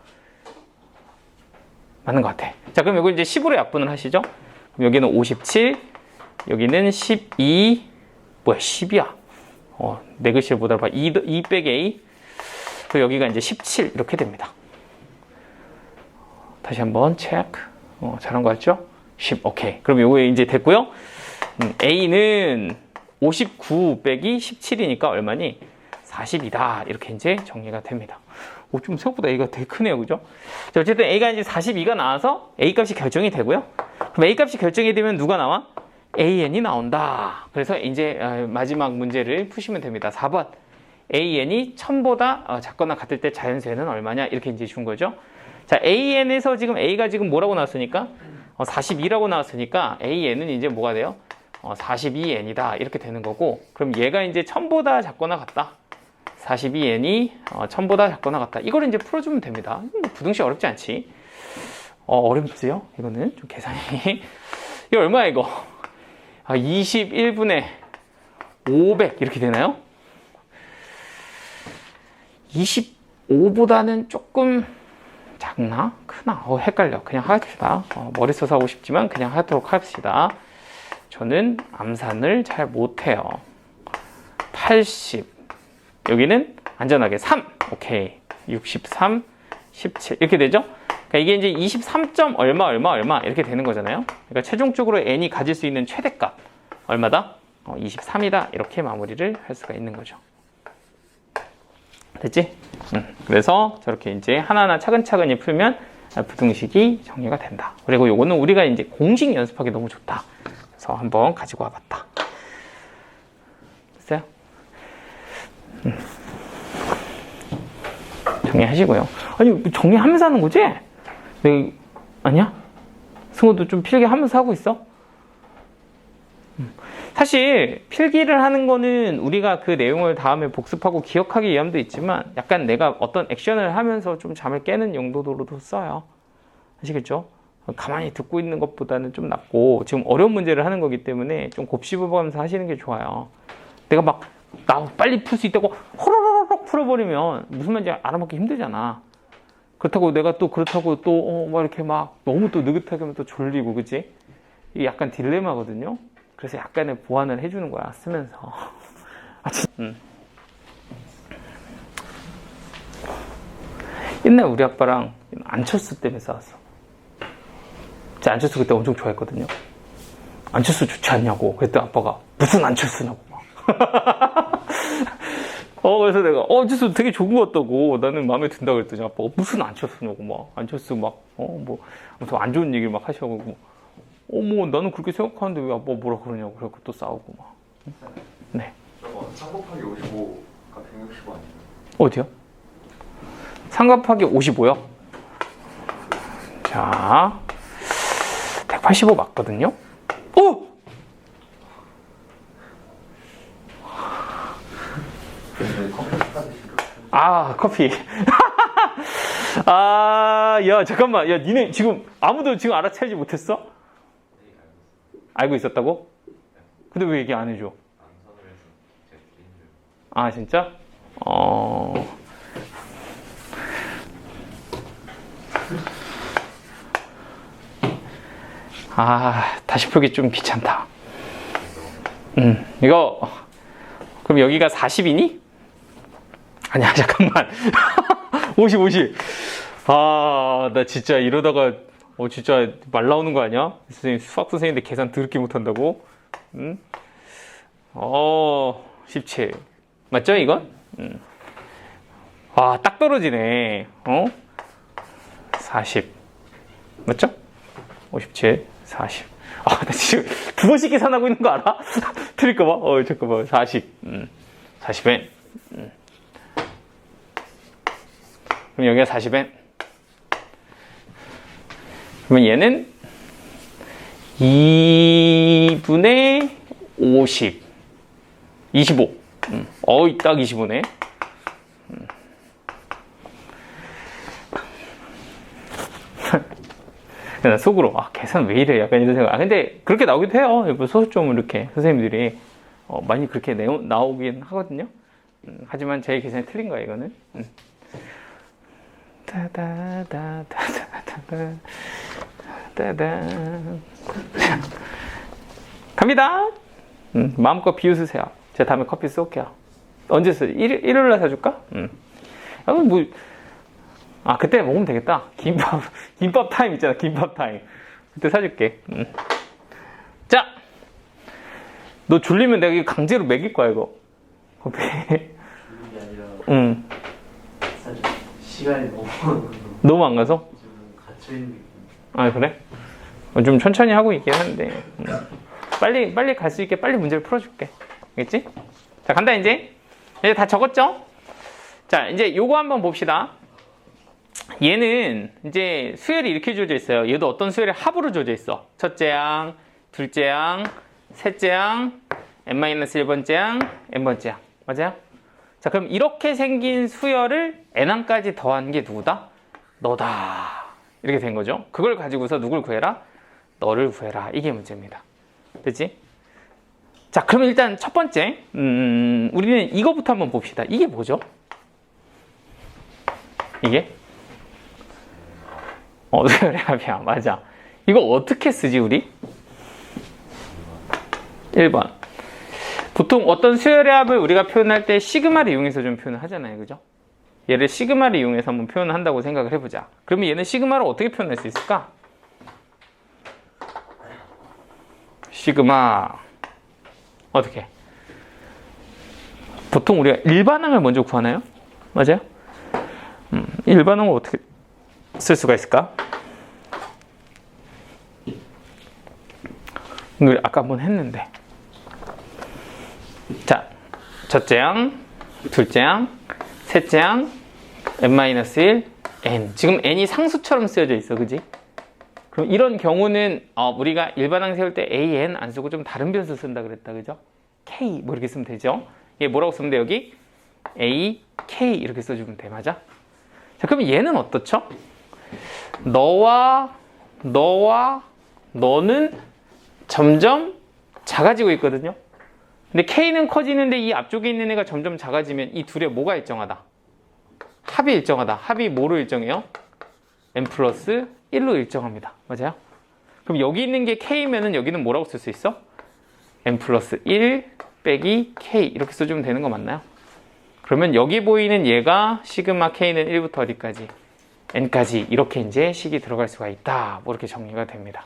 [SPEAKER 1] 맞는 것 같아. 자, 그럼 이거 이제 10으로 약분을 하시죠. 그럼 여기는 57, 여기는 12, 뭐야, 10이야. 내 글씨를 못 알아봐. 2 빼기 A. 그리고 여기가 이제 17 이렇게 됩니다. 다시 한번 체크. 잘한 거 같죠? 10. 오케이. 그럼 요거 이제 됐고요. A는 59 빼기 17이니까 얼마니? 40이다. 이렇게 이제 정리가 됩니다. 좀 생각보다 A가 되게 크네요. 그죠? 자, 어쨌든 A가 이제 42가 나와서 A 값이 결정이 되고요. 그럼 A 값이 결정이 되면 누가 나와? AN이 나온다. 그래서 이제 마지막 문제를 푸시면 됩니다. 4번. AN이 1000보다 작거나 같을 때 자연수에는 얼마냐? 이렇게 이제 준 거죠. 자, AN에서 지금 A가 지금 뭐라고 나왔으니까? 42라고 나왔으니까 AN은 이제 뭐가 돼요? 42n이다 이렇게 되는 거고, 그럼 얘가 이제 1000보다 작거나 같다. 42n이 1000보다 작거나 같다. 이걸 이제 풀어주면 됩니다. 부등식 어렵지 않지. 어렵지요? 이거는 좀 계산이. 이거 얼마야 이거? 21분의 500 이렇게 되나요? 25보다는 조금 작나? 크나? 헷갈려. 그냥 합시다. 머리 써서 하고 싶지만 그냥 하도록 합시다. 저는 암산을 잘 못해요. 80. 여기는 안전하게 3. 오케이. 63, 17. 이렇게 되죠? 그러니까 이게 이제 23점 얼마 이렇게 되는 거잖아요. 그러니까 최종적으로 n이 가질 수 있는 최대값 얼마다? 23이다. 이렇게 마무리를 할 수가 있는 거죠. 됐지? 그래서 저렇게 이제 하나하나 차근차근히 풀면 부등식이 정리가 된다. 그리고 요거는 우리가 이제 공식 연습하기 너무 좋다. 그래서 한번 가지고 와봤다. 됐어요? 정리하시고요. 아니, 정리하면서 하는 거지? 아니야? 승우도 좀 필기하면서 하고 있어? 사실 필기를 하는 거는 우리가 그 내용을 다음에 복습하고 기억하기 위함도 있지만 약간 내가 어떤 액션을 하면서 좀 잠을 깨는 용도로도 써요. 아시겠죠? 가만히 듣고 있는 것보다는 좀 낫고, 지금 어려운 문제를 하는 거기 때문에 좀 곱씹어가면서 하시는 게 좋아요. 내가 막 빨리 풀 수 있다고 호로로록 풀어버리면 무슨 말인지 알아먹기 힘들잖아. 그렇다고 내가 또 막 이렇게 막 너무 또 느긋하게 하면 또 졸리고, 그치? 이게 약간 딜레마거든요. 그래서 약간의 보완을 해주는 거야, 쓰면서. 옛날 우리 아빠랑 안철수 때문에 싸웠어. 제가 안철수 그때 엄청 좋아했거든요. 안철수 좋지 않냐고. 그랬더니 아빠가 무슨 안철수냐고 막. 그래서 내가 안철수 되게 좋은 것 같다고, 나는 마음에 든다 그랬더니 아빠가 무슨 안철수냐고 막. 안철수 막 아무튼 안 좋은 얘기를 막 하셔가지고, 나는 그렇게 생각하는데 왜 아빠가 뭐라 그러냐고. 그래서 또 싸우고 막. 네.
[SPEAKER 3] 저거 3 곱하기 55가 165 아니에요?
[SPEAKER 1] 어디요? 3 곱하기 55요? 자, 185 맞거든요? 오! 커피. 야, 잠깐만. 야, 니네 지금 아무도 지금 알아차리지 못했어? 알고 있었다고? 근데 왜 얘기 안 해줘? 진짜? 다시 풀기 좀 귀찮다. 이거, 그럼 여기가 40이니? 아니야, 잠깐만. 50. 나 진짜 이러다가, 진짜 말 나오는 거 아니야? 선생님, 수학 선생님인데 계산 더럽게 못한다고? 17. 맞죠, 이건? 딱 떨어지네. 40. 맞죠? 57, 40. 나 지금 2번씩 계산하고 있는 거 알아? 틀릴까봐? 잠깐만. 40. 40엔. 그럼 여기가 40엔. 그러면 얘는 2분의 50. 25. 딱 25네. 그냥 속으로, 계산 왜 이래? 약간 이런 생각. 근데 그렇게 나오기도 해요. 소수점 이렇게 선생님들이 많이 그렇게 나오긴 하거든요. 하지만 제 계산이 틀린 거예요, 이거는. 갑니다. 마음껏 비웃으세요. 제가 다음에 커피 쏠게요. 언제 써? 일요일날 사줄까? 그때 먹으면 되겠다. 김밥 타임 있잖아. 김밥 타임. 그때 사줄게. 자, 너 졸리면 내가 이거 강제로 먹일 거야, 이거. 커피.
[SPEAKER 2] 졸린 게 아니라 사실 시간이
[SPEAKER 1] 너무 안 가서?
[SPEAKER 2] 좀 갇혀있는 느낌.
[SPEAKER 1] 그래? 좀 천천히 하고 있긴 한데. 빨리 갈 수 있게 빨리 문제를 풀어줄게. 알겠지? 자, 간다, 이제 다 적었죠? 자, 이제 요거 한번 봅시다. 얘는 이제 수열이 이렇게 주어져 있어요. 얘도 어떤 수열의 합으로 주어져 있어. 첫째 양, 둘째 양, 셋째 항, n-1번째 항, n번째 항. 맞아요? 자, 그럼 이렇게 생긴 수열을 n항까지 더한 게 누구다? 너다. 이렇게 된 거죠. 그걸 가지고서 누굴 구해라? 너를 구해라. 이게 문제입니다. 됐지? 자, 그럼 일단 첫 번째, 우리는 이거부터 한번 봅시다. 이게 뭐죠? 이게? 수열의 합이야. 맞아. 이거 어떻게 쓰지, 우리? 1번. 보통 어떤 수열의 합을 우리가 표현할 때 시그마를 이용해서 좀 표현을 하잖아요. 그죠? 얘를 시그마를 이용해서 한번 표현을 한다고 생각을 해보자. 그러면 얘는 시그마를 어떻게 표현할 수 있을까? 시그마. 어떻게? 보통 우리가 일반항을 먼저 구하나요? 맞아요? 일반항을 어떻게 쓸 수가 있을까? 이걸 아까 한번 했는데. 자, 첫째 항, 둘째 항, 셋째 항, n-1, n. 지금 n이 상수처럼 쓰여져 있어, 그지? 그럼 이런 경우는 우리가 일반항 세울 때 a, n 안 쓰고 좀 다른 변수 쓴다 그랬다, 그죠? k 뭐 이렇게 쓰면 되죠? 얘 뭐라고 쓰면 돼, 여기? a, k 이렇게 써주면 돼, 맞아? 자, 그럼 얘는 어떻죠? 너와 너는 점점 작아지고 있거든요. 근데 K는 커지는데 이 앞쪽에 있는 애가 점점 작아지면 이 둘의 뭐가 일정하다? 합이 일정하다. 합이 뭐로 일정해요? n 플러스 1로 일정합니다. 맞아요? 그럼 여기 있는 게 K면은 여기는 뭐라고 쓸 수 있어? n 플러스 1 빼기 K 이렇게 써주면 되는 거 맞나요? 그러면 여기 보이는 얘가 시그마 K는 1부터 어디까지? n까지 이렇게 이제 식이 들어갈 수가 있다. 뭐 이렇게 정리가 됩니다.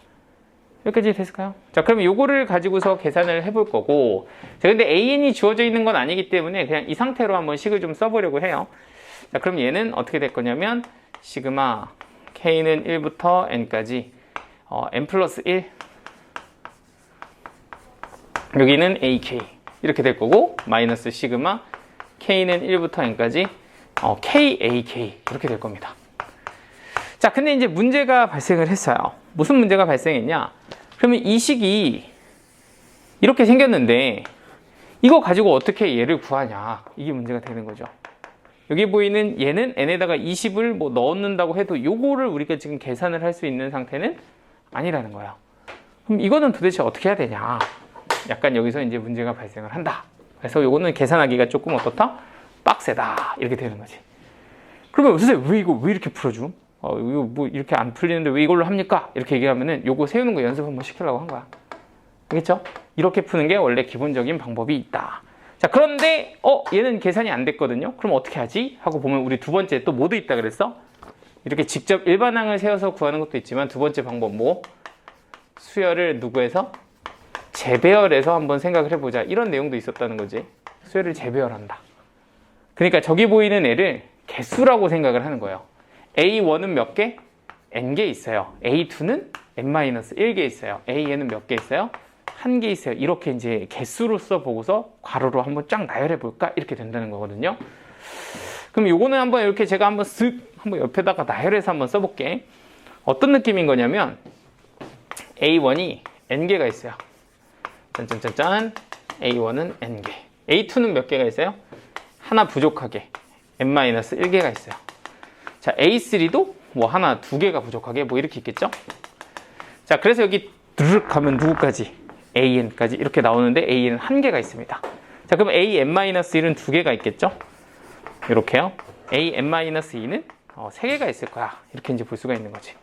[SPEAKER 1] 여기까지 됐을까요? 자, 그러면 요거를 가지고서 계산을 해볼 거고, 자, 근데 an이 주어져 있는 건 아니기 때문에 그냥 이 상태로 한번 식을 좀 써보려고 해요. 자, 그럼 얘는 어떻게 될 거냐면 시그마 k는 1부터 n까지 n 플러스 1 여기는 ak 이렇게 될 거고, 마이너스 시그마 k는 1부터 n까지 kak 이렇게 될 겁니다. 자, 근데 이제 문제가 발생을 했어요. 무슨 문제가 발생했냐? 그러면 이 식이 이렇게 생겼는데 이거 가지고 어떻게 얘를 구하냐? 이게 문제가 되는 거죠. 여기 보이는 얘는 n에다가 20을 뭐 넣는다고 해도 요거를 우리가 지금 계산을 할 수 있는 상태는 아니라는 거예요. 그럼 이거는 도대체 어떻게 해야 되냐? 약간 여기서 이제 문제가 발생을 한다. 그래서 요거는 계산하기가 조금 어떻다? 빡세다. 이렇게 되는 거지. 그러면 선생님 왜 이렇게 풀어줌? 이거 뭐 이렇게 안 풀리는데 왜 이걸로 합니까? 이렇게 얘기하면은 요거 세우는 거 연습 한번 시키려고 한 거야. 알겠죠? 이렇게 푸는 게 원래 기본적인 방법이 있다. 자, 그런데 얘는 계산이 안 됐거든요. 그럼 어떻게 하지? 하고 보면 우리 두 번째 또 뭐도 있다 그랬어? 이렇게 직접 일반항을 세워서 구하는 것도 있지만 두 번째 방법 뭐? 수열을 누구에서? 재배열해서 한번 생각을 해보자. 이런 내용도 있었다는 거지. 수열을 재배열한다. 그러니까 저기 보이는 애를 개수라고 생각을 하는 거예요. A1은 몇 개? N개 있어요. A2는 N-1개 있어요. AN은 몇 개 있어요? 1개 있어요. 이렇게 이제 개수로서 보고서 괄호로 한번 쫙 나열해 볼까? 이렇게 된다는 거거든요. 그럼 요거는 한번 이렇게 제가 한번 한번 옆에다가 나열해서 한번 써볼게. 어떤 느낌인 거냐면 A1이 N개가 있어요. 짠짠짠짠. A1은 N개. A2는 몇 개가 있어요? 하나 부족하게 N-1개가 있어요. 자, A3도 뭐 하나, 두 개가 부족하게 뭐 이렇게 있겠죠? 자, 그래서 여기 드르륵 하면 누구까지? AN까지 이렇게 나오는데 AN은 한 개가 있습니다. 자, 그럼 AN-1은 두 개가 있겠죠? 이렇게요. AN-2는 세 개가 있을 거야. 이렇게 이제 볼 수가 있는 거지.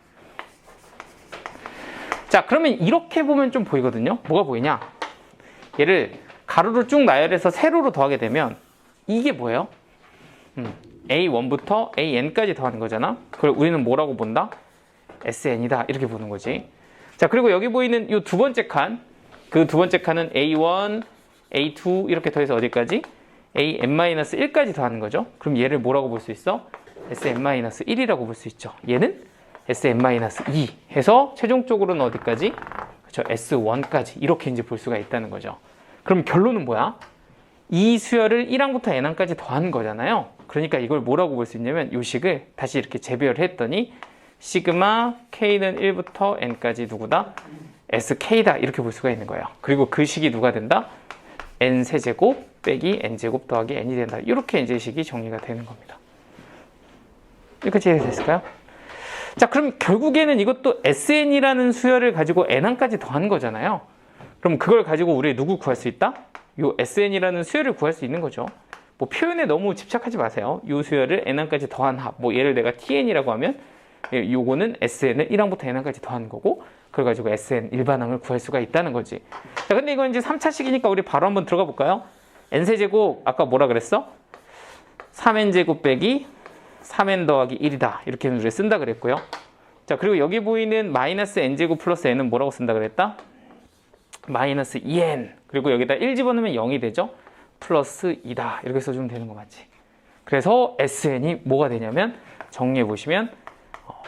[SPEAKER 1] 자, 그러면 이렇게 보면 좀 보이거든요. 뭐가 보이냐? 얘를 가로로 쭉 나열해서 세로로 더하게 되면 이게 뭐예요? A1부터 AN까지 더하는 거잖아. 그걸 우리는 뭐라고 본다? SN이다. 이렇게 보는 거지. 자, 그리고 여기 보이는 이 두 번째 칸, 그 두 번째 칸은 A1, A2 이렇게 더해서 어디까지? AN-1까지 더하는 거죠. 그럼 얘를 뭐라고 볼 수 있어? SN-1이라고 볼 수 있죠. 얘는 SN-2 해서 최종적으로는 어디까지? 그렇죠. S1까지 이렇게 이제 볼 수가 있다는 거죠. 그럼 결론은 뭐야? 이 수열을 1항부터 n항까지 더한 거잖아요. 그러니까 이걸 뭐라고 볼 수 있냐면 이 식을 다시 이렇게 재배열을 했더니 시그마 K는 1부터 N까지 누구다? SK다. 이렇게 볼 수가 있는 거예요. 그리고 그 식이 누가 된다? N 세제곱 빼기 N제곱 더하기 N이 된다. 이렇게 이제 식이 정리가 되는 겁니다. 여기까지 이해됐을까요? 자, 그럼 결국에는 이것도 SN이라는 수열을 가지고 N항까지 더한 거잖아요. 그럼 그걸 가지고 우리 누구 구할 수 있다? 요 SN이라는 수열을 구할 수 있는 거죠. 뭐 표현에 너무 집착하지 마세요. 요 수열을 N항까지 더한 합. 뭐 얘를 내가 TN이라고 하면 요거는 SN을 1항부터 N항까지 더한 거고 그걸 가지고 SN 일반항을 구할 수가 있다는 거지. 자, 근데 이건 이제 3차식이니까 우리 바로 한번 들어가 볼까요? N세제곱 아까 뭐라 그랬어? 3N제곱 빼기 3N 더하기 1이다. 이렇게 우리가 쓴다 그랬고요. 자, 그리고 여기 보이는 마이너스 N제곱 플러스 N은 뭐라고 쓴다 그랬다? 마이너스 2N. 그리고 여기다 1 집어넣으면 0이 되죠? 플러스 2다. 이렇게 써주면 되는 거 맞지? 그래서 SN이 뭐가 되냐면 정리해 보시면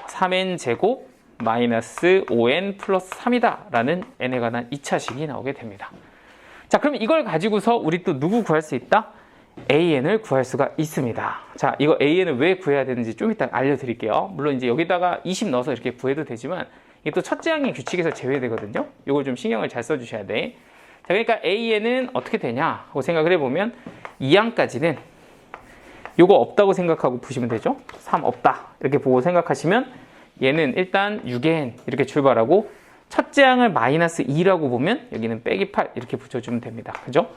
[SPEAKER 1] 3N 제곱 마이너스 5N 플러스 3이다 라는 N에 관한 2차식이 나오게 됩니다. 자, 그럼 이걸 가지고서 우리 또 누구 구할 수 있다? AN을 구할 수가 있습니다. 자, 이거 AN을 왜 구해야 되는지 좀 이따 알려드릴게요. 물론 이제 여기다가 20 넣어서 이렇게 구해도 되지만 이게 또 첫째 항의 규칙에서 제외되거든요. 이걸 좀 신경을 잘 써주셔야 돼. 자, 그러니까 AN은 어떻게 되냐 하고 생각을 해보면 2항까지는 요거 없다고 생각하고 보시면 되죠. 3 없다 이렇게 보고 생각하시면 얘는 일단 6n 이렇게 출발하고 첫째 항을 마이너스 2라고 보면 여기는 빼기 8 이렇게 붙여주면 됩니다. 그죠?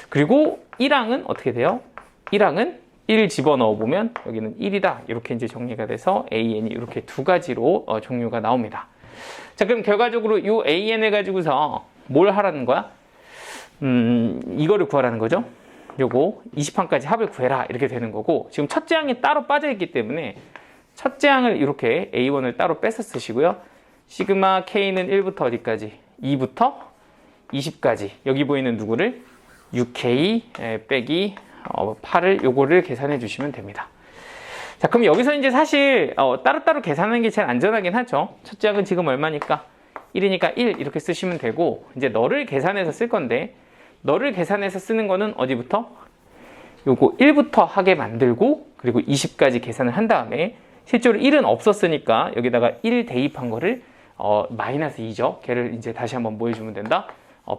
[SPEAKER 1] 그리고 1항은 어떻게 돼요? 1항은 1 집어넣어 보면 여기는 1이다. 이렇게 이제 정리가 돼서 AN이 이렇게 두 가지로 종류가 나옵니다. 자, 그럼 결과적으로 이 AN을 가지고서 뭘 하라는 거야? 이거를 구하라는 거죠. 요거 20항까지 합을 구해라 이렇게 되는 거고 지금 첫째 항이 따로 빠져 있기 때문에 첫째 항을 이렇게 A1을 따로 뺏어 쓰시고요. 시그마 K는 1부터 어디까지? 2부터 20까지. 여기 보이는 누구를? 6K 빼기 8을 요거를 계산해 주시면 됩니다. 자, 그럼 여기서 이제 사실 따로따로 계산하는 게 제일 안전하긴 하죠. 첫째 항은 지금 얼마니까? 1이니까 1 이렇게 쓰시면 되고 이제 너를 계산해서 쓸 건데 너를 계산해서 쓰는 거는 어디부터? 요거 1부터 하게 만들고 그리고 20까지 계산을 한 다음에 실제로 1은 없었으니까 여기다가 1 대입한 거를 마이너스 2죠. 걔를 이제 다시 한번 뭐 해주면 된다?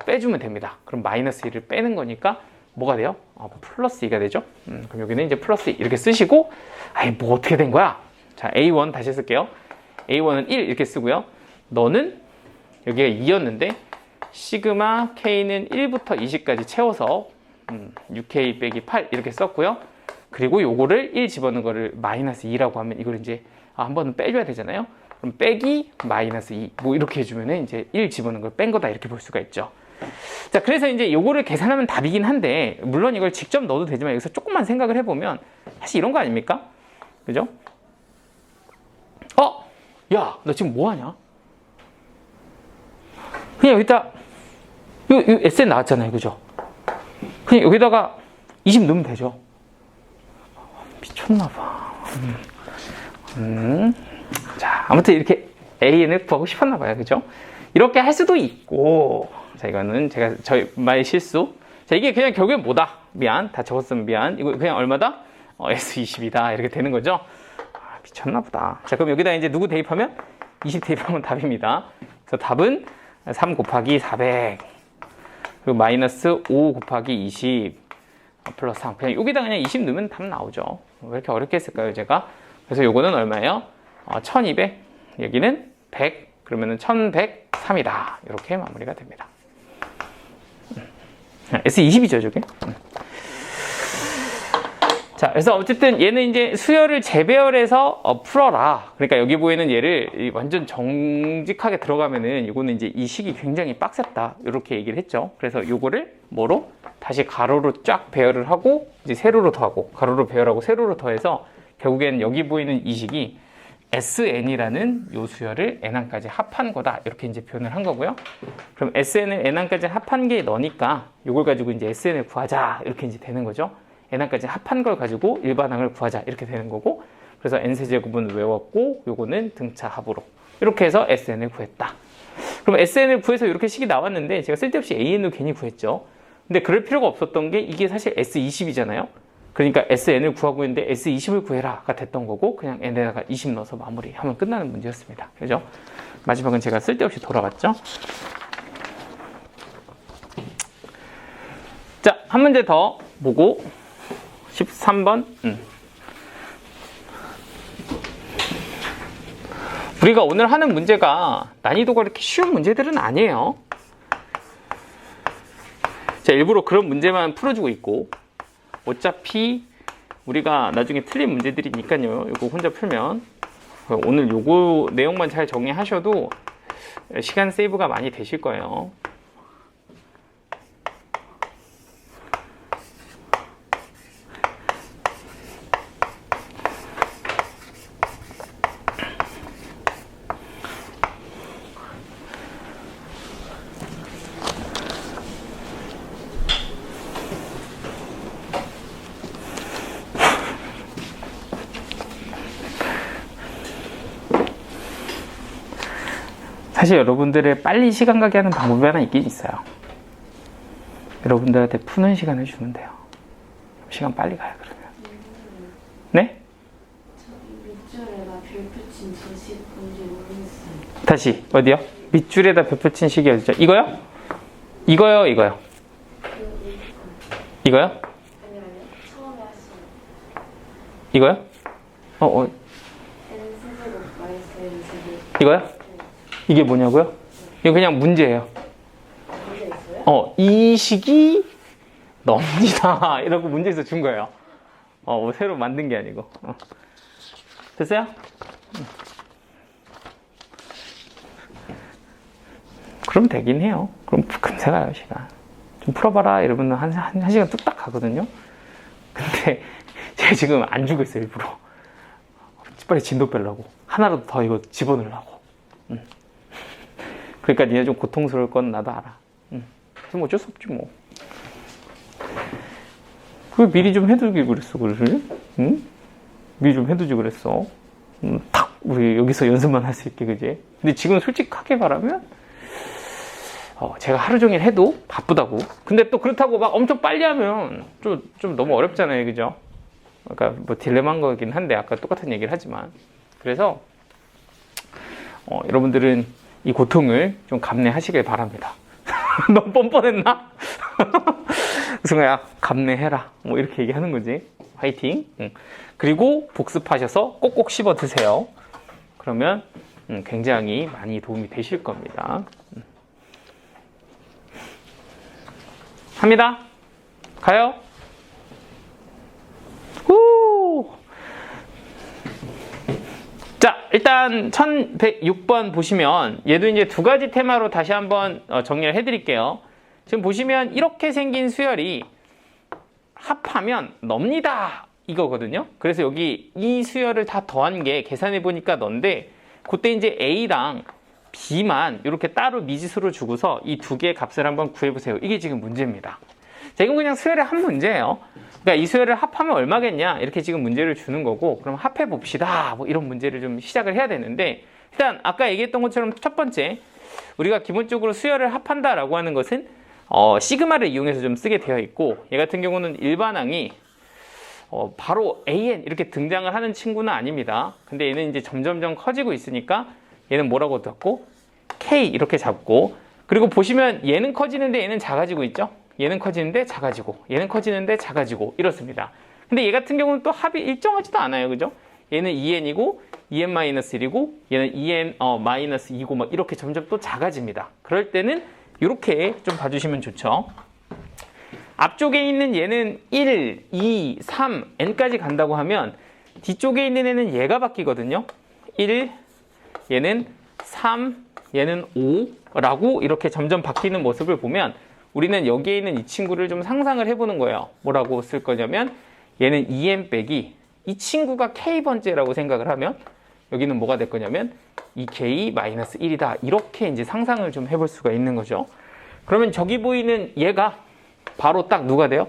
[SPEAKER 1] 빼주면 됩니다. 그럼 마이너스 1을 빼는 거니까 뭐가 돼요? 플러스 2가 되죠. 그럼 여기는 이제 플러스 2 이렇게 쓰시고 아이 뭐 어떻게 된 거야? 자, A1 다시 쓸게요. A1은 1 이렇게 쓰고요. 너는 여기가 2였는데 시그마 K는 1부터 20까지 채워서 6K 빼기 8 이렇게 썼고요. 그리고 요거를 1 집어넣은 거를 마이너스 2라고 하면 이걸 이제 한 번은 빼줘야 되잖아요. 그럼 빼기 마이너스 2 뭐 이렇게 해주면은 이제 1 집어넣은 걸 뺀 거다 이렇게 볼 수가 있죠. 자, 그래서 이제 요거를 계산하면 답이긴 한데 물론 이걸 직접 넣어도 되지만 여기서 조금만 생각을 해보면 사실 이런 거 아닙니까? 그죠? 야, 너 지금 뭐 하냐? 그냥 여기다 요 SN 나왔잖아요. 그죠? 그냥 여기다가 20 넣으면 되죠. 미쳤나봐. 자, 아무튼 이렇게 AN을 구하고 싶었나봐요. 그죠? 이렇게 할 수도 있고, 자, 이거는 저의 실수. 자, 이게 그냥 결국엔 뭐다? 미안. 다 적었으면 미안. 이거 그냥 얼마다? S20이다. 이렇게 되는 거죠? 미쳤나보다. 자, 그럼 여기다 이제 누구 대입하면? 20 대입하면 답입니다. 그래서 답은 3 곱하기 400. 그리고 마이너스 5 곱하기 20. 플러스 3. 그냥 여기다 그냥 20 넣으면 답 나오죠. 왜 이렇게 어렵게 했을까요, 제가? 그래서 요거는 얼마예요? 1200. 여기는 100. 그러면은 1103이다. 이렇게 마무리가 됩니다. S20이죠, 저게? 자, 그래서 어쨌든 얘는 이제 수열을 재배열해서 풀어라. 그러니까 여기 보이는 얘를 완전 정직하게 들어가면은 이거는 이제 이 식이 굉장히 빡셌다. 이렇게 얘기를 했죠. 그래서 요거를 뭐로? 다시 가로로 쫙 배열을 하고 이제 세로로 더하고 가로로 배열하고 세로로 더해서 결국엔 여기 보이는 이 식이 SN이라는 요 수열을 N항까지 합한 거다. 이렇게 이제 표현을 한 거고요. 그럼 SN을 N항까지 합한 게 너니까 요걸 가지고 이제 SN을 구하자. 이렇게 이제 되는 거죠. N항까지 합한 걸 가지고 일반항을 구하자. 이렇게 되는 거고. 그래서 N세제곱은 외웠고 요거는 등차 합으로. 이렇게 해서 SN을 구했다. 그럼 SN을 구해서 이렇게 식이 나왔는데 제가 쓸데없이 AN을 괜히 구했죠. 근데 그럴 필요가 없었던 게 이게 사실 S20이잖아요. 그러니까 SN을 구하고 있는데 S20을 구해라가 됐던 거고 그냥 N에다가 20 넣어서 마무리하면 끝나는 문제였습니다. 그죠? 마지막은 제가 쓸데없이 돌아갔죠? 자, 한 문제 더 보고 13번 우리가 오늘 하는 문제가 난이도가 이렇게 쉬운 문제들은 아니에요. 자, 일부러 그런 문제만 풀어주고 있고 어차피 우리가 나중에 틀린 문제들이니까요. 이거 혼자 풀면 오늘 요거 내용만 잘 정리하셔도 시간 세이브가 많이 되실 거예요. 사실 여러분들의 빨리 시간 가게 하는 방법이 하나 있긴 있어요. 여러분들한테 푸는 시간을 주면 돼요. 시간 빨리 가요, 그러면. 네?
[SPEAKER 4] 밑줄에다 별 붙인 저식 뭔지 모르겠어요.
[SPEAKER 1] 다시, 어디요? 밑줄에다 별 붙인 식이 어디죠? 이거요? 이거요, 이거요? 이거요?
[SPEAKER 4] 아니요. 처음에 하신
[SPEAKER 1] 이거요?
[SPEAKER 4] N 세제곱 마이너스 N 제곱.
[SPEAKER 1] 이거요? 이게 뭐냐고요? 이거 그냥 문제예요.
[SPEAKER 4] 문제 있어요?
[SPEAKER 1] 이 식이 넘니다. 이러고 문제에서 준 거예요. 뭐 새로 만든 게 아니고. 됐어요? 그럼 되긴 해요. 그럼 금세 가요, 시간. 좀 풀어봐라. 이러면 한 시간 뚝딱 가거든요. 근데 제가 지금 안 주고 있어요, 일부러. 빨리 진도 빼려고. 하나라도 더 이거 집어넣으려고. 그러니까 니네 좀 고통스러울 건 나도 알아. 그래서 뭐 어쩔 수 없지 뭐. 그 미리 좀 해두기 그랬어, 그러지? 응? 미리 좀 해두지 그랬어. 탁 우리 여기서 연습만 할 수 있게, 그지? 근데 지금 솔직하게 말하면 제가 하루 종일 해도 바쁘다고. 근데 또 그렇다고 막 엄청 빨리 하면 좀 너무 어렵잖아요, 그죠? 그러니까 뭐 딜레마인 거긴 한데 아까 똑같은 얘기를 하지만 그래서 여러분들은 이 고통을 좀 감내하시길 바랍니다. 너무 뻔뻔했나? 승아야, 감내해라. 뭐 이렇게 얘기하는 거지. 화이팅. 그리고 복습하셔서 꼭꼭 씹어 드세요. 그러면 굉장히 많이 도움이 되실 겁니다. 합니다. 가요. 후. 자, 일단 1106번 보시면 얘도 이제 두 가지 테마로 다시 한번 정리를 해드릴게요. 지금 보시면 이렇게 생긴 수열이 합하면 멉니다 이거거든요. 그래서 여기 이 수열을 다 더한 게 계산해 보니까 넌데 그때 이제 A랑 B만 이렇게 따로 미지수로 주고서 이 두 개의 값을 한번 구해보세요. 이게 지금 문제입니다. 자, 이건 그냥 수열의 한 문제예요. 그러니까 이 수열을 합하면 얼마겠냐 이렇게 지금 문제를 주는 거고, 그럼 합해 봅시다 뭐 이런 문제를 좀 시작을 해야 되는데, 일단 아까 얘기했던 것처럼 첫 번째 우리가 기본적으로 수열을 합한다 라고 하는 것은 시그마를 이용해서 좀 쓰게 되어 있고, 얘 같은 경우는 일반항이 바로 AN 이렇게 등장을 하는 친구는 아닙니다. 근데 얘는 이제 점점점 커지고 있으니까 얘는 뭐라고 잡고 K 이렇게 잡고, 그리고 보시면 얘는 커지는데 얘는 작아지고 있죠. 얘는 커지는데 작아지고, 얘는 커지는데 작아지고 이렇습니다. 근데 얘 같은 경우는 또 합이 일정하지도 않아요, 그죠? 얘는 2n이고 2n-1이고 얘는 2n-2고 막 이렇게 점점 또 작아집니다. 그럴 때는 이렇게 좀 봐주시면 좋죠. 앞쪽에 있는 얘는 1, 2, 3, n까지 간다고 하면 뒤쪽에 있는 애는 얘가 바뀌거든요. 1, 얘는 3, 얘는 5라고 이렇게 점점 바뀌는 모습을 보면 우리는 여기에 있는 이 친구를 좀 상상을 해보는 거예요. 뭐라고 쓸 거냐면 얘는 2n 빼기 이 친구가 k번째라고 생각을 하면 여기는 뭐가 될 거냐면 2k-1이다. 이렇게 이제 상상을 좀 해볼 수가 있는 거죠. 그러면 저기 보이는 얘가 바로 딱 누가 돼요?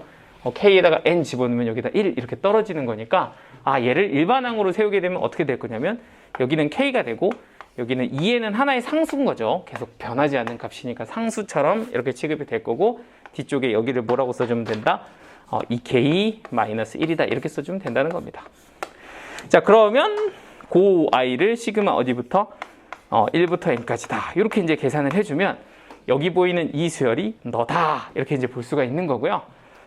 [SPEAKER 1] k에다가 n 집어넣으면 여기다 1 이렇게 떨어지는 거니까, 얘를 일반항으로 세우게 되면 어떻게 될 거냐면 여기는 k가 되고 여기는 2n은 하나의 상수인 거죠. 계속 변하지 않는 값이니까 상수처럼 이렇게 취급이 될 거고, 뒤쪽에 여기를 뭐라고 써주면 된다? 2k-1이다 이렇게 써주면 된다는 겁니다. 자, 그러면 그 i를 시그마 어디부터 1부터 n까지다 이렇게 이제 계산을 해주면 여기 보이는 이 수열이 너다 이렇게 이제 볼 수가 있는 거고요.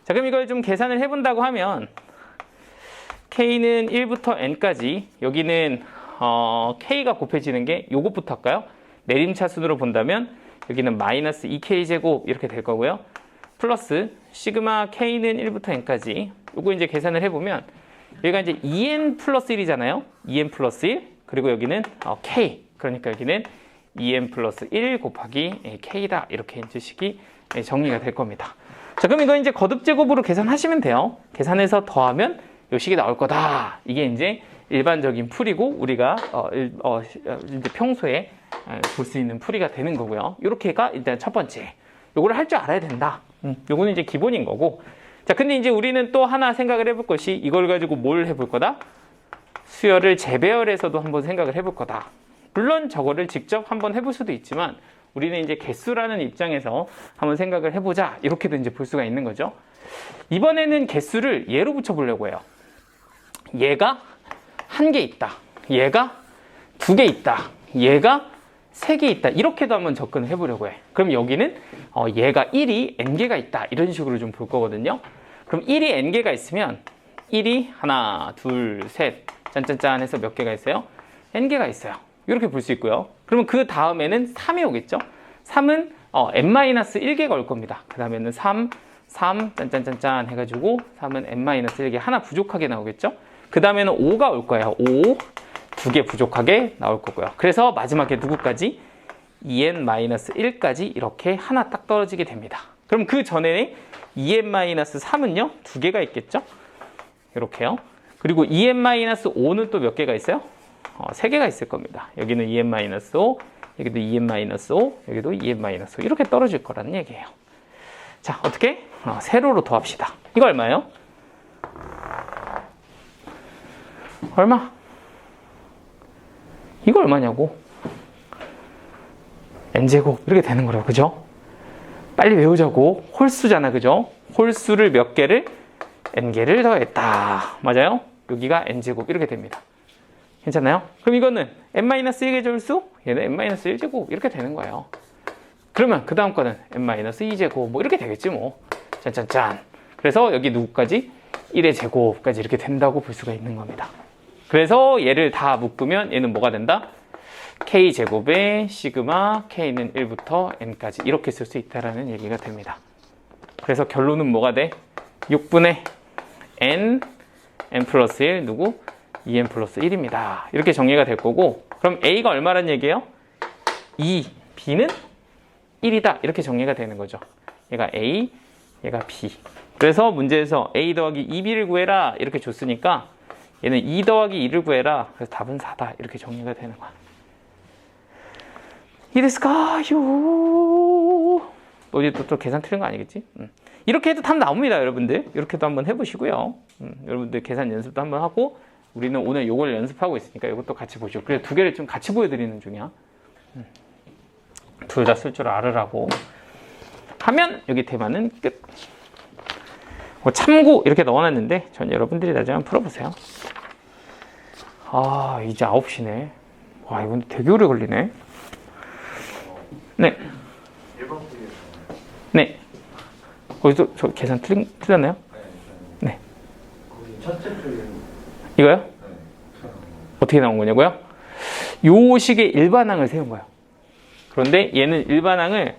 [SPEAKER 1] 자, 그럼 이걸 좀 계산을 해본다고 하면 k는 1부터 n까지 여기는 k가 곱해지는 게 요것부터 할까요? 내림차순으로 본다면 여기는 마이너스 2k 제곱 이렇게 될 거고요. 플러스 시그마 k는 1부터 n까지 요거 이제 계산을 해보면 여기가 이제 2n 플러스 1이잖아요. 2n 플러스 1 그리고 여기는 k 그러니까 여기는 2n 플러스 1 곱하기 k다 이렇게 이제 식이 정리가 될 겁니다. 자, 그럼 이거 이제 거듭 제곱으로 계산하시면 돼요. 계산해서 더하면 요 식이 나올 거다. 이게 이제 일반적인 풀이고 우리가 이제 평소에 볼 수 있는 풀이가 되는 거고요. 이렇게가 일단 첫 번째. 요거를 할 줄 알아야 된다. 요거는 이제 기본인 거고. 자, 근데 이제 우리는 또 하나 생각을 해볼 것이 이걸 가지고 뭘 해볼 거다? 수열을 재배열해서도 한번 생각을 해볼 거다. 물론 저거를 직접 한번 해볼 수도 있지만 우리는 이제 개수라는 입장에서 한번 생각을 해보자. 이렇게도 이제 볼 수가 있는 거죠. 이번에는 개수를 얘로 붙여보려고 해요. 얘가 1개 있다. 얘가 2개 있다. 얘가 3개 있다. 이렇게도 한번 접근을 해보려고 해. 그럼 여기는 얘가 1이 n개가 있다. 이런 식으로 좀 볼 거거든요. 그럼 1이 n개가 있으면 1이 하나, 둘, 셋, 짠짠짠 해서 몇 개가 있어요? n개가 있어요. 이렇게 볼 수 있고요. 그러면 그 다음에는 3이 오겠죠? 3은 n-1개가 올 겁니다. 그 다음에는 3, 짠짠짠짠 해가지고 3은 n-1개 하나 부족하게 나오겠죠? 그 다음에는 5가 올 거예요. 5, 2개 부족하게 나올 거고요. 그래서 마지막에 누구까지? 2n-1까지 이렇게 하나 딱 떨어지게 됩니다. 그럼 그 전에 2n-3은요? 2개가 있겠죠? 이렇게요. 그리고 2n-5는 또 몇 개가 있어요? 3개가 있을 겁니다. 여기는 2n-5, 여기도 2n-5, 여기도 2n-5 이렇게 떨어질 거라는 얘기예요. 자, 어떻게? 세로로 더합시다. 이거 얼마예요? 얼마? 이거 얼마냐고? n제곱 이렇게 되는 거라고, 그죠? 빨리 외우자고. 홀수잖아, 그죠? 홀수를 몇 개를? n개를 더했다. 맞아요? 여기가 n제곱 이렇게 됩니다. 괜찮나요? 그럼 이거는 n-1개 절수? 얘는 n-1제곱 이렇게 되는 거예요. 그러면 그 다음 거는 n-2제곱 뭐 이렇게 되겠지 뭐. 짠짠짠. 그래서 여기 누구까지? 1의 제곱까지 이렇게 된다고 볼 수가 있는 겁니다. 그래서 얘를 다 묶으면 얘는 뭐가 된다? k제곱에 시그마 k는 1부터 n까지 이렇게 쓸 수 있다는 얘기가 됩니다. 그래서 결론은 뭐가 돼? 6분의 n 플러스 1 누구? 2n 플러스 1입니다. 이렇게 정리가 될 거고 그럼 a가 얼마란 얘기예요? 2, b는 1이다. 이렇게 정리가 되는 거죠. 얘가 a, 얘가 b. 그래서 문제에서 a 더하기 2b를 구해라 이렇게 줬으니까 얘는 2 더하기 2를 구해라. 그래서 답은 4다. 이렇게 정리가 되는 거야. 이데스까요? 어디 또 계산 틀린 거 아니겠지? 이렇게 해도 답 나옵니다, 여러분들. 이렇게도 한번 해보시고요. 여러분들 계산 연습도 한번 하고 우리는 오늘 요걸 연습하고 있으니까 이것도 같이 보시고 그래서 두 개를 좀 같이 보여드리는 중이야. 둘 다 쓸 줄 알으라고 하면 여기 테마는 끝. 참고 이렇게 넣어놨는데 전 여러분들이 나중에 한번 풀어보세요. 아, 이제 9시네. 와, 이건 되게 오래 걸리네. 네.
[SPEAKER 3] 1번 풀이에요.
[SPEAKER 1] 네. 거기서 저 계산 틀렸나요? 네.
[SPEAKER 3] 거기 첫째 풀이에요.
[SPEAKER 1] 이거요?
[SPEAKER 3] 네.
[SPEAKER 1] 어떻게 나온 거냐고요? 요 식의 일반항을 세운 거예요. 그런데 얘는 일반항을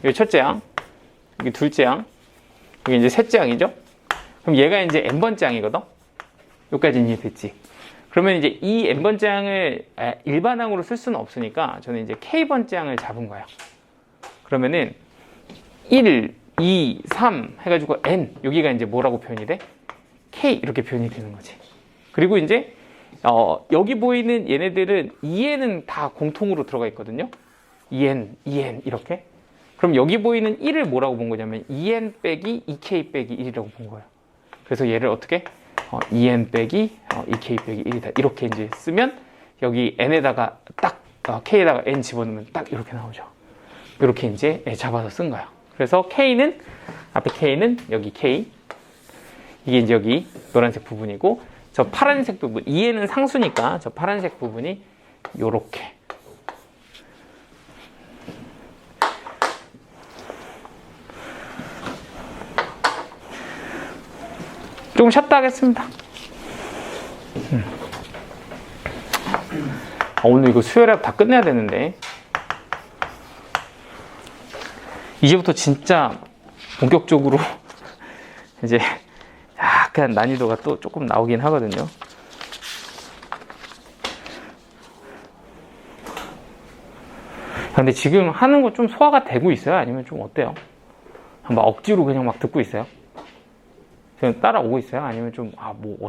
[SPEAKER 1] 여기 첫째 항, 여기 둘째 항, 여기 이제 셋째 항이죠? 그럼 얘가 이제 n번째 항이거든? 여기까지는 이해됐지? 그러면 이제 이 n번째 항을 일반항으로 쓸 수는 없으니까 저는 이제 k번째 항을 잡은 거예요. 그러면은 1, 2, 3 해가지고 n, 여기가 이제 뭐라고 표현이 돼? k 이렇게 표현이 되는 거지. 그리고 이제 여기 보이는 얘네들은 2n은 다 공통으로 들어가 있거든요. 2n 이렇게. 그럼 여기 보이는 1을 뭐라고 본 거냐면 2n 빼기 2k 빼기 1이라고 본 거예요. 그래서 얘를 어떻게? 2n 빼기 2k 빼기 1이다. 이렇게 이제 쓰면 여기 n에다가 딱 k에다가 n 집어넣으면 딱 이렇게 나오죠. 이렇게 이제 잡아서 쓴 거야. 그래서 K는 앞에 K는 여기 K, 이게 이제 여기 노란색 부분이고, 저 파란색 부분, 2에는 상수니까 저 파란색 부분이 요렇게. 조금 쉬었다 하겠습니다. 오늘 이거 수혈합 다 끝내야 되는데. 이제부터 진짜 본격적으로 이제 약간 난이도가 또 조금 나오긴 하거든요. 근데 지금 하는 거 좀 소화가 되고 있어요? 아니면 좀 어때요? 막 억지로 그냥 막 듣고 있어요? 그냥 따라오고 있어요? 아니면 좀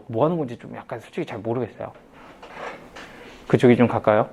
[SPEAKER 1] 뭐 하는 건지 좀 약간 솔직히 잘 모르겠어요. 그쪽이 좀 가까요?